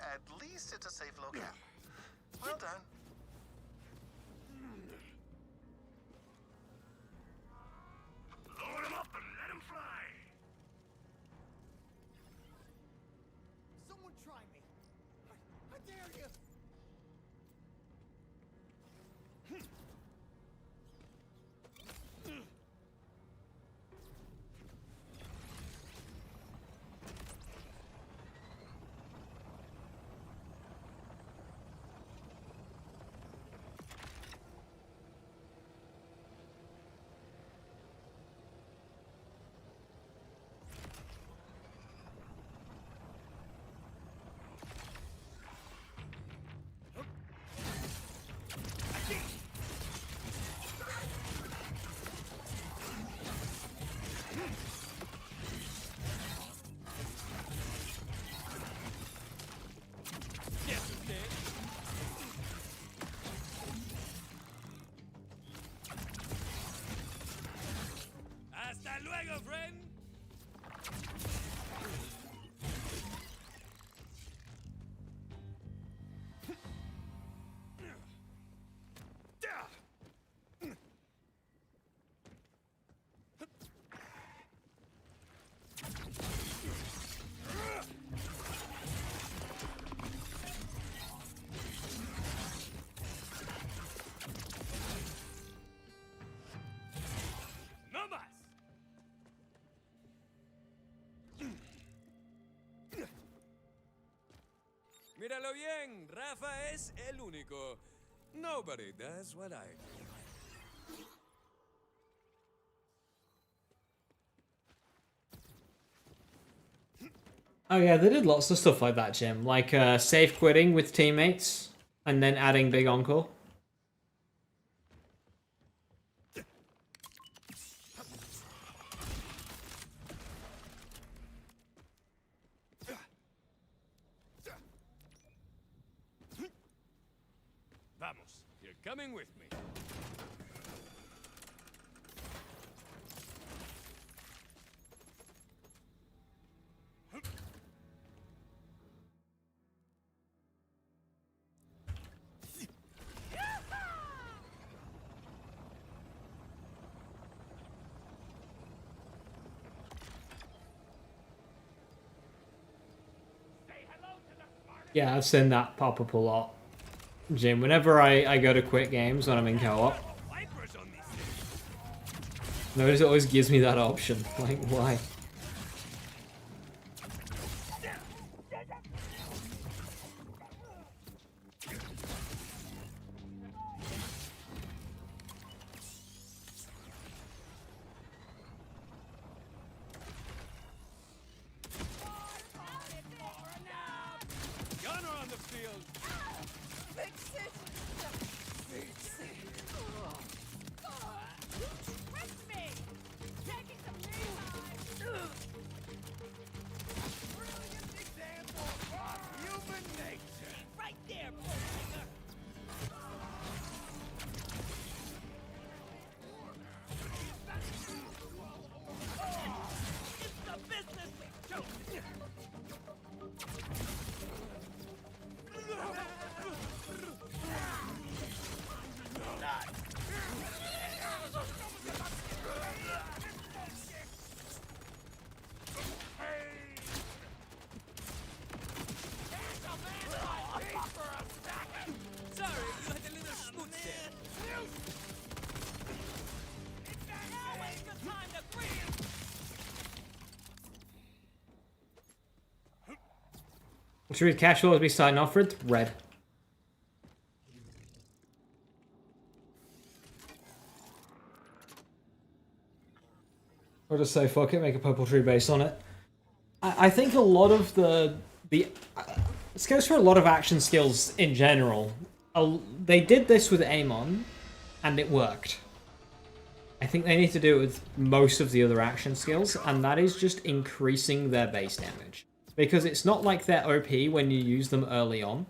Míralo bien, Rafa es el único. Nobody does what I do. Oh yeah, they did lots of stuff like that, Jim. Like safe quitting with teammates, and then adding Big Encore. Vamos, you're coming with me. Yeah, I've seen that pop up a lot, Jim. Whenever I go to quit games when I'm in co-op, notice it always gives me that option. Like, why? Gunner on the field. Fix it! Fix it! You tricked me! Taking some free time! Brilliant example of human nature! Right there, Bullfinger! It's the business we've chosen! Sorry, you had a little schmutz there. Always the time to breathe! Should we casual as we starting off with? Red. Or just say fuck it, make a purple tree based on it. I think a lot of this goes for a lot of action skills in general. They did this with Amon, and it worked. I think they need to do it with most of the other action skills, and that is just increasing their base damage. Because it's not like they're OP when you use them early on.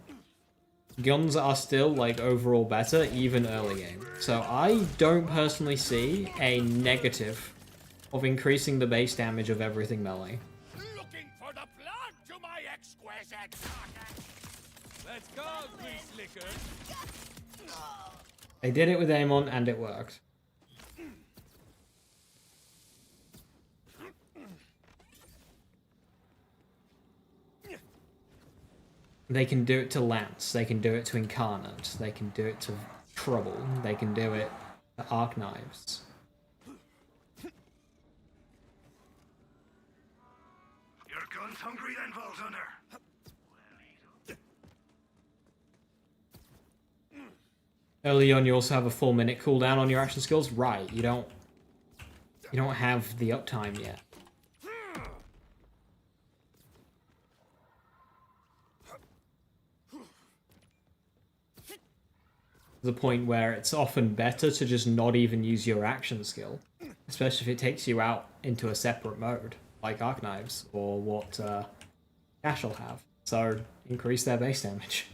Guns are still, like, overall better, even early game. So I don't personally see a negative of increasing the base damage of everything melee. Looking for the blood to my exquisite target. Let's go, grease licker. They did it with Amon, and it worked. They can do it to Lance, they can do it to Incarnate, they can do it to Trouble, they can do it to Arc Knives. Your gun's hungry then, Vault Hunter? Early on, you also have a 4-minute cooldown on your action skills. Right, you don't have the uptime yet. The point where it's often better to just not even use your action skill, especially if it takes you out into a separate mode, like Arc Knives, or what Ash will have. So, increase their base damage.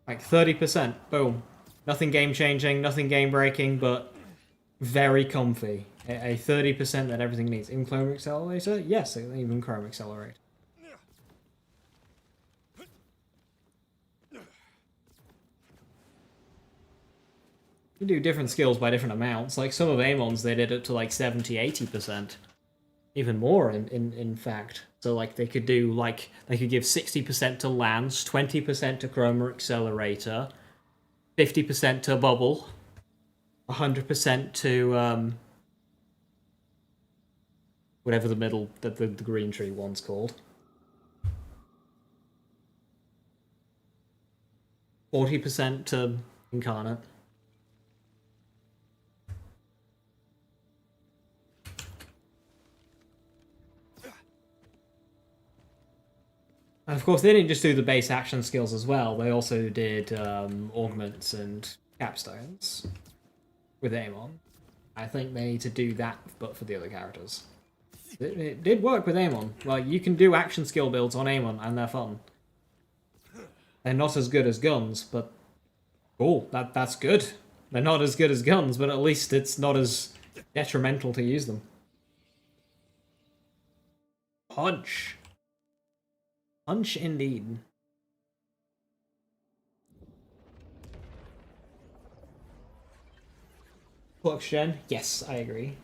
Like 30%, boom. Nothing game-changing, nothing game-breaking, but very comfy. A 30% that everything needs. Even Chrome Accelerator? Yes, even Chrome Accelerator. You do different skills by different amounts. Like some of Amon's, they did it to like 70-80%. Even more, in fact. So like they could do like they could give 60% to Lance, 20% to Chroma Accelerator, 50% to Bubble, 100% to whatever the middle the green tree one's called. 40% to Incarnate. And of course, they didn't just do the base action skills as well. They also did augments and capstones with Amon. I think they need to do that, but for the other characters. It did work with Amon. Like, you can do action skill builds on Amon, and they're fun. They're not as good as guns, but cool. That's good. They're not as good as guns, but at least it's not as detrimental to use them. Punch. Punch indeed. Flux Gen? Yes, I agree.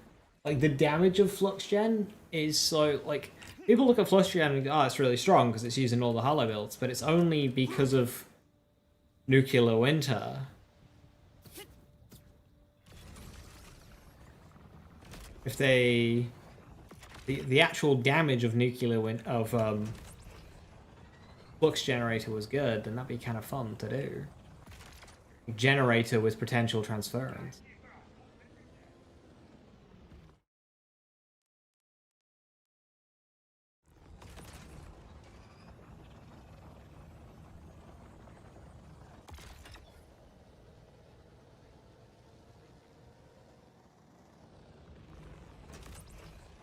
Like, the damage of Flux Gen is so, like, people look at Flux Gen and go, oh, it's really strong because it's using all the Hollow builds, but it's only because of Nuclear Winter. If they... The actual damage of Flux Generator was good, then that'd be kind of fun to do. Generator with potential transference.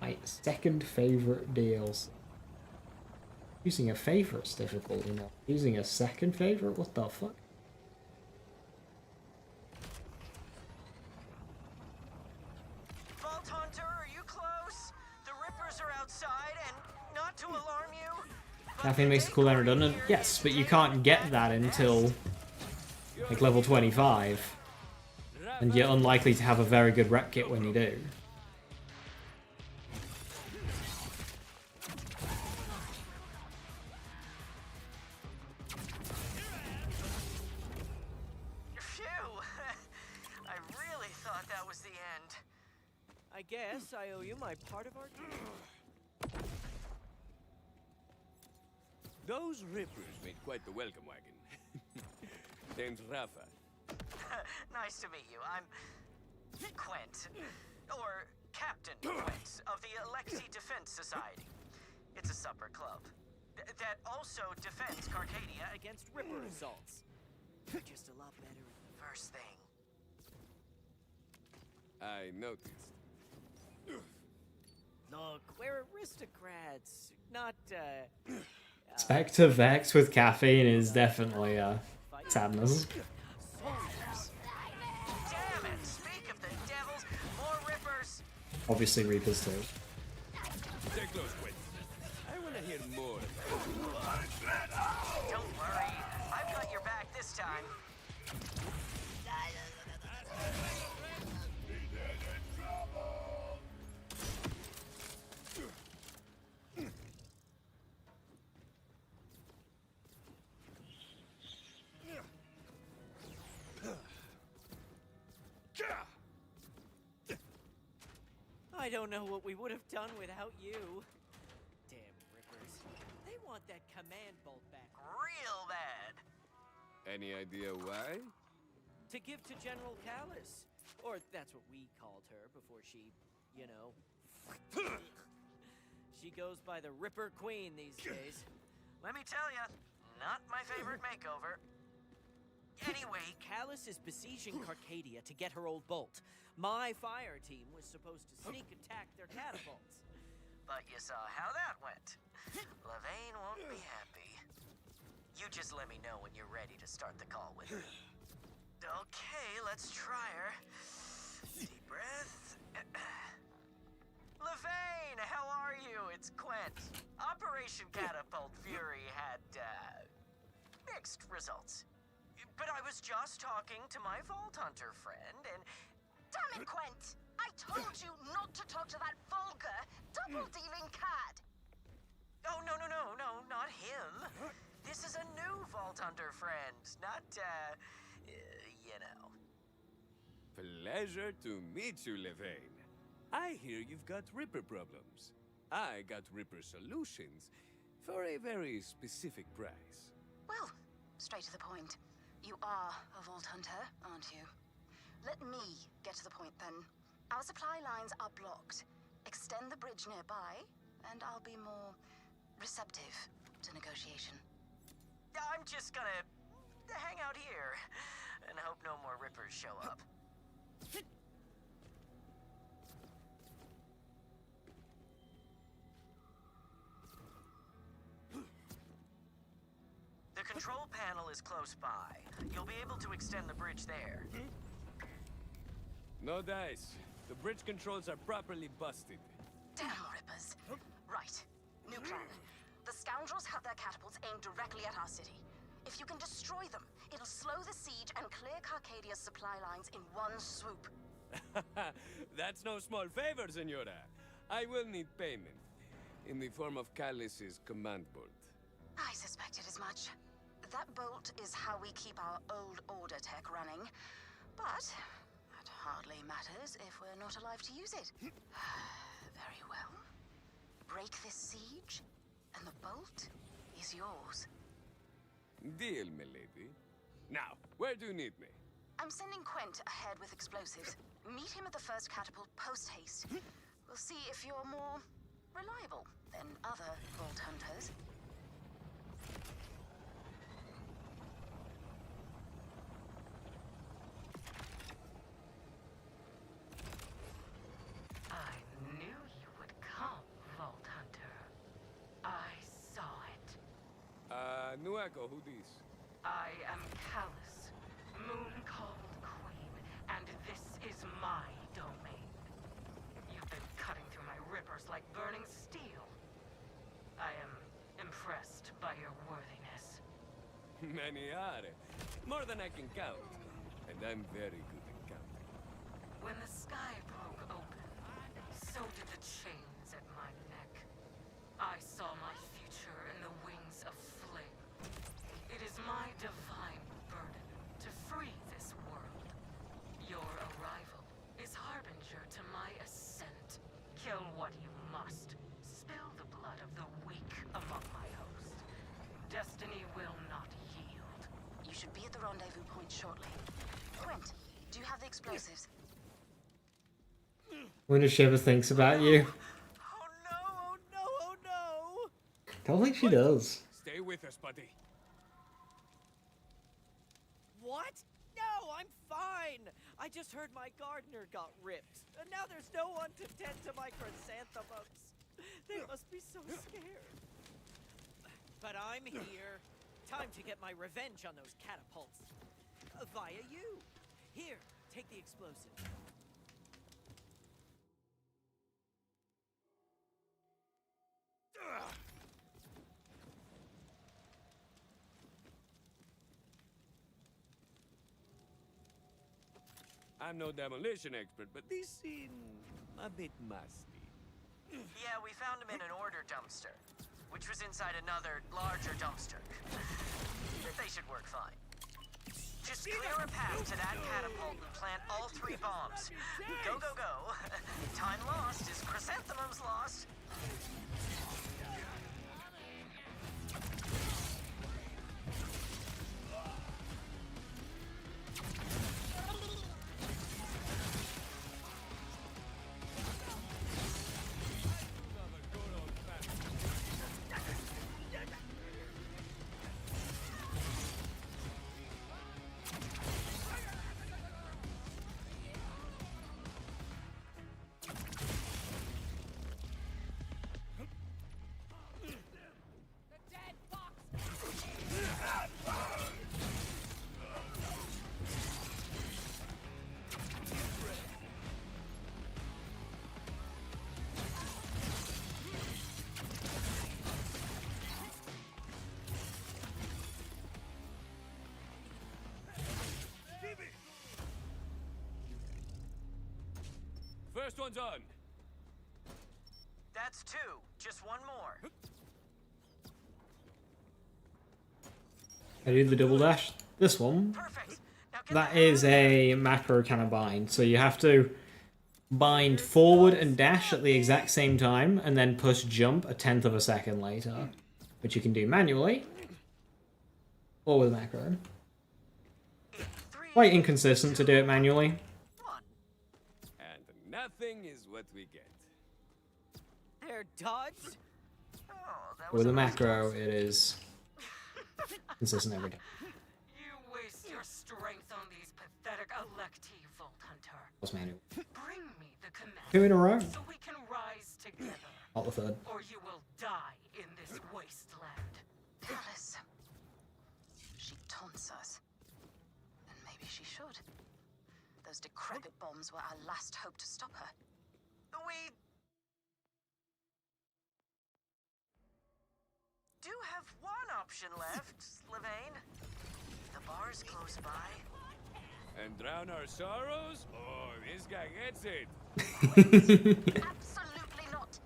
My second favorite deals. Using a favorites difficulty now. Using a second favorite? What the fuck? Vault Hunter, are you close? The Rippers are outside, and not to alarm you. Caffeine makes the cooldown redundant? Yes, but you can't get that until like level 25. And you're unlikely to have a very good rep kit when you do. I guess I owe you my part of our deal. Those Rippers made quite the welcome wagon. Name's Rafa. Nice to meet you. I'm Quent, or Captain Quent, of the Alexi Defense Society. It's a supper club that also defends Carcadia against Ripper assaults. Just a lot better at the first thing. I noticed. Look, we're aristocrats, not, Spectre Vex with caffeine is definitely sadness. Damn it! Speak of the devils, more Rippers. Obviously Reapers too. Stay close, Quinn. I want to hear more. Don't worry, I've got your back this time. I don't know what we would have done without you. Damn Rippers. They want that command bolt back real bad. Any idea why? To give to General Callus. Or that's what we called her before she, you know. She goes by the Ripper Queen these days. Let me tell ya, not my favorite makeover. Anyway, Callus is besieging Carcadia to get her old bolt. My fire team was supposed to sneak attack their catapults. But you saw how that went. Levane won't be happy. You just let me know when you're ready to start the call with her. Okay, let's try her. Deep breath. Levane, how are you? It's Quent. Operation Catapult Fury had, mixed results. But I was just talking to my Vault Hunter friend, and... Damn it, Quent! I told you not to talk to that vulgar, double-dealing cad! Oh, no, not him. This is a new Vault Hunter friend, not, you know. Pleasure to meet you, Levane. I hear you've got Ripper problems. I got Ripper solutions for a very specific price. Well, straight to the point. You are a Vault Hunter, aren't you? Let me get to the point then. Our supply lines are blocked. Extend the bridge nearby, and I'll be more receptive to negotiation. I'm just gonna hang out here and hope no more Rippers show up. The control panel is close by. You'll be able to extend the bridge there. No dice. The bridge controls are properly busted. Damn Rippers. Right. New plan. The scoundrels have their catapults aimed directly at our city. If you can destroy them, it'll slow the siege and clear Carcadia's supply lines in one swoop. That's no small favor, Senora. I will need payment. In the form of Callus's command bolt. I suspected as much. That bolt is how we keep our old order tech running. But that hardly matters if we're not alive to use it. Very well. Break this siege, and the bolt is yours. Deal, milady. Now, where do you need me? I'm sending Quent ahead with explosives. Meet him at the first catapult post-haste. We'll see if you're more reliable than other Vault Hunters. I knew you would come, Vault Hunter. I saw it. Nueco, who this? I am Callus, Moon-called Queen, and this is my domain. You've been cutting through my rippers like burning steel. I am impressed by your worthiness. Many are. More than I can count. And I'm very good at counting. When the sky broke open, so did the chains at my neck. I saw my future in the wings of flame. It is my divine burden to free this world. Your arrival is harbinger to my ascent. Kill what you must. Spill the blood of the weak among my host. Destiny will not yield. You should be at the rendezvous point shortly. Quint, do you have the explosives? Wonder if she ever thinks about you. Oh no, oh no, oh no! Don't think she does. Stay with us, buddy. What? No, I'm fine! I just heard my gardener got ripped. And now there's no one to tend to my chrysanthemums. They must be so scared. But I'm here. Time to get my revenge on those catapults. Via you. Here, take the explosive. I'm no demolition expert, but these seem a bit musty. Yeah, we found him in an order dumpster, which was inside another, larger dumpster. They should work fine. Just clear a path to that catapult and plant all 3 bombs. Go, go, go. Time lost is chrysanthemums lost. First one's on. That's 2. Just one more. I do the double dash. This one, Perfect. Now get that the is hell out of a macro kind of bind. So you have to bind forward and dash at the exact same time, and then push jump a 1/10 of a second later, which you can do manually or with macro. quite inconsistent to do it manually. And nothing is what we get. They're dodged? With a macro, it is consistent every time. You waste your strength on these pathetic electi, Vault Hunter. Plus manual. Bring me the command 2 in a row. so we can rise together. Not the third. Or you will die in this wasteland. Alice. She taunts us. And maybe she should. Those decrepit bombs were our last hope to stop her. We do have one option left, Levain. The bar's close by. And drown our sorrows? Oh, this guy gets it. Absolutely not.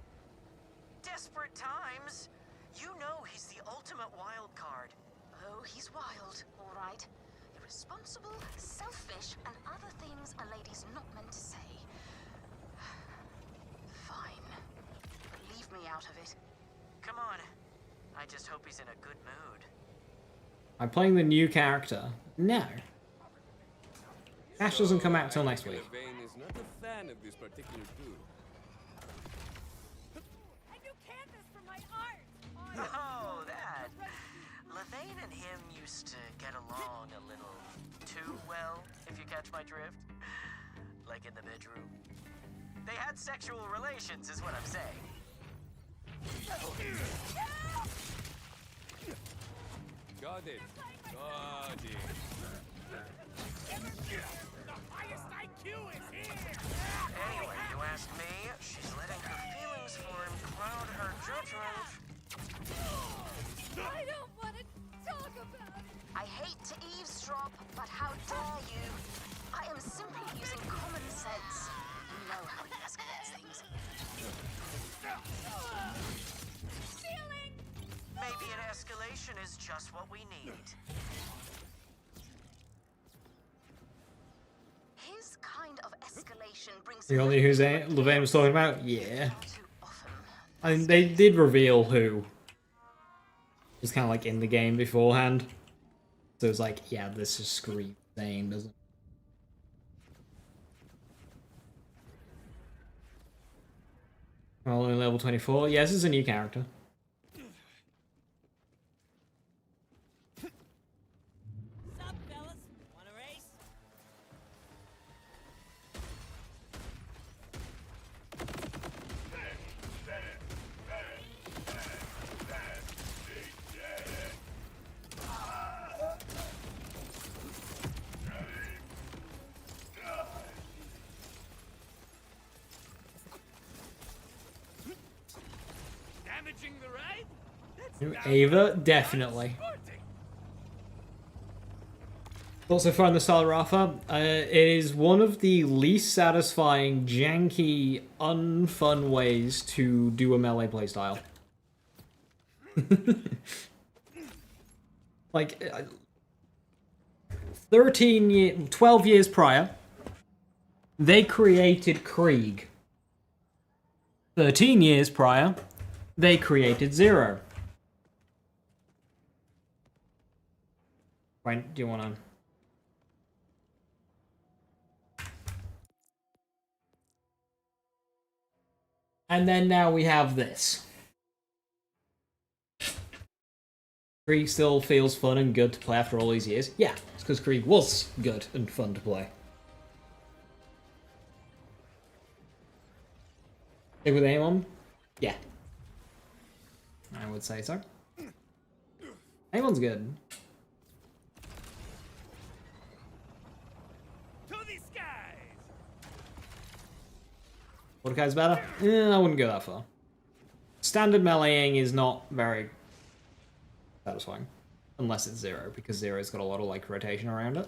Desperate times. You know he's the ultimate wild card. Oh, he's wild, all right. Irresponsible, selfish, and other things a lady's not meant to say. Fine. But leave me out of it. Come on. I just hope he's in a good mood. I'm playing the new character. No. Ash doesn't come out till next week. Levain is not a fan of this particular brew. I do canvas for my art. Oh, that. Levain and him used to get along a little too well, if you catch my drift. Like in the bedroom. They had sexual relations, is what I'm saying. Got it. Got it. The highest IQ is here! Anyway, you ask me, she's letting her feelings for him cloud her judgment. I don't want to talk about it. I hate to eavesdrop, but how dare you? I am simply using common sense. You know how it escalates things. Ceiling! Maybe an escalation is just what we need. His kind of escalation brings The only who Levain was talking about? Yeah. I mean, they did reveal who. It was kind of like in the game beforehand. So it was like, yeah, this is Scream saying, doesn't it? Well, only level 24. Yeah, this is a new character. Sup, fellas? Want a race? Damaging the ride? New Ava, definitely. Also far in the style Rafa, it is one of the least satisfying, janky, unfun ways to do a melee playstyle. Like, 12 years prior, they created Krieg. 13 years prior, they created Zero. Right, do you want to... And then now we have this. Krieg still feels fun and good to play after all these years. Yeah, it's because Krieg was good and fun to play. Hey, with aim on? Yeah. I would say so. Aim on's good. To the skies! Mordecai's better? I wouldn't go that far. Standard meleeing is not very satisfying. Unless it's Zero, because Zero's got a lot of like rotation around it.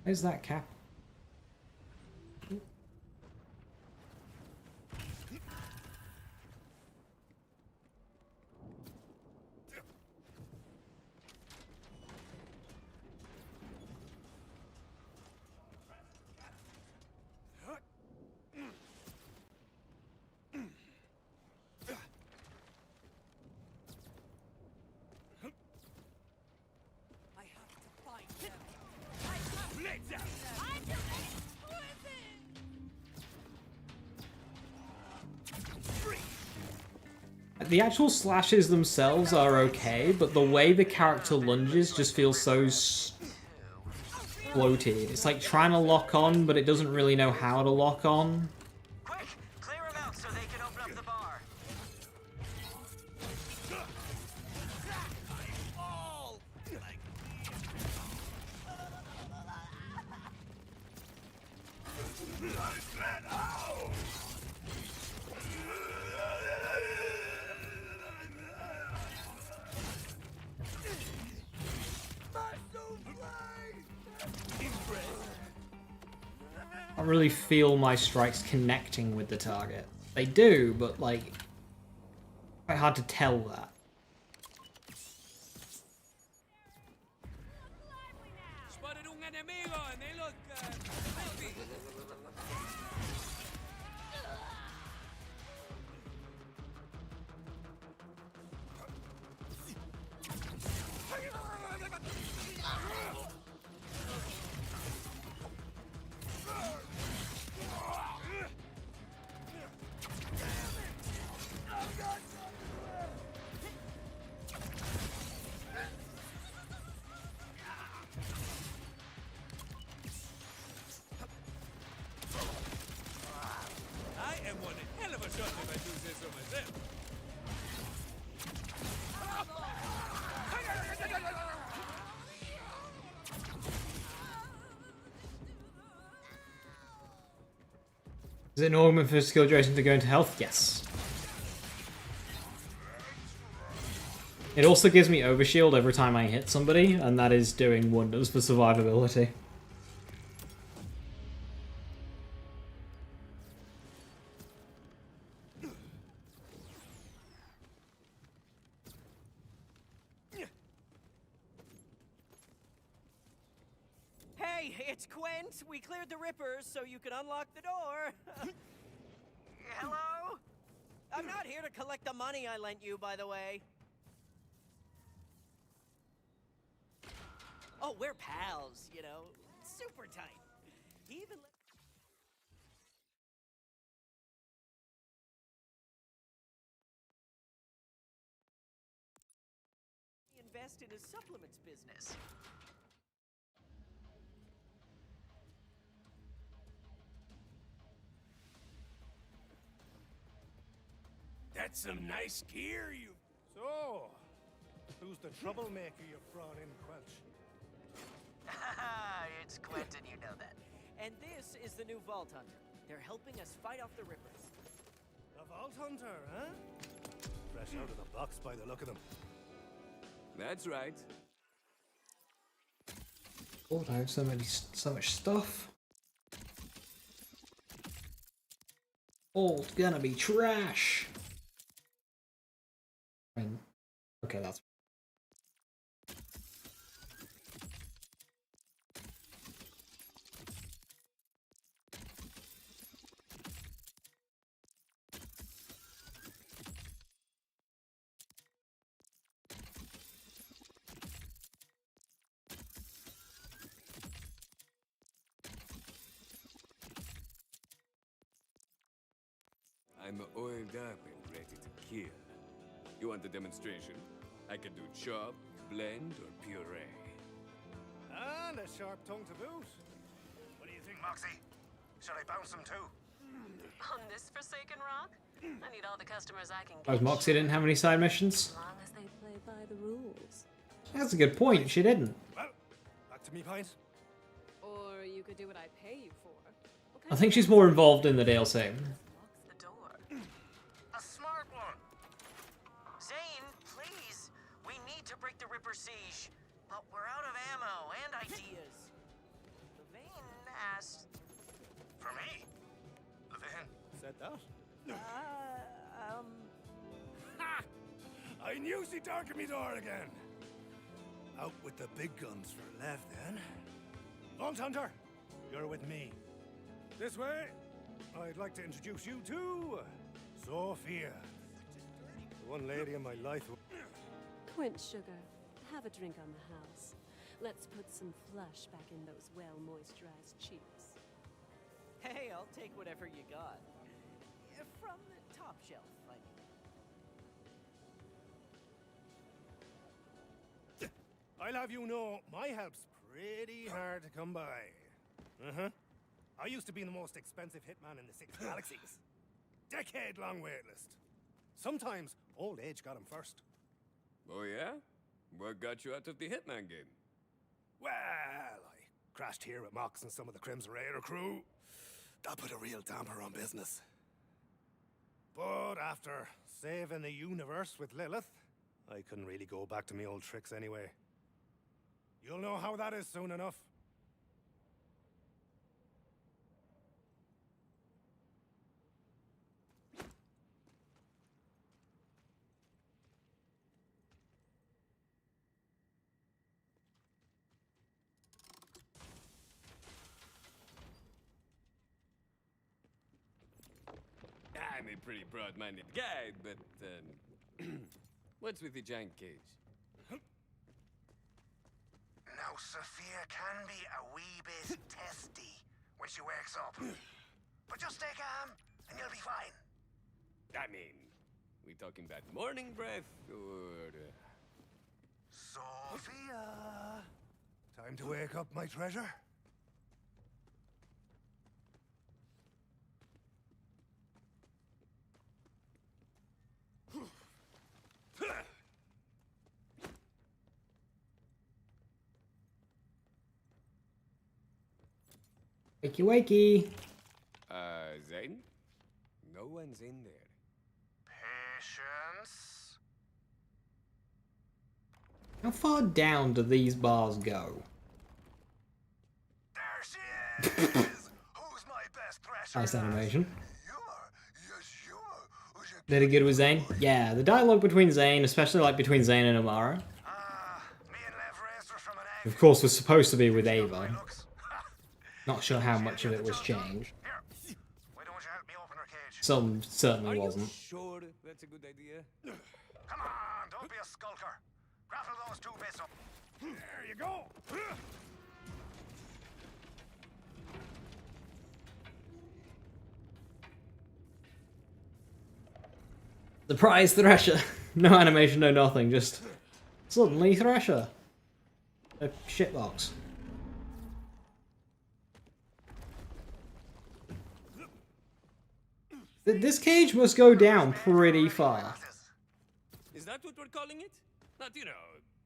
Where's that cap? The actual slashes themselves are okay, but the way the character lunges just feels so floaty. It's like trying to lock on, but it doesn't really know how to lock on. Quick, clear them out so they can open up the bar. I don't really feel my strikes connecting with the target. They do, but like, quite hard to tell that. Spotted un enemigo and they look healthy. I am one hell of a shot if I do say so myself. Is it normal for skill duration to go into health? Yes. It also gives me overshield every time I hit somebody, and that is doing wonders for survivability. Hey, it's Quint. We cleared the Rippers so you can unlock the door. Hello? I'm not here to collect the money I lent you, by the way. Oh, we're pals, you know. Super tight. He even let me invest in his supplements business. That's some nice gear you... So, who's the troublemaker you've brought in, Quelch? It's Quentin, you know that. And this is the new Vault Hunter. They're helping us fight off the Rippers. The Vault Hunter, huh? Fresh out of the box by the look of them. That's right. God, I have so much stuff. All gonna be trash. I mean, okay, that's. I'm oiled up and ready to kill. You want a demonstration? I can do chop, blend, or puree. And a sharp tongue to boot. What do you think, Moxie? Shall I bounce them too? On this forsaken rock? I need all the customers I can Oh, get. Moxie didn't have any side missions? As long as they play by the rules. That's a good point. She didn't. Well, back to me, Pint. Or you could do what I pay you for. I think she's more involved in the DLC. Locks the door. A smart one. Zane, please. We need to break the Ripper siege. But we're out of ammo and ideas. Levine asked. For me? Levin? Said that? Ha! I knew she'd darken me door again. Out with the big guns for left, then. Vault Hunter, you're with me. This way, I'd like to introduce you to Sophia. The one lady in my life who... Quint, sugar. Have a drink on the house. Let's put some flush back in those well-moisturized cheeks. Hey, I'll take whatever you got. From the top shelf, I mean. I'll have you know, my help's pretty hard to come by. I used to be the most expensive hitman in the 6 galaxies. Decade-long waitlist. Sometimes old age got him first. Oh yeah? What got you out of the Hitman game? Well, I crashed here with Mox and some of the Crimson Raider crew. That put a real damper on business. But after saving the universe with Lilith, I couldn't really go back to my old tricks anyway. You'll know how that is soon enough. I'm a pretty broad-minded guy, but, what's with the giant cage? Now, Sophia can be a wee bit testy when she wakes up. But just stay calm, and you'll be fine. I mean, we talking about morning breath, or... Sophia! Time to wake up, my treasure. Wakey wakey. Zane? No one's in there. Patience. How far down do these bars go? There she is! Who's my best thresher? Nice animation. Yes, you are. Did it good with Zane? Yeah, the dialogue between Zane, especially like between Zane and Amara, Me and Lev raised her from an egg. of course was supposed to be with Ava. Not sure how much of it was changed. Here, why don't you help me open her cage? Some certainly wasn't. Sure, that's a good idea. Come on, don't be a skulker. Grapple those 2 bits up. There you go. Surprise Thresher! No animation, no nothing, just suddenly Thresher. A shitbox. This cage must go down pretty far. Is that what we're calling it? Not, you know...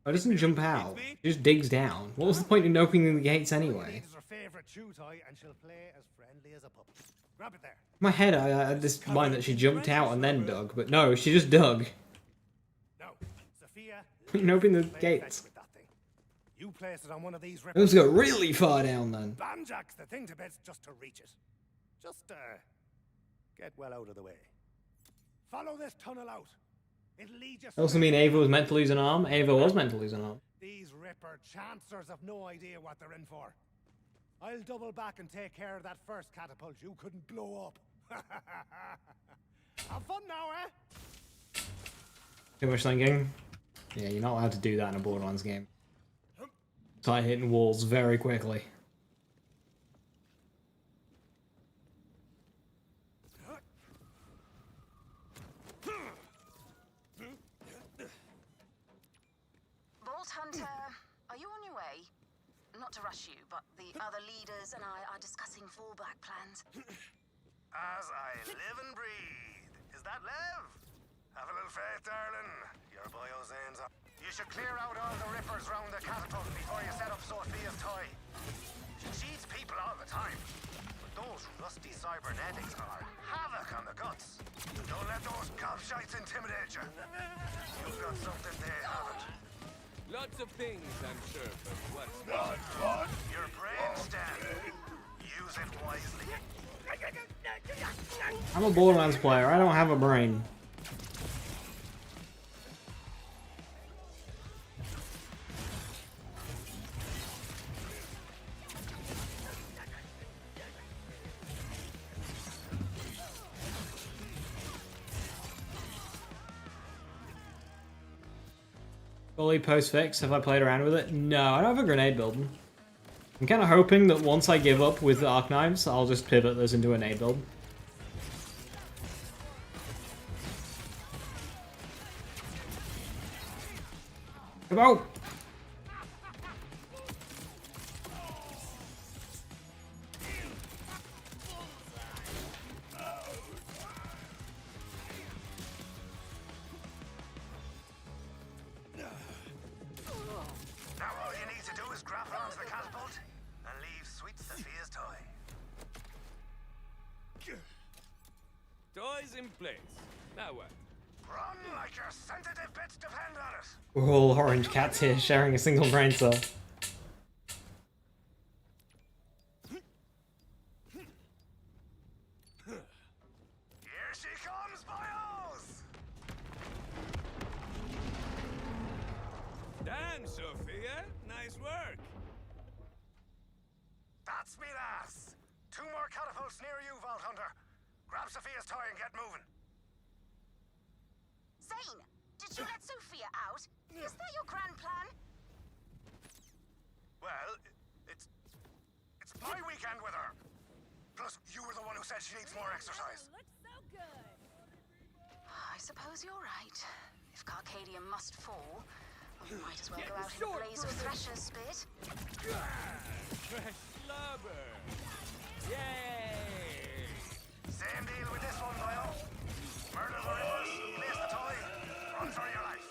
Oh, it doesn't jump out. It just digs down. What was the point in opening the gates anyway? Her favorite chew toy, and she'll play as friendly as a pup. Grab it there. In my head, I had this mind that she jumped out and then dug, but no, she just dug. No, Sophia. You open the gates. You place it on one of these It must go really far down then. Banjack's the thing to bit's just to reach it. Just get well out of the way. Follow this tunnel out. It'll lead you. Also mean Ava was meant to lose an arm? Ava was meant to lose an arm. These Ripper chancers have no idea what they're in for. I'll double back and take care of that first catapult you couldn't blow up. Have fun now, eh? Too much thinking? Yeah, you're not allowed to do that in a Borderlands game. Start hitting walls very quickly. Vault Hunter, are you on your way? Not to rush you, but the other leaders and I are discussing fallback plans. As I live and breathe. Is that Lev? Have a little faith, darling. Your boy Zane's on. You should clear out all the rippers round the catapult before you set up Sophia's toy. She cheats people all the time. But those rusty cybernetics are havoc on the guts. Don't let those gobshites intimidate you. You've got something they haven't. Lots of things, I'm sure, but what's Not what? Your brain stem. Use it wisely. I'm a Borderlands player, I don't have a brain. Fully post-fix, have I played around with it? No, I don't have a grenade building. I'm kind of hoping that once I give up with the arc knives, I'll just pivot this into a nade build. Come on! Now all you need to do is grapple onto the catapult and leave sweet Sophia's toy. Toys in place. Now what? Run like your sensitive bits depend on it. We're all orange cats here sharing a single brain cell. Here she comes, boyos! Damn, Sophia. Nice work. That's me lass. 2 more catapults near you, Vault Hunter. Grab Sophia's toy and get moving. Zane, did you let Sophia out? Is that your grand plan? Well, it's my weekend with her. Plus, you were the one who said she needs more exercise. I suppose you're right. If Carcadia must fall, we might as well go out in a blaze of Thresher's spit. Fresh slobber. Yay! Same deal with this one, boyo. Murder the rippers, place the toy, run for your life.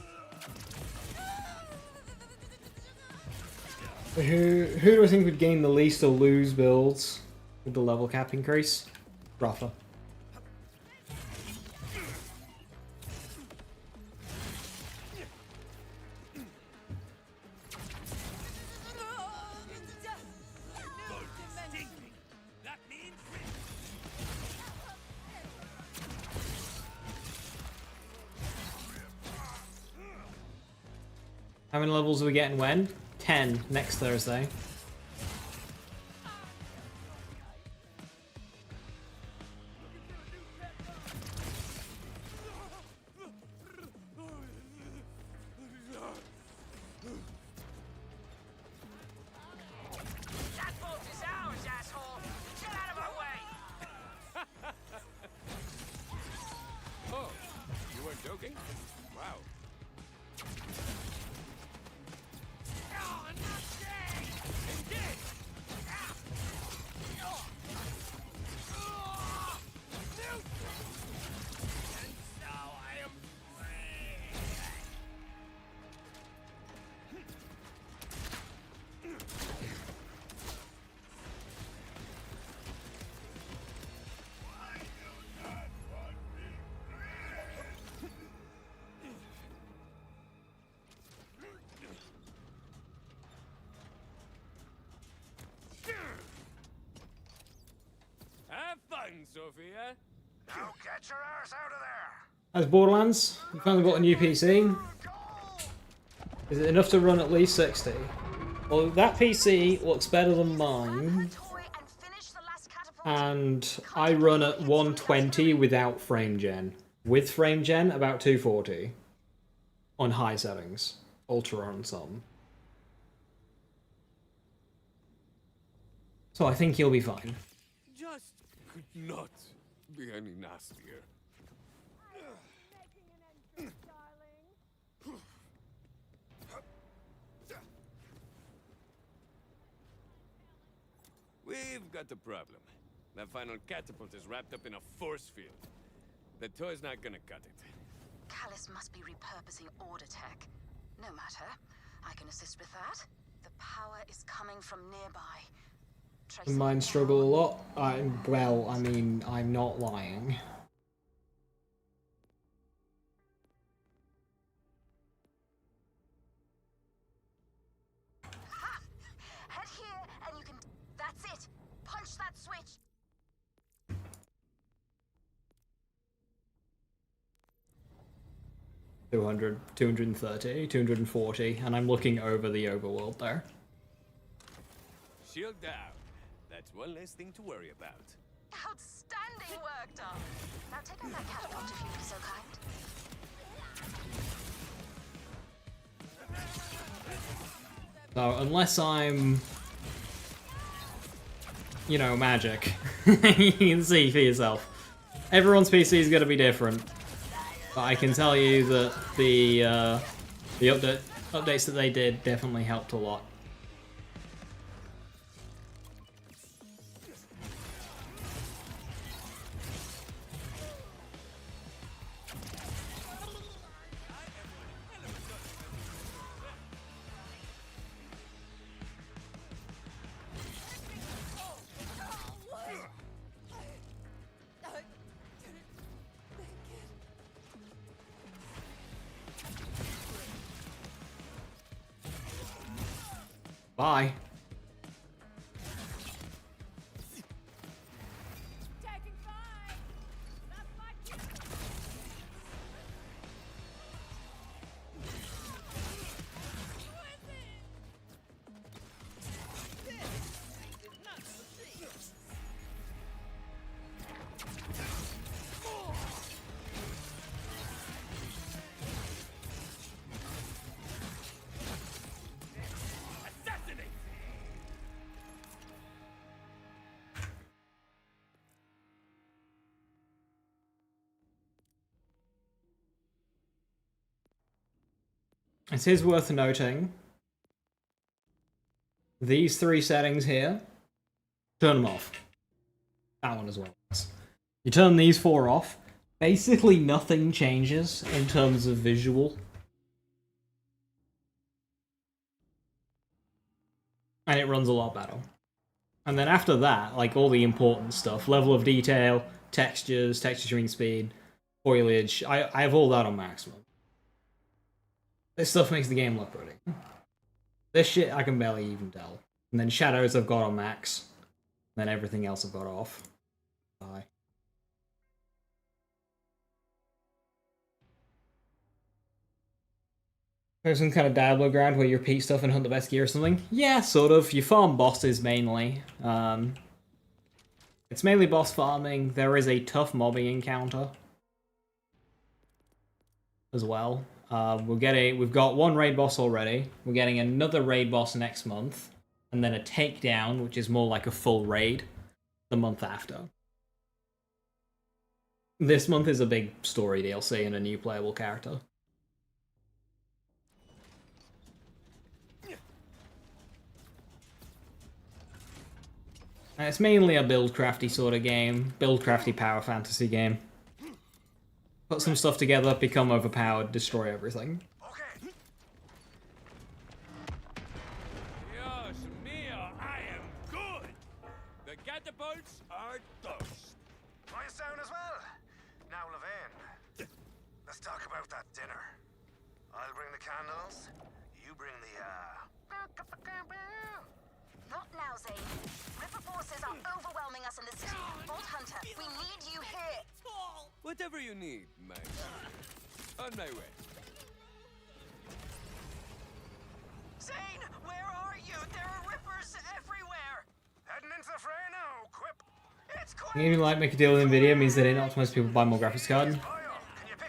Who do I think would gain the least or lose builds with the level cap increase? Rafa. How many levels are we getting when? 10 next Thursday. That boat is ours, asshole! Get out of our way! Oh, you weren't joking? Wow. Have fun, Sophia. Now get your arse out of there. As Borderlands, you finally got a new PC. Is it enough to run at least 60? Well, that PC looks better than mine. And I run at 120 without frame gen. With frame gen, about 240. On high settings. Ultra on some. So I think you'll be fine. Just could not be any nastier. We've got a problem. That final catapult is wrapped up in a force field. The toy's not gonna cut it. Callus must be repurposing order tech. No matter. I can assist with that. The power is coming from nearby. Mine struggle a lot. Well, I mean, I'm not lying. Ha! Head here and you can... That's it! Punch that switch! 200, 230, 240, and I'm looking over the overworld there. Shield down. That's one less thing to worry about. Outstanding work, Dom. Now take out that catapult if you'd be so kind. So unless I'm, you know, magic, you can see for yourself. Everyone's PC is going to be different, but I can tell you that the updates that they did definitely helped a lot. Bye. It is worth noting, these three settings here, turn them off. That one as well. You turn these four off, basically nothing changes in terms of visual. And it runs a lot better. And then after that, like all the important stuff, level of detail, textures, texturing speed, foliage, I have all that on maximum. This stuff makes the game look pretty. This shit I can barely even tell. And then shadows I've got on max. And then everything else I've got off. Bye. There's some kind of Diablo ground where you repeat stuff and hunt the best gear or something? Yeah, sort of. You farm bosses mainly. It's mainly boss farming. There is a tough mobbing encounter as well. We've got one raid boss already. We're getting another raid boss next month, and then a takedown, which is more like a full raid, the month after. This month is a big story DLC and a new playable character. And it's mainly a build-crafty sort of game, build-crafty power fantasy game. Put some stuff together, become overpowered, destroy everything. Dios mío, I am good! The catapults are toast. My sound as well. Now, Levain, let's talk about that dinner. I'll bring the candles, you bring the, Not now, Zane. Ripper forces are overwhelming us in the city. Vault Hunter, we need you here. Whatever you need, Max. On my way. Zane, where are you? There are rippers everywhere. Heading into the fray now, Quip. It's quick. Even like make a deal with Nvidia means they didn't optimize people buy more graphics card.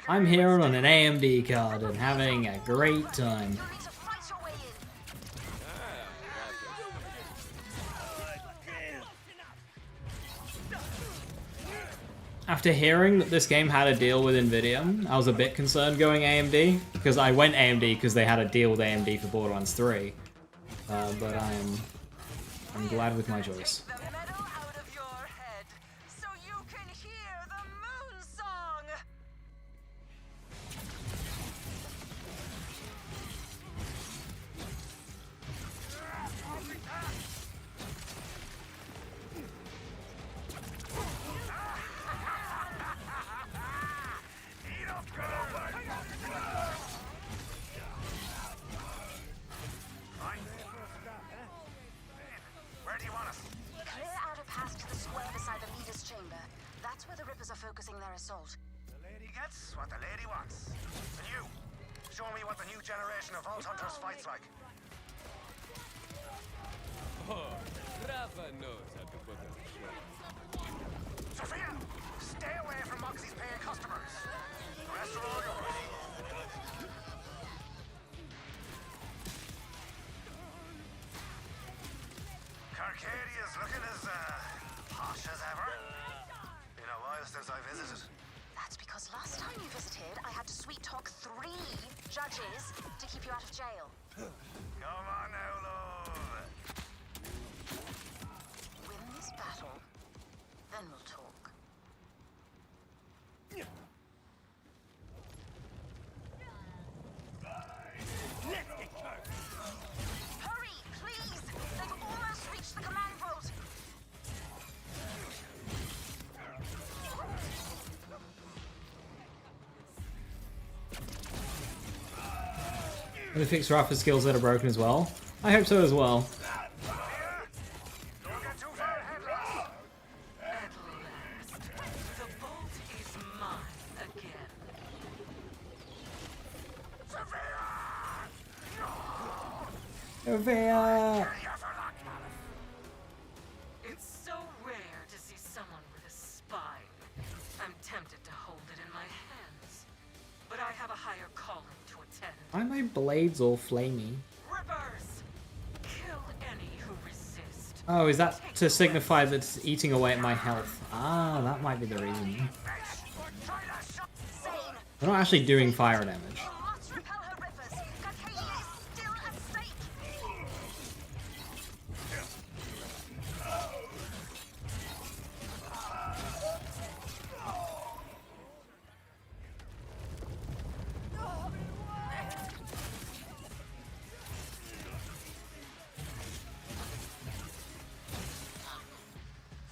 I'm here on an AMD card and having a great time. After hearing that this game had a deal with Nvidia, I was a bit concerned going AMD, because I went AMD because they had a deal with AMD for Borderlands 3. But I'm glad with my choice. Focusing their assault. The lady gets what the lady wants. And you, show me what the new generation of Vault Hunters fights like. Oh, Rafa knows how to put on a show. Sophia, stay away from Moxie's paying customers. The rest are all yours. Carcadia's looking as posh as ever. Been a while since I visited. That's because last time you visited, I had to sweet talk 3 judges to keep you out of jail. Come on now, love. Win this battle, then we'll talk. Hurry, please! They've almost reached the command vault. Will they fix Rafa's skills that are broken as well? I hope so as well. Don't get too far ahead, lass. At last, the bolt is mine again. Sophia! It's so rare to see someone with a spine. I'm tempted to hold it in my hands, but I have a higher calling to attend. Why are my blades all flamey? Rippers! Kill any who resist. Oh, is that to signify that it's eating away at my health? Ah, that might be the reason. They're not actually doing fire damage. You must repel her rippers. Carcadia is still at stake.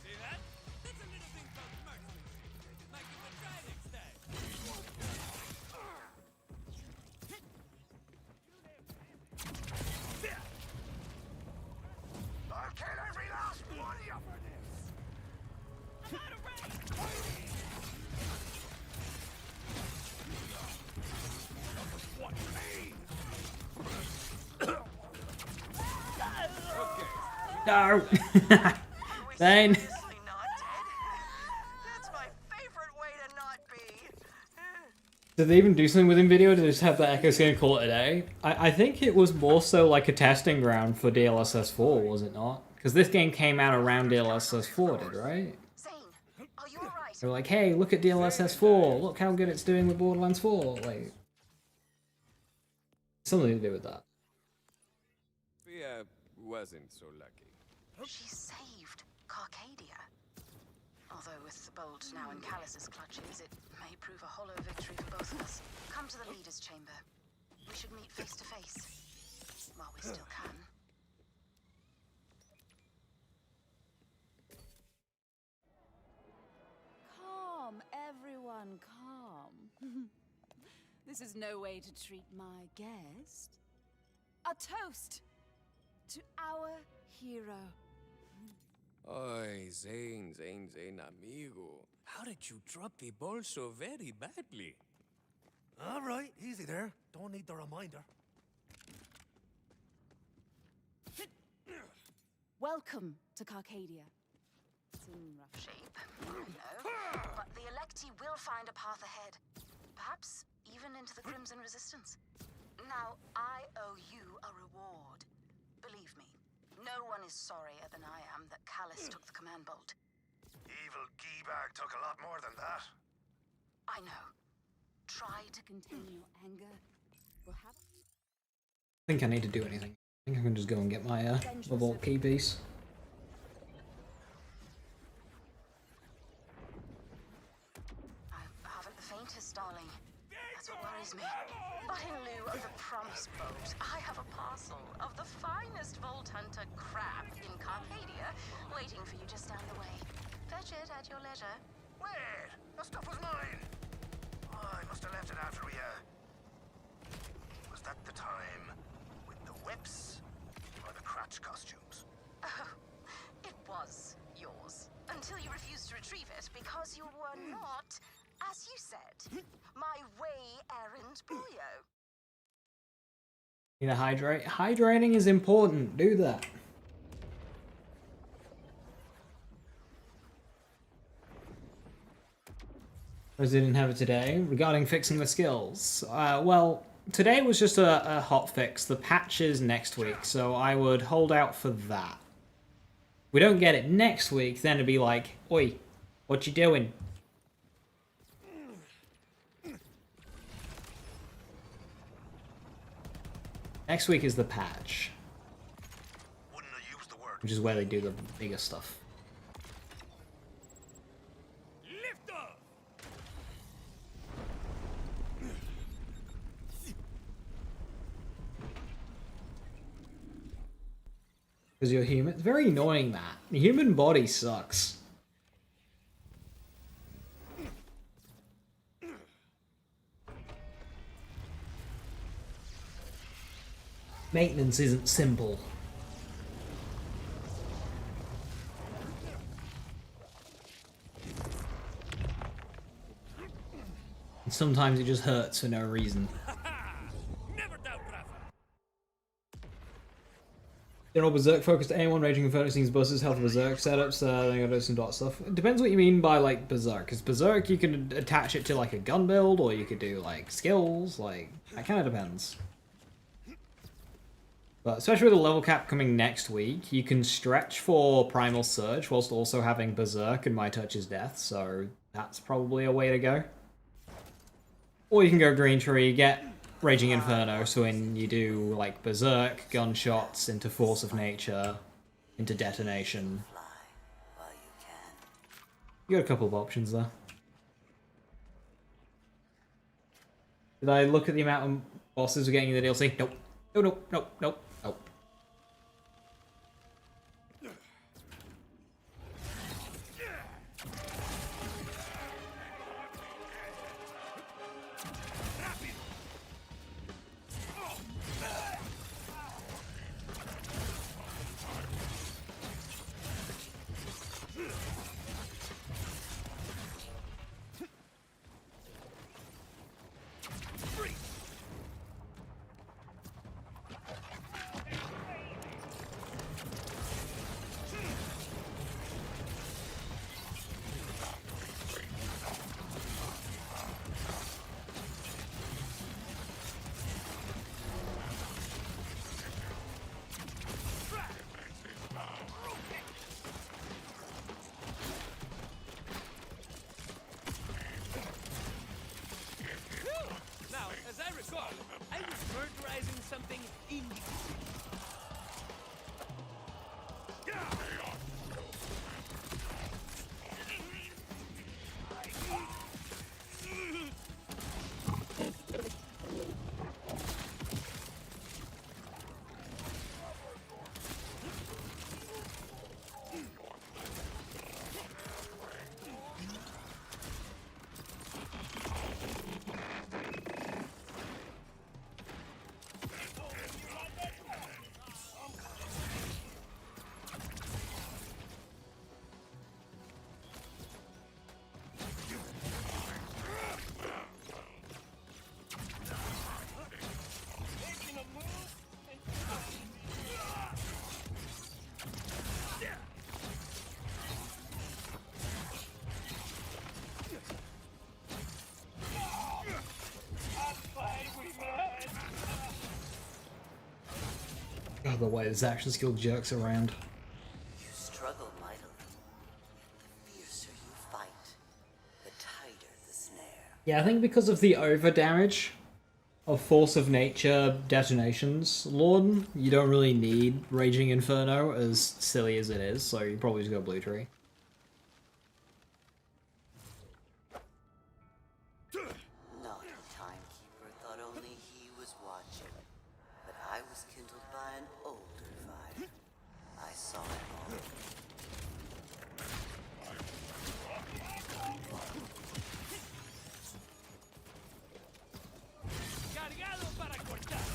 See that? That's a little thing called mercy. Might give it a try next time. I'll kill every last one of you for this. No! Zane! Seriously not dead? That's my favorite way to not be. Did they even do something with video, or did they just have the Echo Skin call it a day? I think it was more so like a testing ground for DLSS 4, was it not? Because this game came out around DLSS 4, did right? Zane, are you alright? They were like, hey, look at DLSS 4, look how good it's doing with Borderlands 4, like... Something to do with that. Yeah, wasn't so lucky. She saved Carcadia. Although with the bolt now in Callus's clutches, it may prove a hollow victory for both of us. Come to the leader's chamber. We should meet face to face. While we still can. Calm, everyone, calm. This is no way to treat my guest. A toast to our hero. Oi, Zane, amigo. How did you drop the ball so very badly? All right, easy there. Don't need the reminder. Welcome to Carcadia. It's in rough Shape, I know. But the Electi will find a path ahead. Perhaps even into the Crimson Resistance. Now, I owe you a reward. Believe me, no one is sorrier than I am that Callus took the command bolt. Evil Geebag took a lot more than that. I know. Try to contain your anger. We'll have... I think I need to do anything. I think I can just go and get my vault key piece. I haven't the faintest, darling. That's what worries me. But in lieu of the promised boat, I have a parcel of the finest Vault Hunter crab in Carcadia waiting for you just down the way. Fetch it at your leisure. Wait, that stuff was mine. Oh, I must have left it after we, Was that the time with the whips or the crotch costumes? Oh, it was yours. Until you refused to retrieve it because you were not, as you said, my way-errand boyo. Need to hydrate? Hydrating is important. Do that. Whereas they didn't have it today. Regarding fixing the skills. Well, today was just a hot fix. The patch is next week, so I would hold out for that. we don't get it next week, then it'd be like, oi, what you doing? Next week is the patch, which is where they do the bigger stuff. Lift off! Because you're human. It's very annoying that. The human body sucks. Maintenance isn't simple. And sometimes it just hurts for no reason. Never doubt Rafa. General Berserk focused A1 Raging Inferno scenes buses, health Berserk setups, then you gotta do some dot stuff. It depends what you mean by like Berserk. Because Berserk you can attach it to like a gun build, or you could do like skills, like that kind of depends. But especially with the level cap coming next week, you can stretch for Primal Surge whilst also having Berserk and My Touch is Death, so that's probably a way to go. Or you can go Green Tree, get Raging Inferno, so when you do like Berserk, gunshots, into Force of Nature, into Detonation. You got a couple of options there. Did I look at the amount of bosses we're getting in the DLC? Nope. Nope, nope, nope, nope, nope. Now, as I recall, I was murderizing something in... God, the way this action skill jerks around. You struggle mightily. The fiercer you fight, the tighter the snare. Yeah, I think because of the over damage of Force of Nature detonations, Lord, you don't really need Raging Inferno, as silly as it is, so you probably just go Blue Tree. Naughty timekeeper thought only he was watching, but I was kindled by an older fire. I saw it all. Cargado para cortar.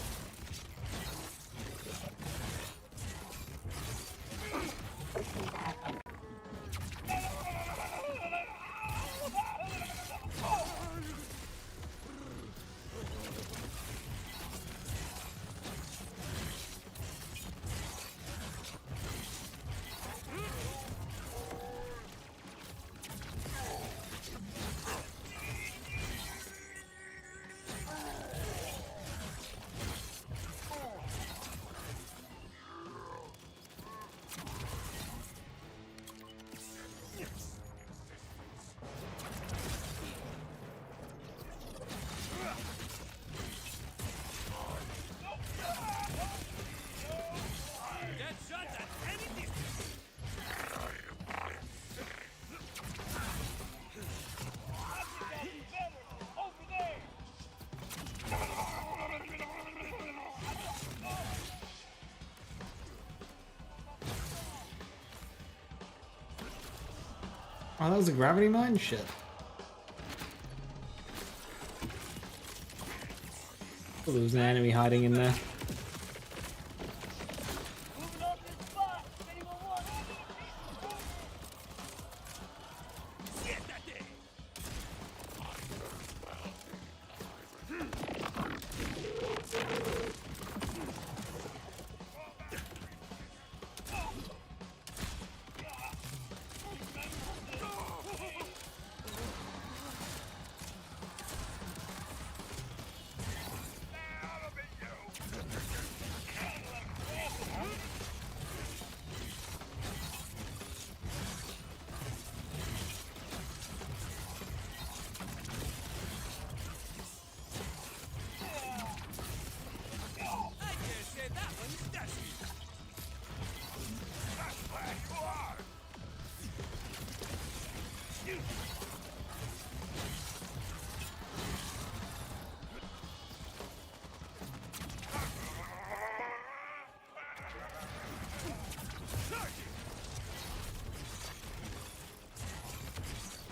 Oh, that was a gravity mine? Shit. Oh, there was an enemy hiding in there.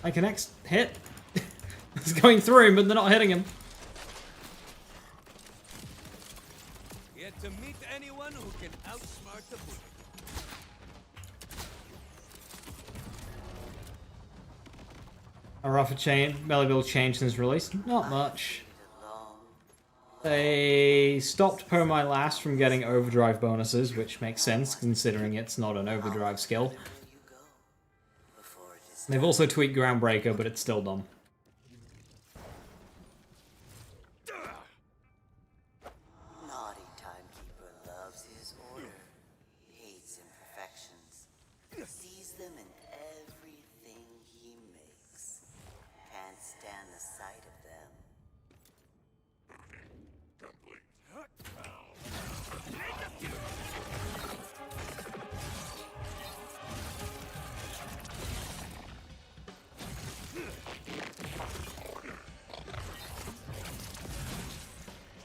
I can hit. It's going through him, but they're not hitting him. Yet to meet anyone who can outsmart the bullet. A rougher melee build change since release? Not much. They stopped Permine Last from getting overdrive bonuses, which makes sense considering it's not an overdrive skill. They've also tweaked Groundbreaker, but it's still dumb. Naughty timekeeper loves his order, hates imperfections, sees them in everything he makes, can't stand the sight of them.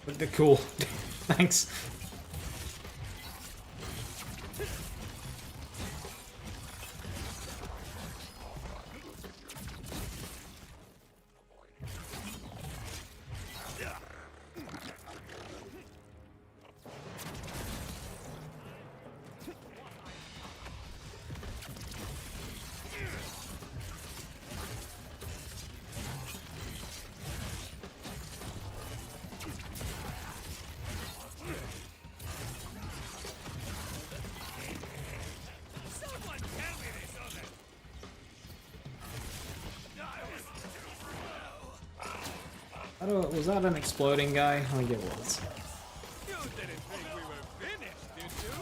But they're cool. Thanks. Was that an exploding guy? I think it was. You didn't think we were finished, did you?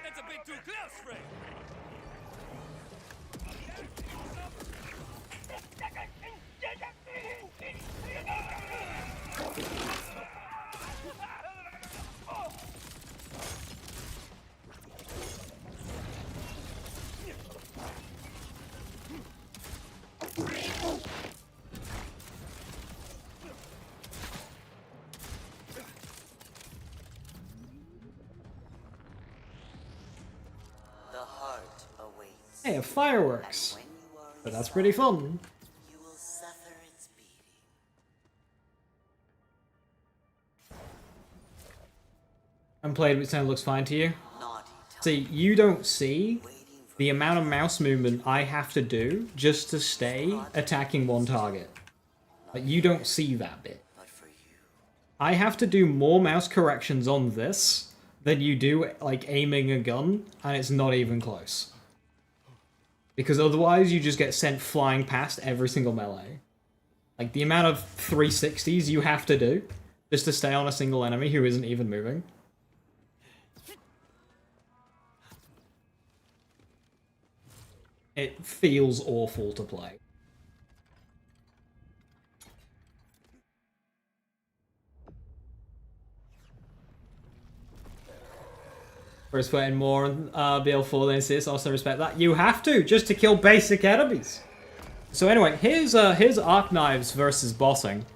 That's a bit too close, Frank. The heart awaits. Hey, fireworks. But that's pretty fun. You will suffer its beating. Unplayed, but sound looks fine to you. See, you don't see the amount of mouse movement I have to do just to stay attacking one target. Like, you don't see that bit. I have to do more mouse corrections on this than you do, like, aiming a gun, and it's not even close. Because otherwise, you just get sent flying past every single melee. Like, the amount of 360s you have to do just to stay on a single enemy who isn't even moving. It feels awful to play. For us putting more on BL4 than this, also respect that. You have to, just to kill basic enemies. So anyway, here's Arc Knives versus bossing.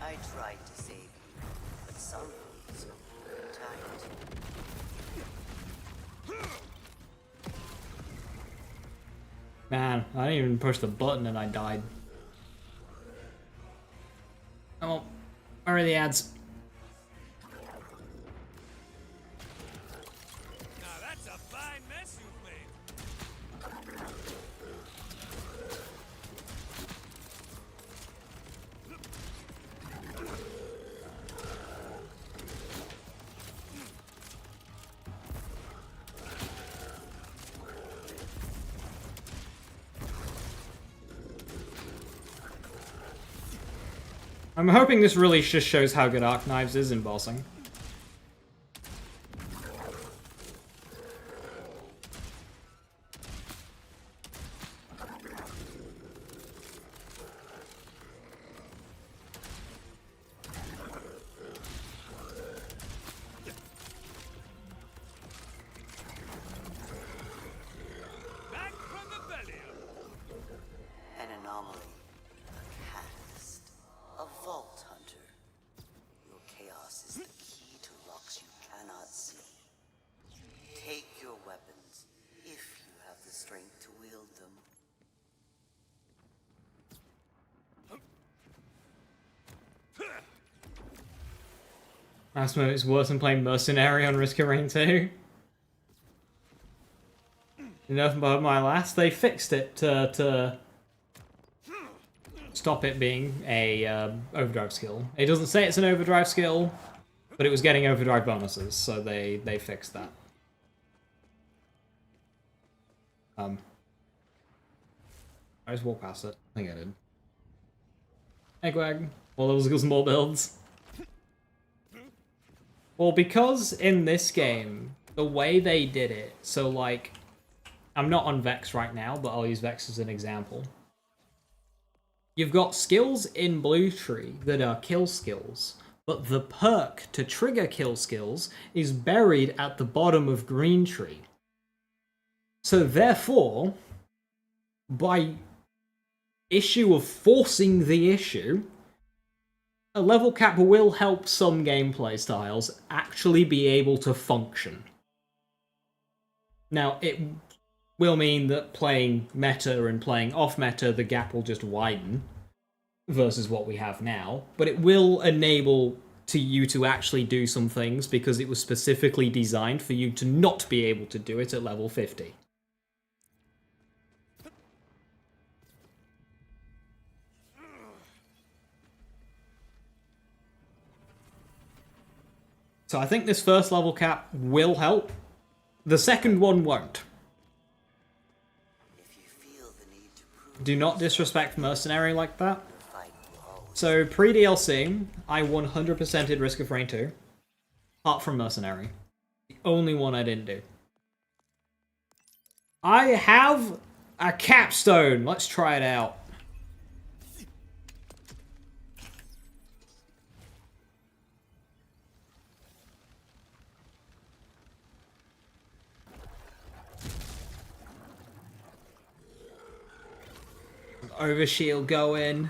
I tried to save you, but some rules were tight. Man, I didn't even push the button and I died. Oh, where are the ads? Now that's a fine mess you've made. I'm hoping this really just shows how good Arc Knives is in bossing. Back from the belly. An anomaly, a catalyst, a vault hunter. Your chaos is the key to locks you cannot see. Take your weapons, if you have the strength to wield them. Last moment, it's worse than playing Mercenary on Risk of Rain 2. Enough about my last. They fixed it to stop it being a overdrive skill. It doesn't say it's an overdrive skill, but it was getting overdrive bonuses, so they fixed that. I just walked past it. I think I did. Eggwag. Well, there was some more builds. Well, because in this game, the way they did it, so like, I'm not on Vex right now, but I'll use Vex as an example. You've got skills in Blue Tree that are kill skills, but the perk to trigger kill skills is buried at the bottom of Green Tree. So therefore, by issue of forcing the issue, a level cap will help some gameplay styles actually be able to function. Now, it will mean that playing meta and playing off meta, the gap will just widen versus what we have now, but it will enable you to actually do some things because it was specifically designed for you to not be able to do it at level 50. So I think this first level cap will help. The second one won't. Do not disrespect Mercenary like that. So pre-DLC, I 100%ed Risk of Rain 2. Apart from Mercenary. The only one I didn't do. I have a capstone. Let's try it out. Overshield going.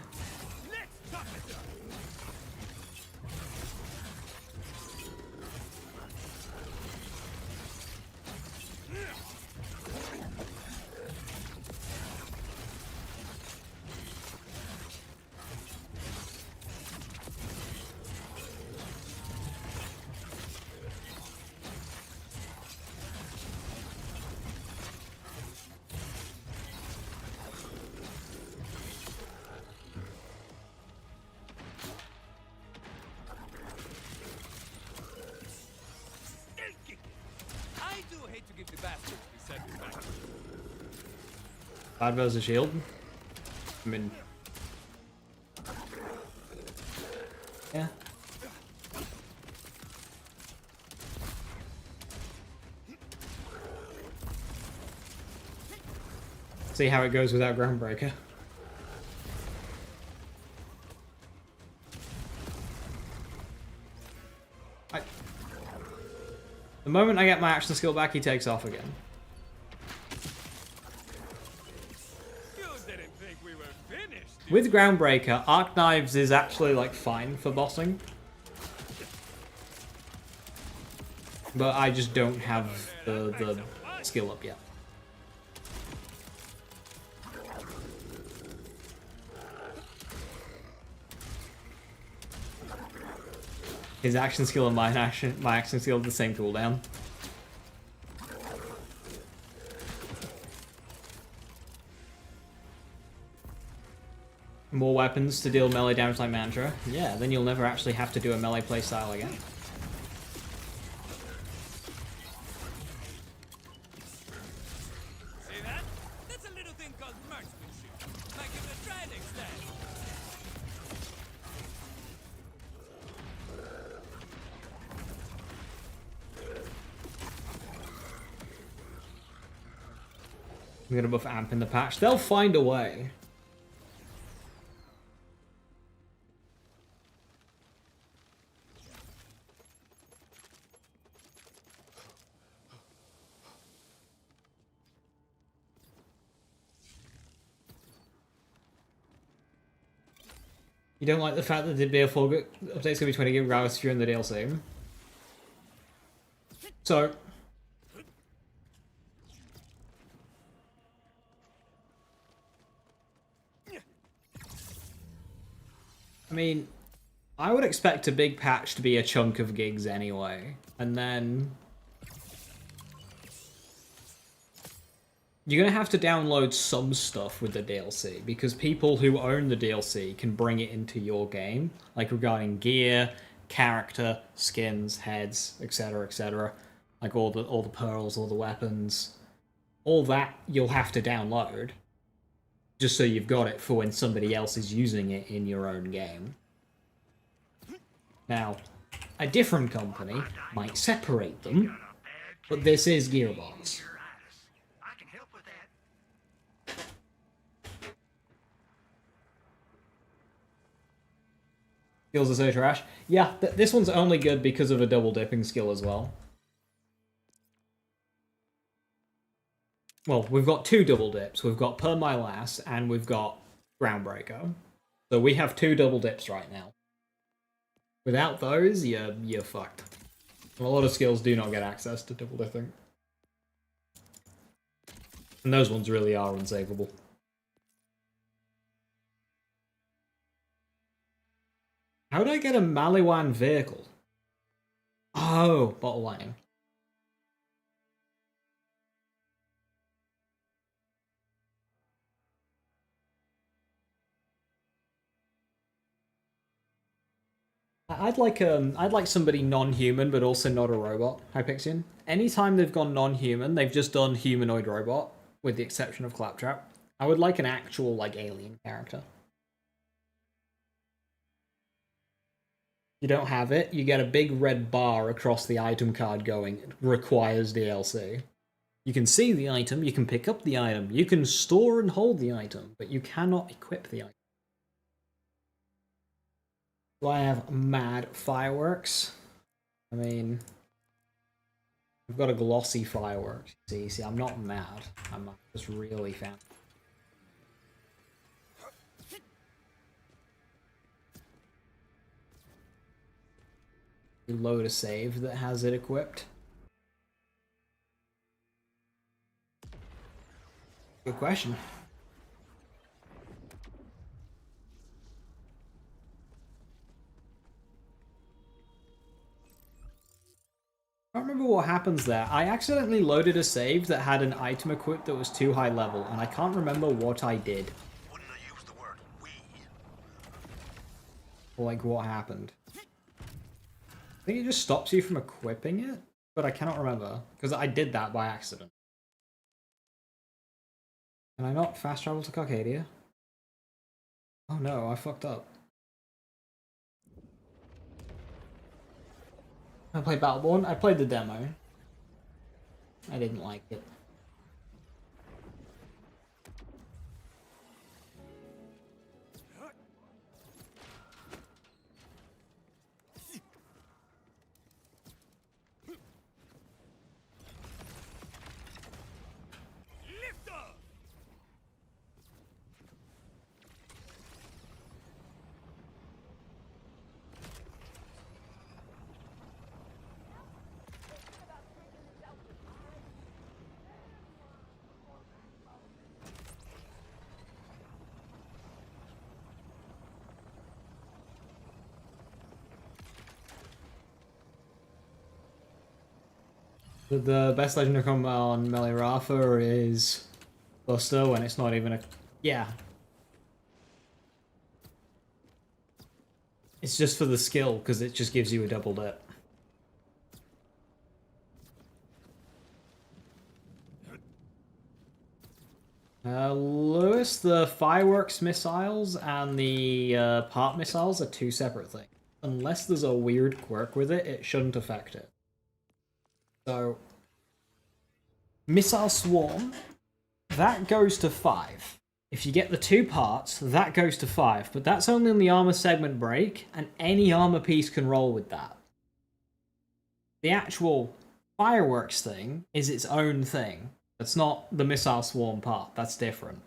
I do hate to give the bastards the satisfaction. Bad versus shield. I mean, yeah. See how it goes without Groundbreaker. The moment I get my action skill back, he takes off again. You didn't think we were finished, did With Groundbreaker, Arc Knives is actually, like, fine for bossing. But I just don't have the skill up yet. His action skill and my action skill have the same cooldown. More weapons to deal melee damage like Mantra. Yeah, then you'll never actually have to do a melee playstyle again. See that? That's a little thing called marksmanship. Like in the trident style. I'm gonna buff Amp in the patch. They'll find a way. You don't like the fact that the BF4 update's gonna be 20 GB hours during the DLC? So, I mean, I would expect a big patch to be a chunk of gigs anyway, and then you're gonna have to download some stuff with the DLC, because people who own the DLC can bring it into your game, like regarding gear, character, skins, heads, etc., like all the pearls, all the weapons, all that you'll have to download, just so you've got it for when somebody else is using it in your own game. Now, a different company might separate them, but this is Gearbox. Skills are so trash. Yeah, this one's only good because of a double dipping skill as well. Well, we've got two double dips. We've got Per My Last and we've got Groundbreaker. So we have two double dips right now. Without those, you're fucked. And a lot of skills do not get access to double dipping. And those ones really are unsavable. How did I get a Maliwan vehicle? Oh, bottle lining. I'd like somebody non-human but also not a robot, Hypixia. Anytime they've gone non-human, they've just done humanoid robot, with the exception of Claptrap. I would like an actual, like, alien character. You don't have it, you get a big red bar across the item card going, requires DLC. You can see the item, you can pick up the item, you can store and hold the item, but you cannot equip the item. Do I have mad fireworks? I mean, I've got a glossy fireworks. See, I'm not mad. I'm just really fan. Load a save that has it equipped. Good question. I don't remember what happens there. I accidentally loaded a save that had an item equipped that was too high level, and I can't remember what I did. Or like what happened. I think it just stops you from equipping it, but I cannot remember, because I did that by accident. Can I not fast travel to Carcadia? Oh no, I fucked up. I played Battleborn. I played the demo. I didn't like it. The best legend to come on Melee Rafa is Buster when it's not even a... Yeah. It's just for the skill, because it just gives you a double dip. Lewis, the fireworks missiles and the part missiles are two separate things. Unless there's a weird quirk with it, it shouldn't affect it. So, Missile Swarm, that goes to 5. If you get the 2 parts, that goes to 5, but that's only on the armor segment break, and any armor piece can roll with that. The actual fireworks thing is its own thing. It's not the Missile Swarm part, that's different.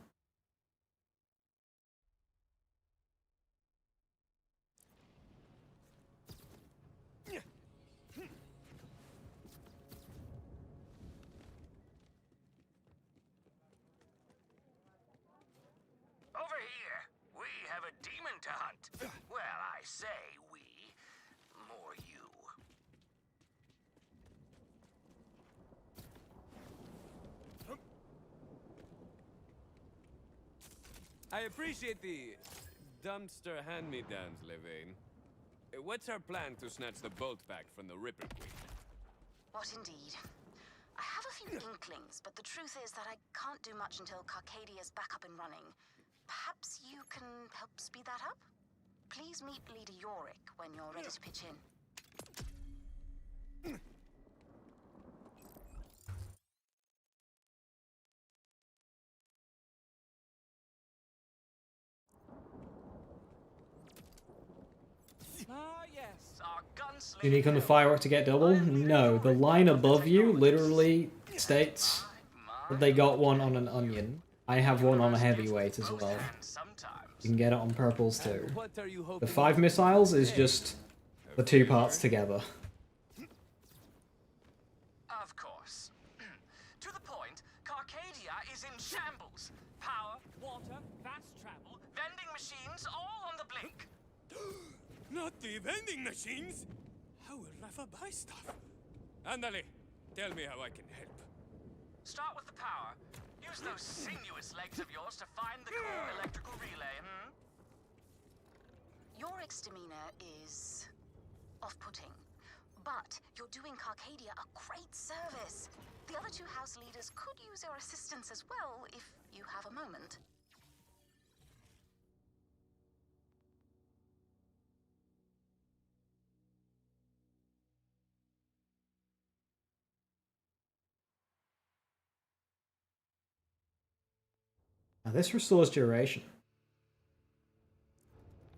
Over here, we have a demon to hunt. Well, I say we. More you. I appreciate the dumpster hand-me-downs, Levain. What's our plan to snatch the bolt back from the Ripper Queen? What indeed? I have a few inklings, but the truth is that I can't do much until Carcadia's back up and running. Perhaps you can help speed that up? Please meet Leader Yorick when you're ready to pitch in. Ah, yes, our gunslinger. Unique on the firework to get double? No, the line above you literally states that they got one on an onion. I have one on a heavyweight as well. You can get it on purples too. The 5 missiles is just the 2 parts together. Of course. To the point, Carcadia is in shambles. Power, water, fast travel, vending machines, all on the blink. Not the vending machines! How will Rafa buy stuff? Andale, tell me how I can help. Start with the power. Use those sinuous legs of yours to find the core electrical relay, Yorick's demeanor is off-putting, but you're doing Carcadia a great service. The other 2 house leaders could use your assistance as well, if you have a moment. Now this restores duration.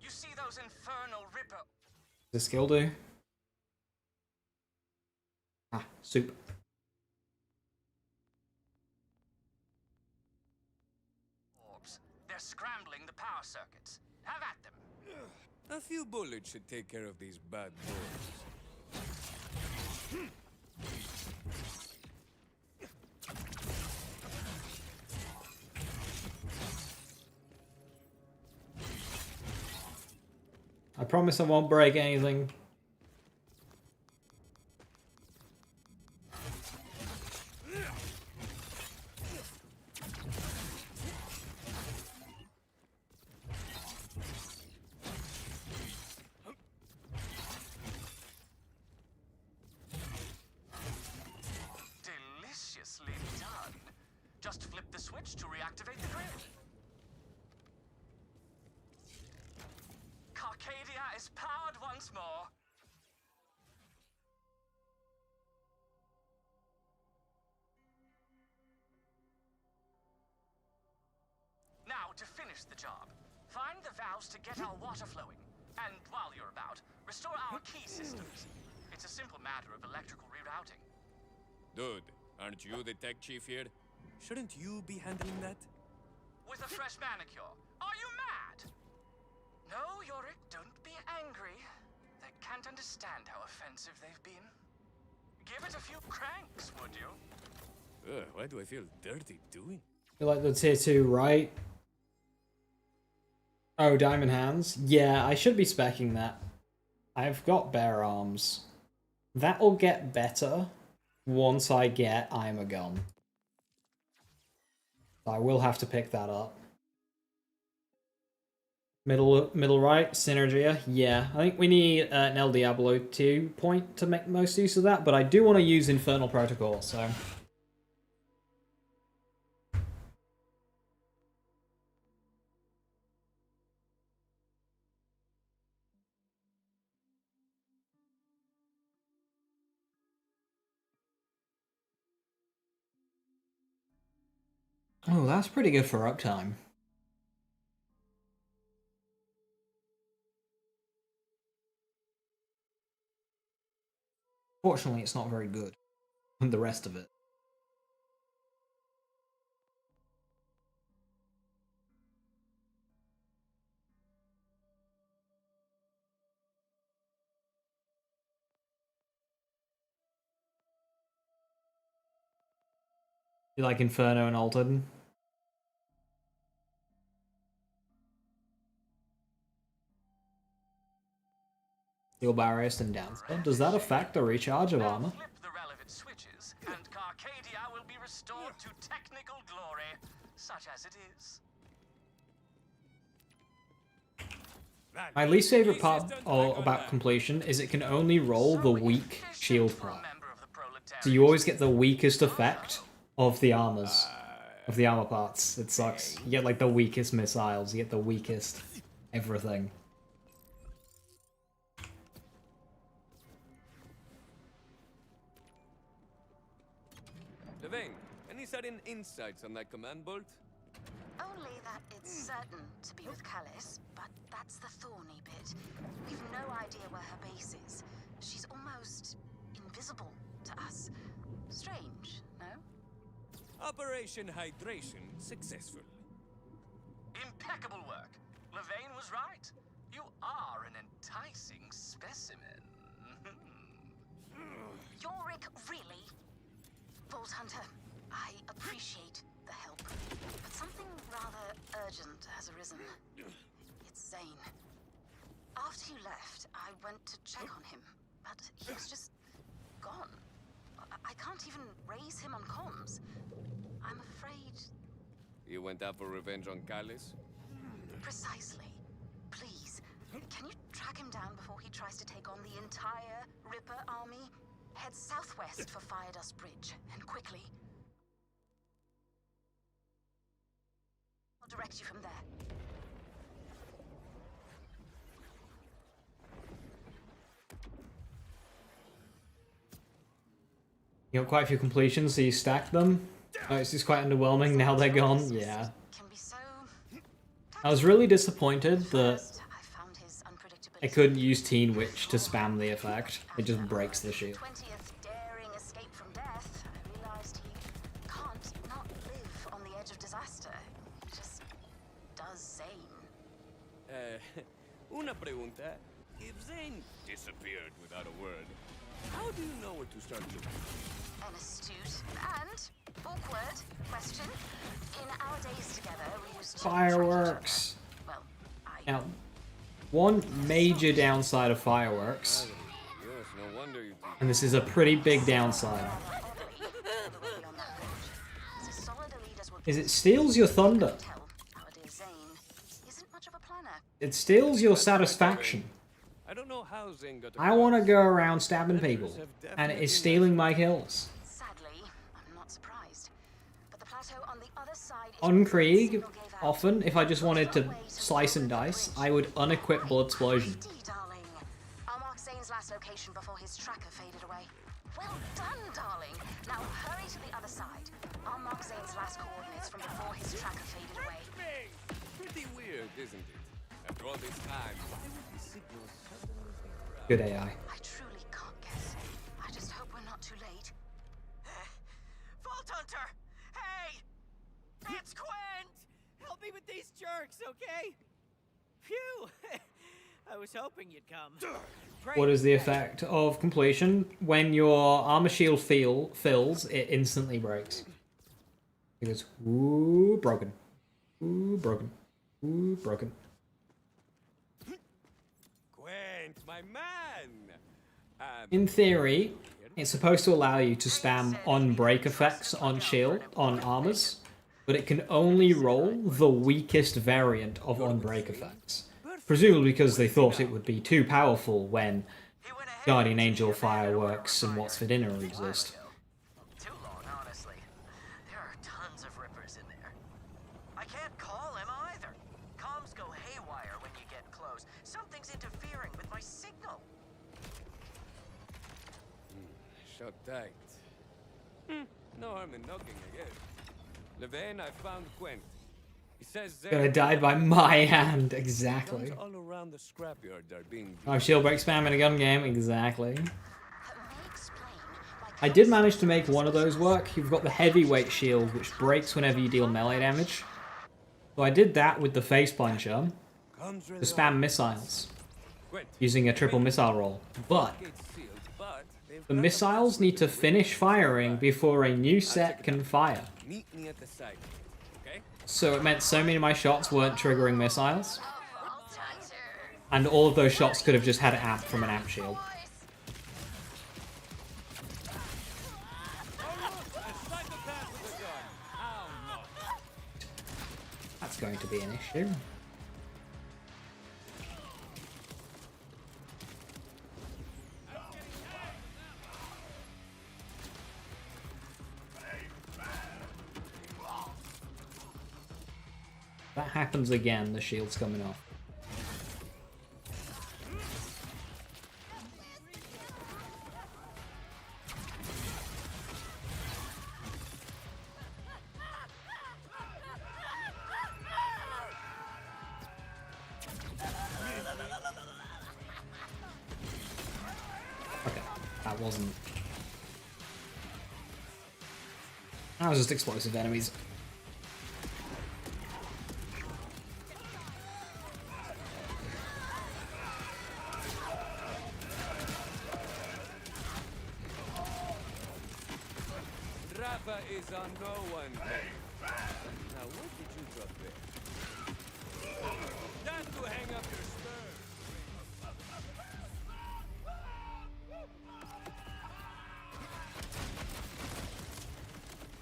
You see those infernal Ripper... Does the skill do? Ah, soup. orbs. They're scrambling the power circuits. Have at them. A few bullets should take care of these bad boys. I promise I won't break anything. Deliciously done. Just flip the switch to reactivate the grid. Carcadia is powered once more. Now, to finish the job, find the valves to get our water flowing. And while you're about, restore our key systems. It's a simple matter of electrical rerouting. Dude, aren't you the tech chief here? Shouldn't you be handling that? With a fresh manicure. Are you mad? No, Yorick, don't be angry. They can't understand how offensive they've been. Give it a few cranks, would you? Why do I feel dirty doing? You like the tier 2, right? Oh, diamond hands? Yeah, I should be speccing that. I've got bare arms. That'll get better once I get I'm a gun. I will have to pick that up. Middle right, Synergia. Yeah, I think we need an El Diablo 2 point to make the most use of that, but I do want to use Infernal Protocol, so... Oh, that's pretty good for uptime. Fortunately, it's not very good. And the rest of it. You like Inferno and Altered? Heal barriers and downspell. Does that affect the recharge of armor? Flip the relevant switches, and Carcadia will be restored to technical glory, such as it is. My least favorite part about completion is it can only roll the weak shield part. So you always get the weakest effect of the armors. Of the armor parts. It sucks. You get like the weakest missiles, you get the weakest everything. Levain, any sudden insights on that command bolt? Only that it's certain to be with Callis, but that's the thorny bit. We've no idea where her base is. She's almost invisible to us. Strange, no? Operation Hydration successful. Impeccable work. Levain was right. You are an enticing specimen. Yorick, really? Vault Hunter, I appreciate the help, but something rather urgent has arisen. It's Zane. After you left, I went to check on him, but he was just gone. I can't even raise him on comms. I'm afraid... You went out for revenge on Callis? Precisely. Please, can you track him down before he tries to take on the entire Ripper army? Head southwest for Firedust Bridge, and quickly. I'll direct you from there. You got quite a few completions, so you stacked them. Oh, it's just quite underwhelming now they're gone. Yeah. I was really disappointed that I couldn't use Teen Witch to spam the effect. It just breaks the shield. 20th daring escape from death, I realized he can't not live on the edge of disaster. He just does Zane. Una pregunta. If Zane disappeared without a word, how do you know where to start looking? An astute and awkward question. In our days together, we used to Fireworks. Well, Now, one major downside of fireworks, Yes, no wonder you and this is a pretty big downside, is it steals your thunder. It steals your satisfaction. I don't know how Zane got I want to go around stabbing people, and it is stealing my kills. Sadly, I'm not surprised. But the plateau on the other side is On Krieg, often, if I just wanted to slice and dice, I would unequip Blood Explosion. darling. I'll mark Zane's last location before his tracker faded away. Well done, darling. Now hurry to the other side. I'll mark Zane's last coordinates from before his tracker faded away. Pretty weird, isn't it? After all this time, why would the signal suddenly be bright? Good AI. I truly can't guess. I just hope we're not too late. Vault Hunter! Hey! It's Quent! Help me with these jerks, okay? Phew! I was hoping you'd come. What is the effect of completion? When your armor shield fills, it instantly breaks. It goes, ooh, broken. Ooh, broken. Ooh, broken. Quent, my man! In theory, It's supposed to allow you to spam on-break effects on armors, but it can only roll the weakest variant of on-break effects. Presumably because they thought it would be too powerful when Guardian Angel fireworks and What's for Dinner exist. Too long, honestly. There are tons of rippers in there. I can't call him either. Comms go haywire when you get close. Something's interfering with my signal. Shut tight. No harm in knocking, I guess. Levain, I found Quent. He says Gonna die by my hand, exactly. Guns all around the scrapyard are being Oh, shield break spam in a gun game, exactly. I did manage to make one of those work. You've got the heavyweight shield, which breaks whenever you deal melee damage. So I did that with the face puncher to spam missiles, using a triple missile roll. But the missiles need to finish firing before a new set can fire. Meet me at the site. Okay? So it meant so many of my shots weren't triggering missiles. And all of those shots could have just had an amp from an amp shield. That's going to be an issue. If that happens again, the shield's coming off. Okay, that wasn't... That was just explosive enemies. Is on no one. Now, what did you drop there? That's to hang up your spurs.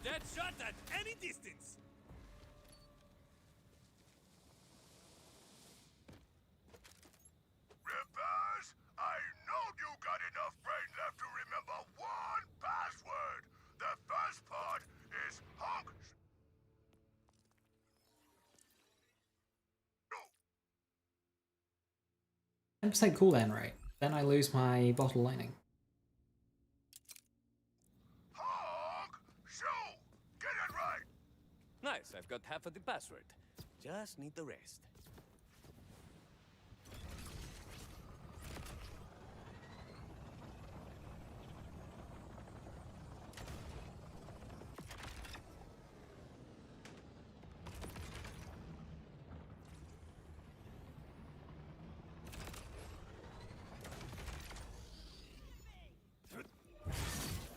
That shot at any distance. Rippers, I know you got enough brain left to remember one password. The first part is honk. 10% cooldown rate. Then I lose my bottle lining. Honk! Shoo! Get it right! Nice, I've got half of the password. Just need the rest.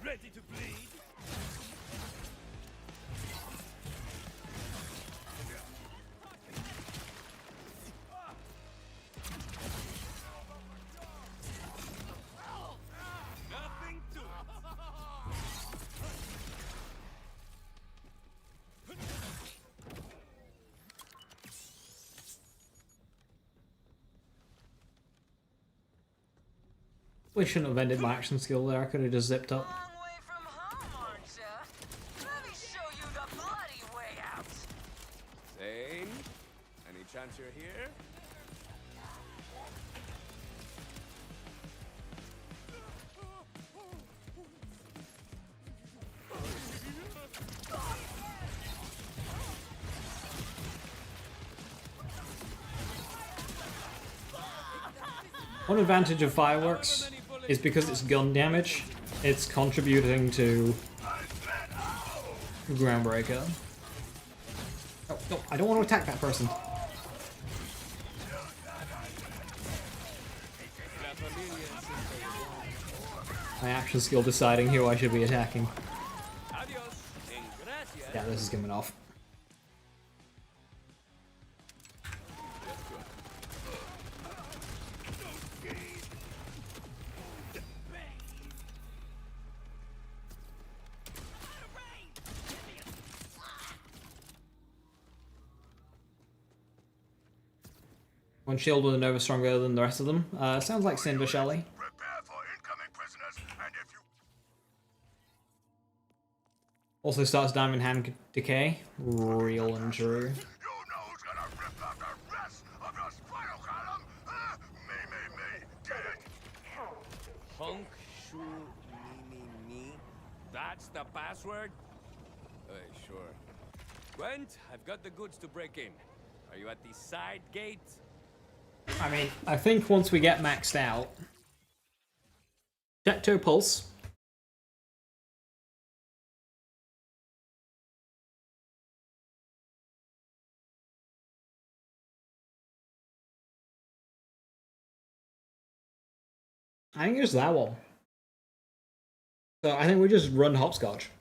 Ready to bleed? Nothing to it. We shouldn't have ended my action skill there. I could have just zipped up. Zane, any chance you're here? One advantage of fireworks is because it's gun damage, it's contributing to Groundbreaker. Oh, no, I don't want to attack that person. My action skill deciding who I should be attacking. Yeah, this is coming off. One shield with a Nova stronger than the rest of them. Sounds like Cinder Shelly. Prepare for incoming prisoners, and if you Also starts Diamond Hand Decay. Real and true. you know who's gonna rip out the rest of your spinal column, huh? Me, get it? Hunk Shu Me. That's the password? Sure. Gwent, I've got the goods to break in. Are you at the side gate? I mean, I think once we get maxed out... Catapults. I think it's that one. So I think we just run hopscotch.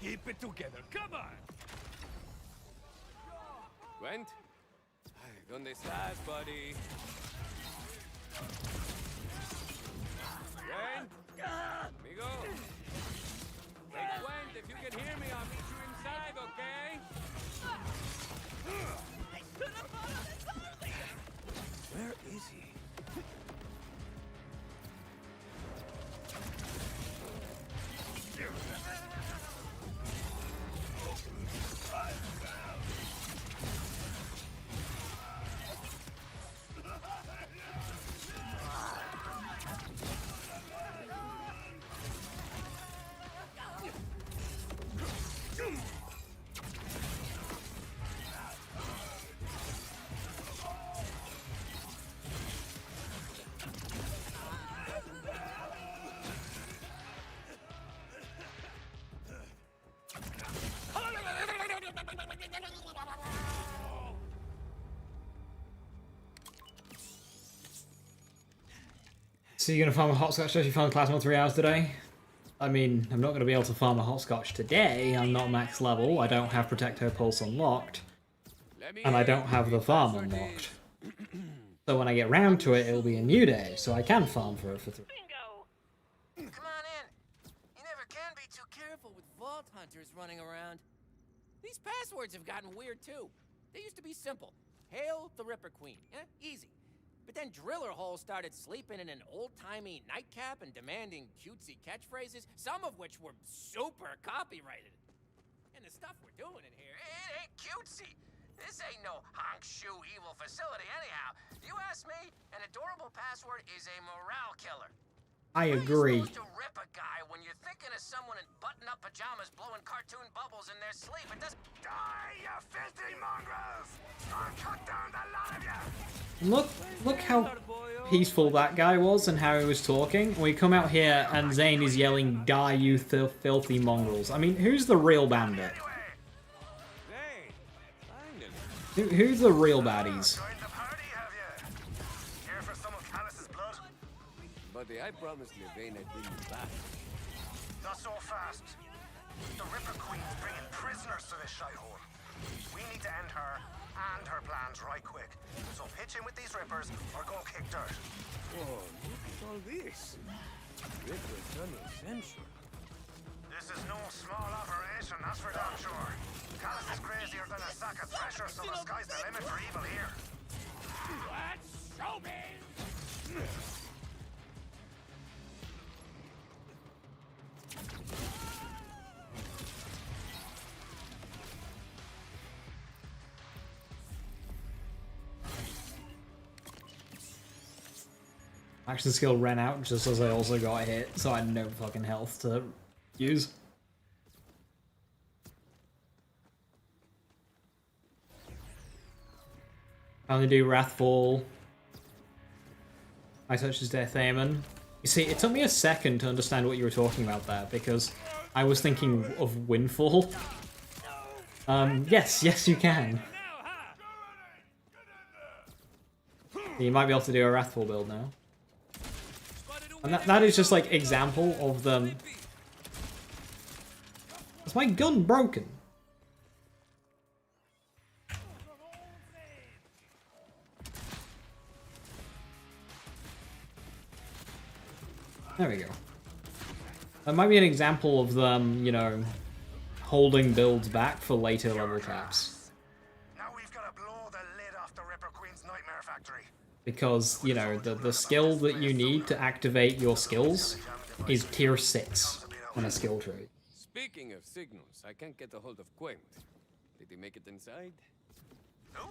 Keep it together, come on! Gwent? ¿Dónde estás, buddy? Gwent? Amigo? Hey, Gwent, if you can hear me, I'll meet you inside, okay? Where is he? So you're gonna farm a hopscotch as you farm Plasma 3 hours today? I mean, I'm not gonna be able to farm a hopscotch today. I'm not max level. I don't have Protector Pulse unlocked. And I don't have the farm unlocked. So when I get round to it, it'll be a new day, so I can farm for it for 3. Come on in. You never can be too careful with vault hunters running around. These passwords have gotten weird too. They used to be simple. Hail the Ripper Queen. Easy. But then Driller Hole started sleeping in an old-timey nightcap and demanding cutesy catchphrases, some of which were super copyrighted. And the stuff we're doing in here, it ain't cutesy. This ain't no honk shoe evil facility anyhow. You ask me, an adorable password is a morale killer. I agree. You're supposed to rip a guy when you're thinking of someone in button-up pajamas blowing cartoon bubbles in their sleep. It doesn't... Die, you filthy mongrels! I'll cut down the lot of you! Look how peaceful that guy was and how he was talking. We come out here and Zane is yelling, "Die, you filthy mongrels." I mean, who's the real bandit? Who's the real baddies? Here for some of Callus's blood? Buddy, I promised Levain I'd bring you back. Not so fast. The Ripper Queen's bringing prisoners to this shithole. We need to end her and her plans right quick. So pitch in with these Rippers or go kick dirt. Whoa, look at all this. Ripper Tunnel Central. This is no small operation, that's for damn sure. Callus is crazier than a sack of thresher, so the sky's the limit for evil here. Let's show me! Action skill ran out just as I also got hit, so I had no fucking health to use. I only do Wrathfall. I touch his Death Aemon. You see, it took me a second to understand what you were talking about there, because I was thinking of Windfall. Yes, you can. You might be able to do a Wrathfall build now. And that is just like example of them. Is my gun broken? There we go. That might be an example of them, you know, holding builds back for later level taps. Now we've got to blow the lid off the Ripper Queen's nightmare factory. Because, you know, the skill that you need to activate your skills is tier 6 on a skill tree. Speaking of signals, I can't get a hold of Quint. Did he make it inside? Who?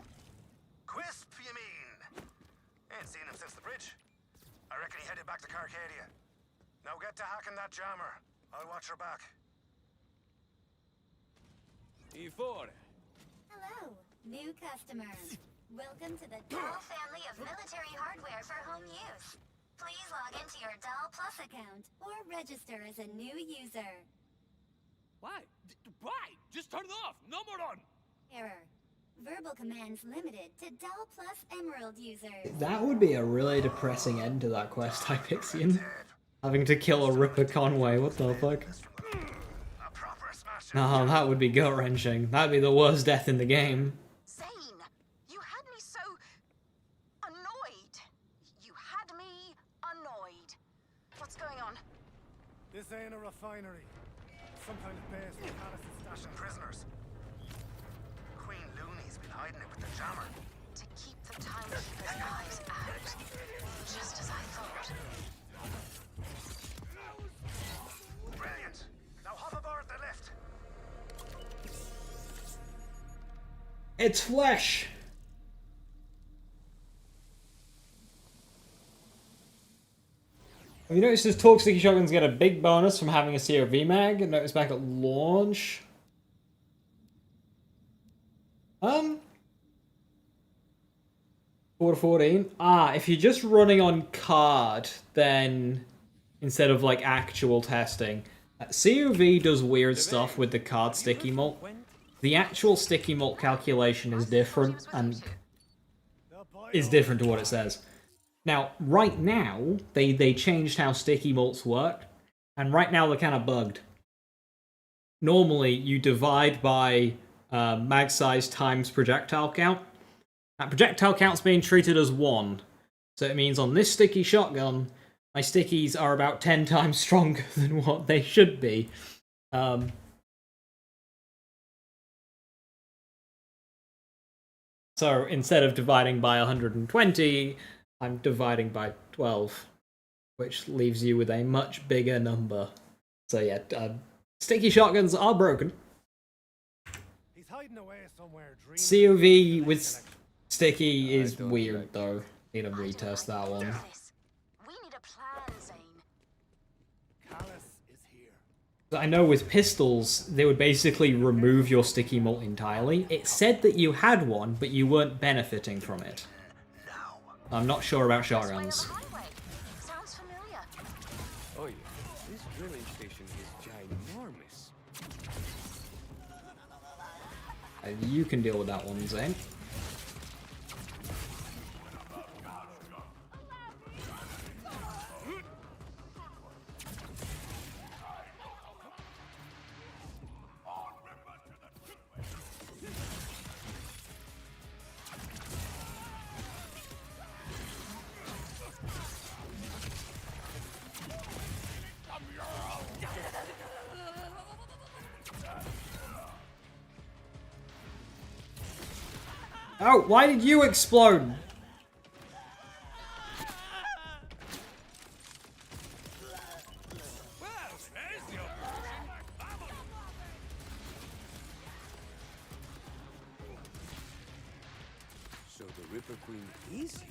Quisp, you mean? Ain't seen him since the bridge. I reckon he headed back to Carcadia. Now get to hacking that jammer. I'll watch her back. E4. Hello, new customer. Welcome to the Doll family of military hardware for home use. Please log into your Doll Plus account or register as a new user. Why? Why? Just turn it off! No more on! Error. Verbal commands limited to Doll Plus Emerald users. That would be a really depressing end to that quest, Hypixian. Having to kill a Ripper Conway, what the fuck? No, that would be gut-wrenching. That'd be the worst death in the game. Zane, you had me so annoyed. You had me annoyed. What's going on? This ain't a refinery. Some kind of base where Callus is stashing prisoners. Queen Looney's been hiding it with the jammer. To keep the timekeeper's eyes out. Just as I thought. Brilliant. Now hop aboard the lift. It's flesh! Have you noticed this Torque Sticky Shotguns get a big bonus from having a COV mag? Notice back at launch. 4 to 14. If you're just running on card, then instead of like actual testing, COV does weird stuff with the card sticky mult. The actual sticky mult calculation is different and is different to what it says. Now, right now, they changed how sticky malts work, and right now they're kind of bugged. Normally, you divide by mag size times projectile count. That projectile count's being treated as 1. So it means on this sticky shotgun, my stickies are about 10 times stronger than what they should be. So instead of dividing by 120, I'm dividing by 12, which leaves you with a much bigger number. So yeah, sticky shotguns are broken. He's hiding away somewhere. COV with sticky is weird though. Need to retest that one. We need a plan, Zane. Callus is here. I know with pistols, they would basically remove your sticky mult entirely. It said that you had one, but you weren't benefiting from it. I'm not sure about shotguns. Sounds familiar. Oh yeah, this drilling station is ginormous. You can deal with that one, Zane. Oh, why did you explode? So the Ripper Queen is here.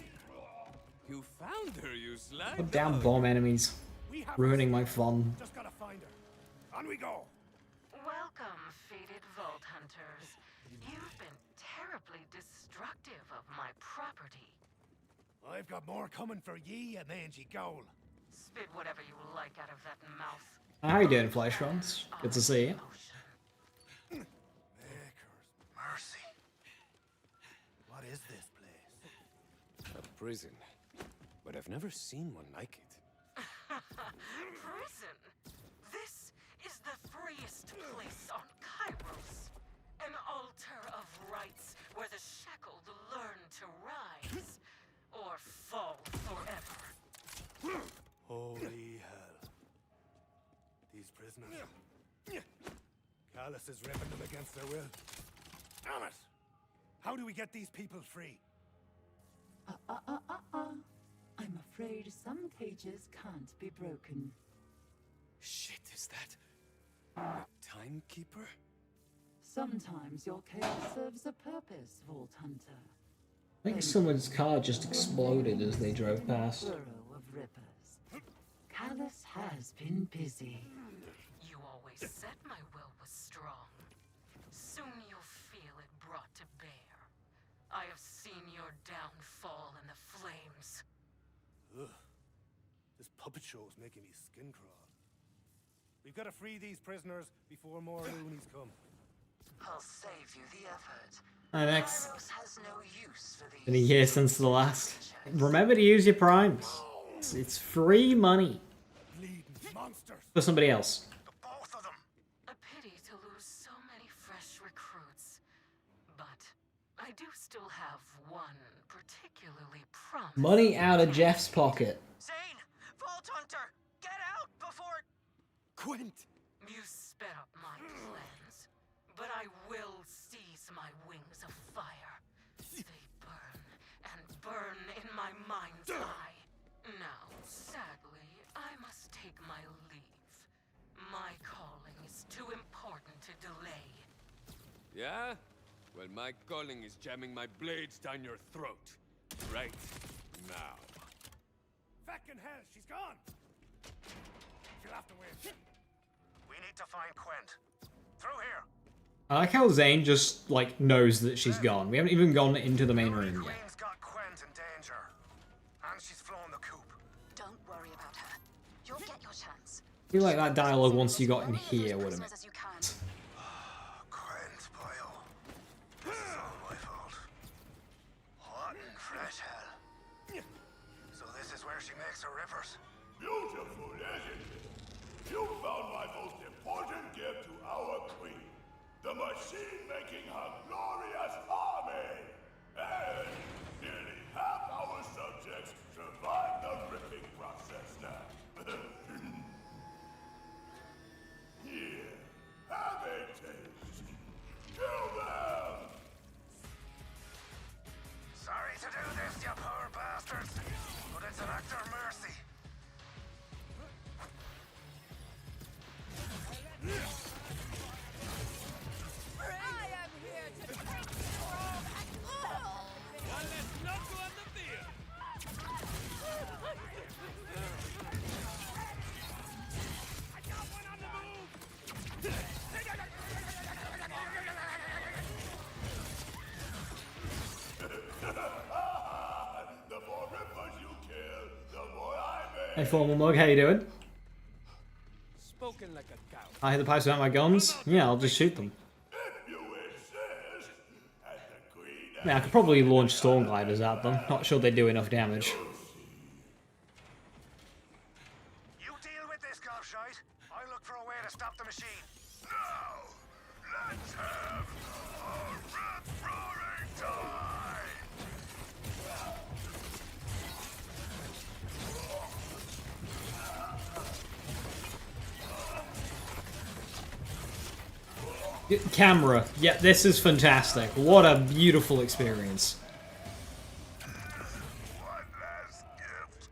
You found her, you slag. Put down bomb enemies. Ruining my fun. Just gotta find her. On we go. Welcome, fated Vault Hunters. You've been terribly destructive of my property. I've got more coming for ye, a mangy goal. Spit whatever you like out of that mouth. How you doing, Flesh Runs? Good to see you. Mercy. What is this place? A prison. But I've never seen one like it. Prison? This is the freest place on Kairos. An altar of rights where the shackled learn to rise or fall forever. Holy hell. Callus is ripping them against their will. Damn it! How do we get these people free? I'm afraid some cages can't be broken. Shit, is that a timekeeper? Sometimes your cage serves a purpose, Vault Hunter. I think someone's car just exploded as they drove past. Burrow of rippers. Callus has been busy. You always said my will was strong. Soon you'll feel it brought to bear. I have seen your downfall in the flames. Ugh. This puppet show is making me skin crawl. We've got to free these prisoners before more loonies come. I'll save you the effort. Next. Talos has no use for these. Been a year since the last. Remember to use your primes. It's free money. For somebody else. A pity to lose so many fresh recruits. But I do still have one particularly promising. Money out of Jeff's pocket. Zane! Vault Hunter! Get out before... Quint! You sped up my plans, but I will seize my wings of fire. They burn and burn in my mind's eye. Now, sadly, I must take my leave. My calling is too important to delay. Yeah? Well, my calling is jamming my blades down your throat. Right now. Fucking hell, she's gone! She'll have to win. We need to find Quint. Through here. I like how Zane just, like, knows that she's gone. We haven't even gone into the main room yet. Queen's got Quint in danger. And she's flown the coop. Don't worry about her. You'll get your chance. I feel like that dialogue once you got in here would have been. As you can. Quint, boyo. This is all my fault. What in fresh hell? So this is where she makes her rippers? Beautiful, isn't it? You found my most important gift to our queen. The machine making her glorious army. And nearly half our subjects survived the ripping process now. Here, have a taste. Kill them! Sorry to do this, you poor bastards. But it's an act of mercy. I am here to take control and all! One less knuckle on the field! I got one on the move! The more rippers you kill, the more I make. Hey, formal mug, how you doing? Spoken like a cow. I hear the pipes about my guns. Yeah, I'll just shoot them. If you insist, and the queen Yeah, I could probably launch storm gliders at them. Not sure they do enough damage. You deal with this, gobshite. I'll look for a way to stop the machine. Now, let's have a rip-roaring time! Camera. Yeah, this is fantastic. What a beautiful experience. One last gift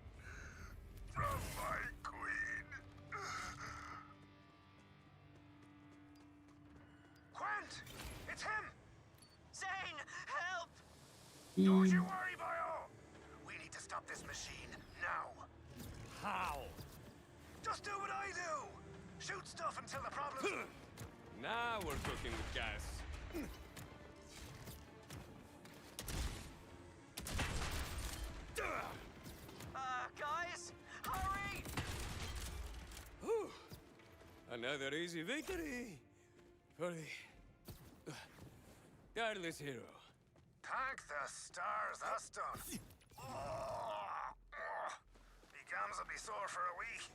from my queen. Quint! It's him! Zane, help! Don't you worry, boyo! We need to stop this machine now. How? Just do what I do! Shoot stuff until the problem's... Now we're cooking with gas. Guys, hurry! Whew. Another easy victory for the tireless hero. Thank the stars, that's done. Me gums will be sore for a week.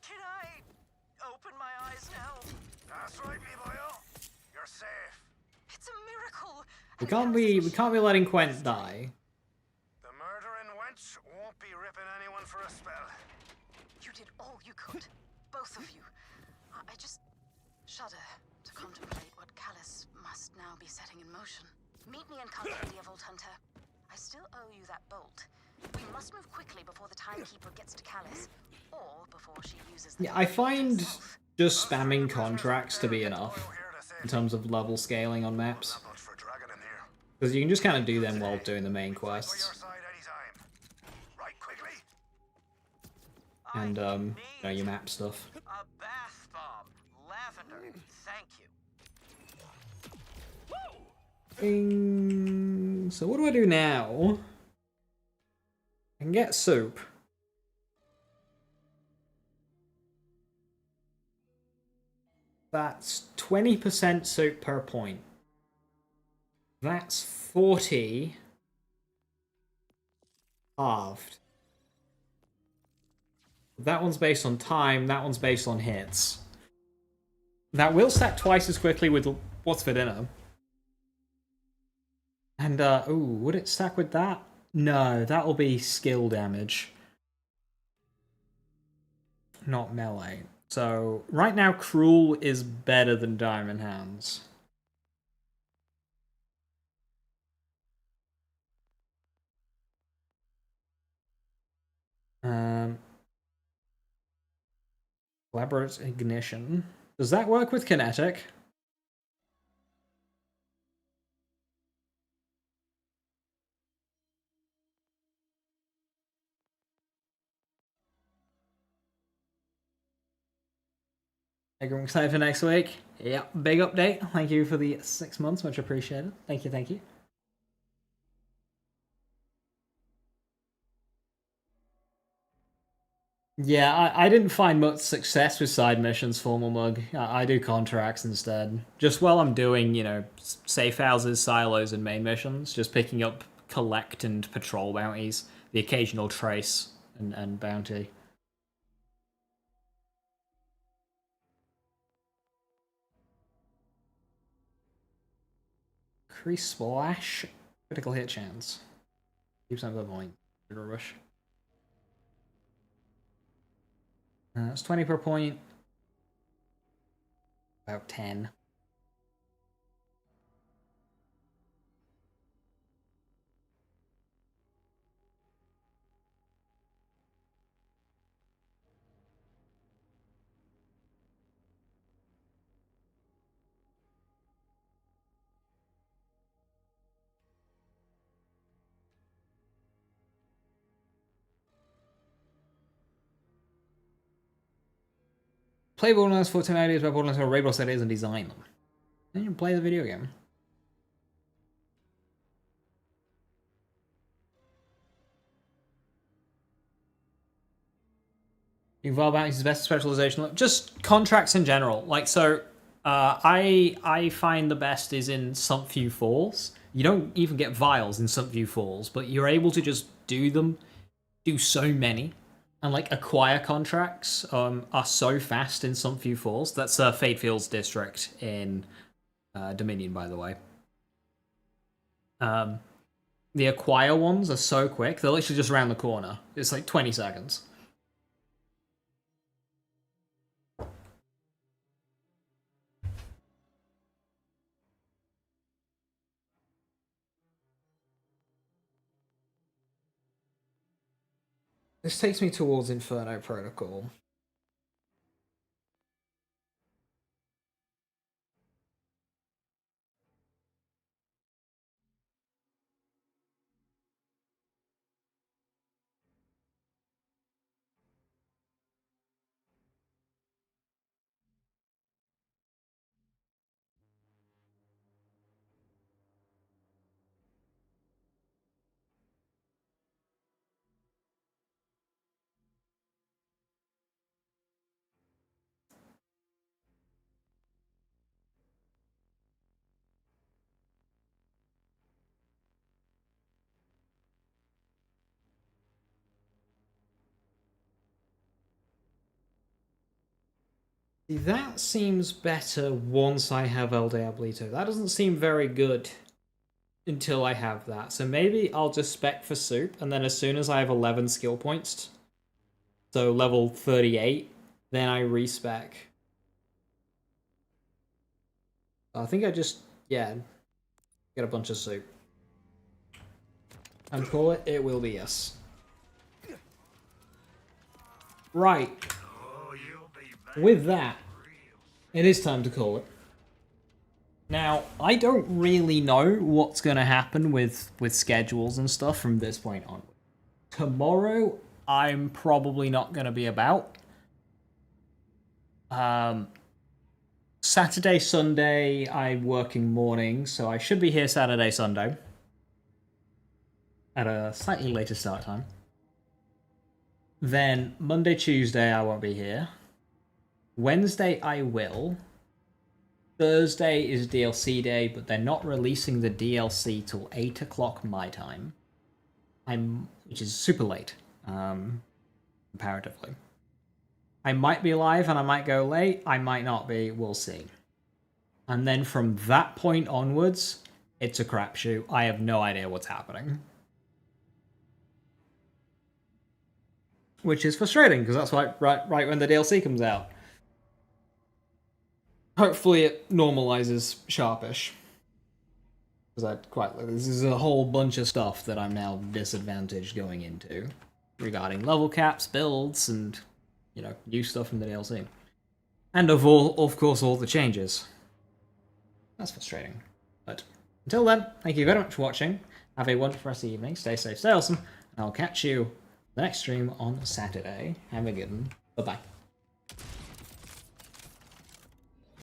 Can I open my eyes now? That's right, me boyo. You're safe. It's a miracle! We can't be letting Quent die. The murdering wench won't be ripping anyone for a spell. You did all you could. Both of you. I just shudder to contemplate what Callus must now be setting in motion. Meet me in Carcadia, Vault Hunter. I still owe you that bolt. We must move quickly before the Timekeeper gets to Callus, or before she uses the... Yeah, I find just spamming contracts to be enough in terms of level scaling on maps. Because you can just kind of do them while doing the main quests. And, you know, your map stuff. A bath bomb. Lavender. Thank you. Bing. So what do I do now? I can get soup. That's 20% soup per point. That's 40 halved. That one's based on time, that one's based on hits. That will stack twice as quickly with what's for dinner. And, ooh, would it stack with that? No, that'll be skill damage. Not melee. So, right now, Cruel is better than Diamond Hands. Elaborate Ignition. Does that work with Kinetic? I'm excited for next week. Yep, big update. Thank you for the 6 months, much appreciated. Thank you, thank you. Yeah, I didn't find much success with side missions, Formal Mug. I do contracts instead. Just while I'm doing, you know, safe houses, silos, and main missions, just picking up collect and patrol bounties, the occasional trace and bounty. Increase splash, critical hit chance. Keeps on the point. Rush. It's 20 per point. About 10. Play Borderlands 14 ideas about Borderlands or Rainbow ideas and design them. Then you play the video game. Involve bounties is best specialization. Just contracts in general. Like, so, I find the best is in Sumpview Falls. You don't even get vials in Sumpview Falls, but you're able to just do them, do so many, and like acquire contracts are so fast in Sumpview Falls. That's Fatefields district in Dominion, by the way. The acquire ones are so quick; they're literally just around the corner. It's like 20 seconds. This takes me towards Inferno Protocol. That seems better once I have El Diablito. That doesn't seem very good until I have that. So maybe I'll just spec for soup, and then as soon as I have 11 skill points, so level 38, then I respec. I think I just, yeah, get a bunch of soup. And call it, it will be yes. Right. With that, it is time to call it. Now, I don't really know what's going to happen with schedules and stuff from this point on. Tomorrow, I'm probably not going to be about. Saturday, Sunday, I'm working mornings, so I should be here Saturday, Sunday. At a slightly later start time. Then Monday, Tuesday, I won't be here. Wednesday, I will. Thursday is DLC day, but they're not releasing the DLC till 8 o'clock my time. Which is super late, comparatively. I might be live and I might go late. I might not be. We'll see. And then from that point onwards, it's a crapshoot. I have no idea what's happening. Which is frustrating, because that's right when the DLC comes out. Hopefully it normalizes sharpish. Because this is a whole bunch of stuff that I'm now disadvantaged going into. Regarding level caps, builds, and, you know, new stuff from the DLC. And of course, all the changes. That's frustrating. But until then, thank you very much for watching. Have a wonderful rest of the evening. Stay safe, stay awesome. And I'll catch you the next stream on Saturday. Have a good one. Bye-bye.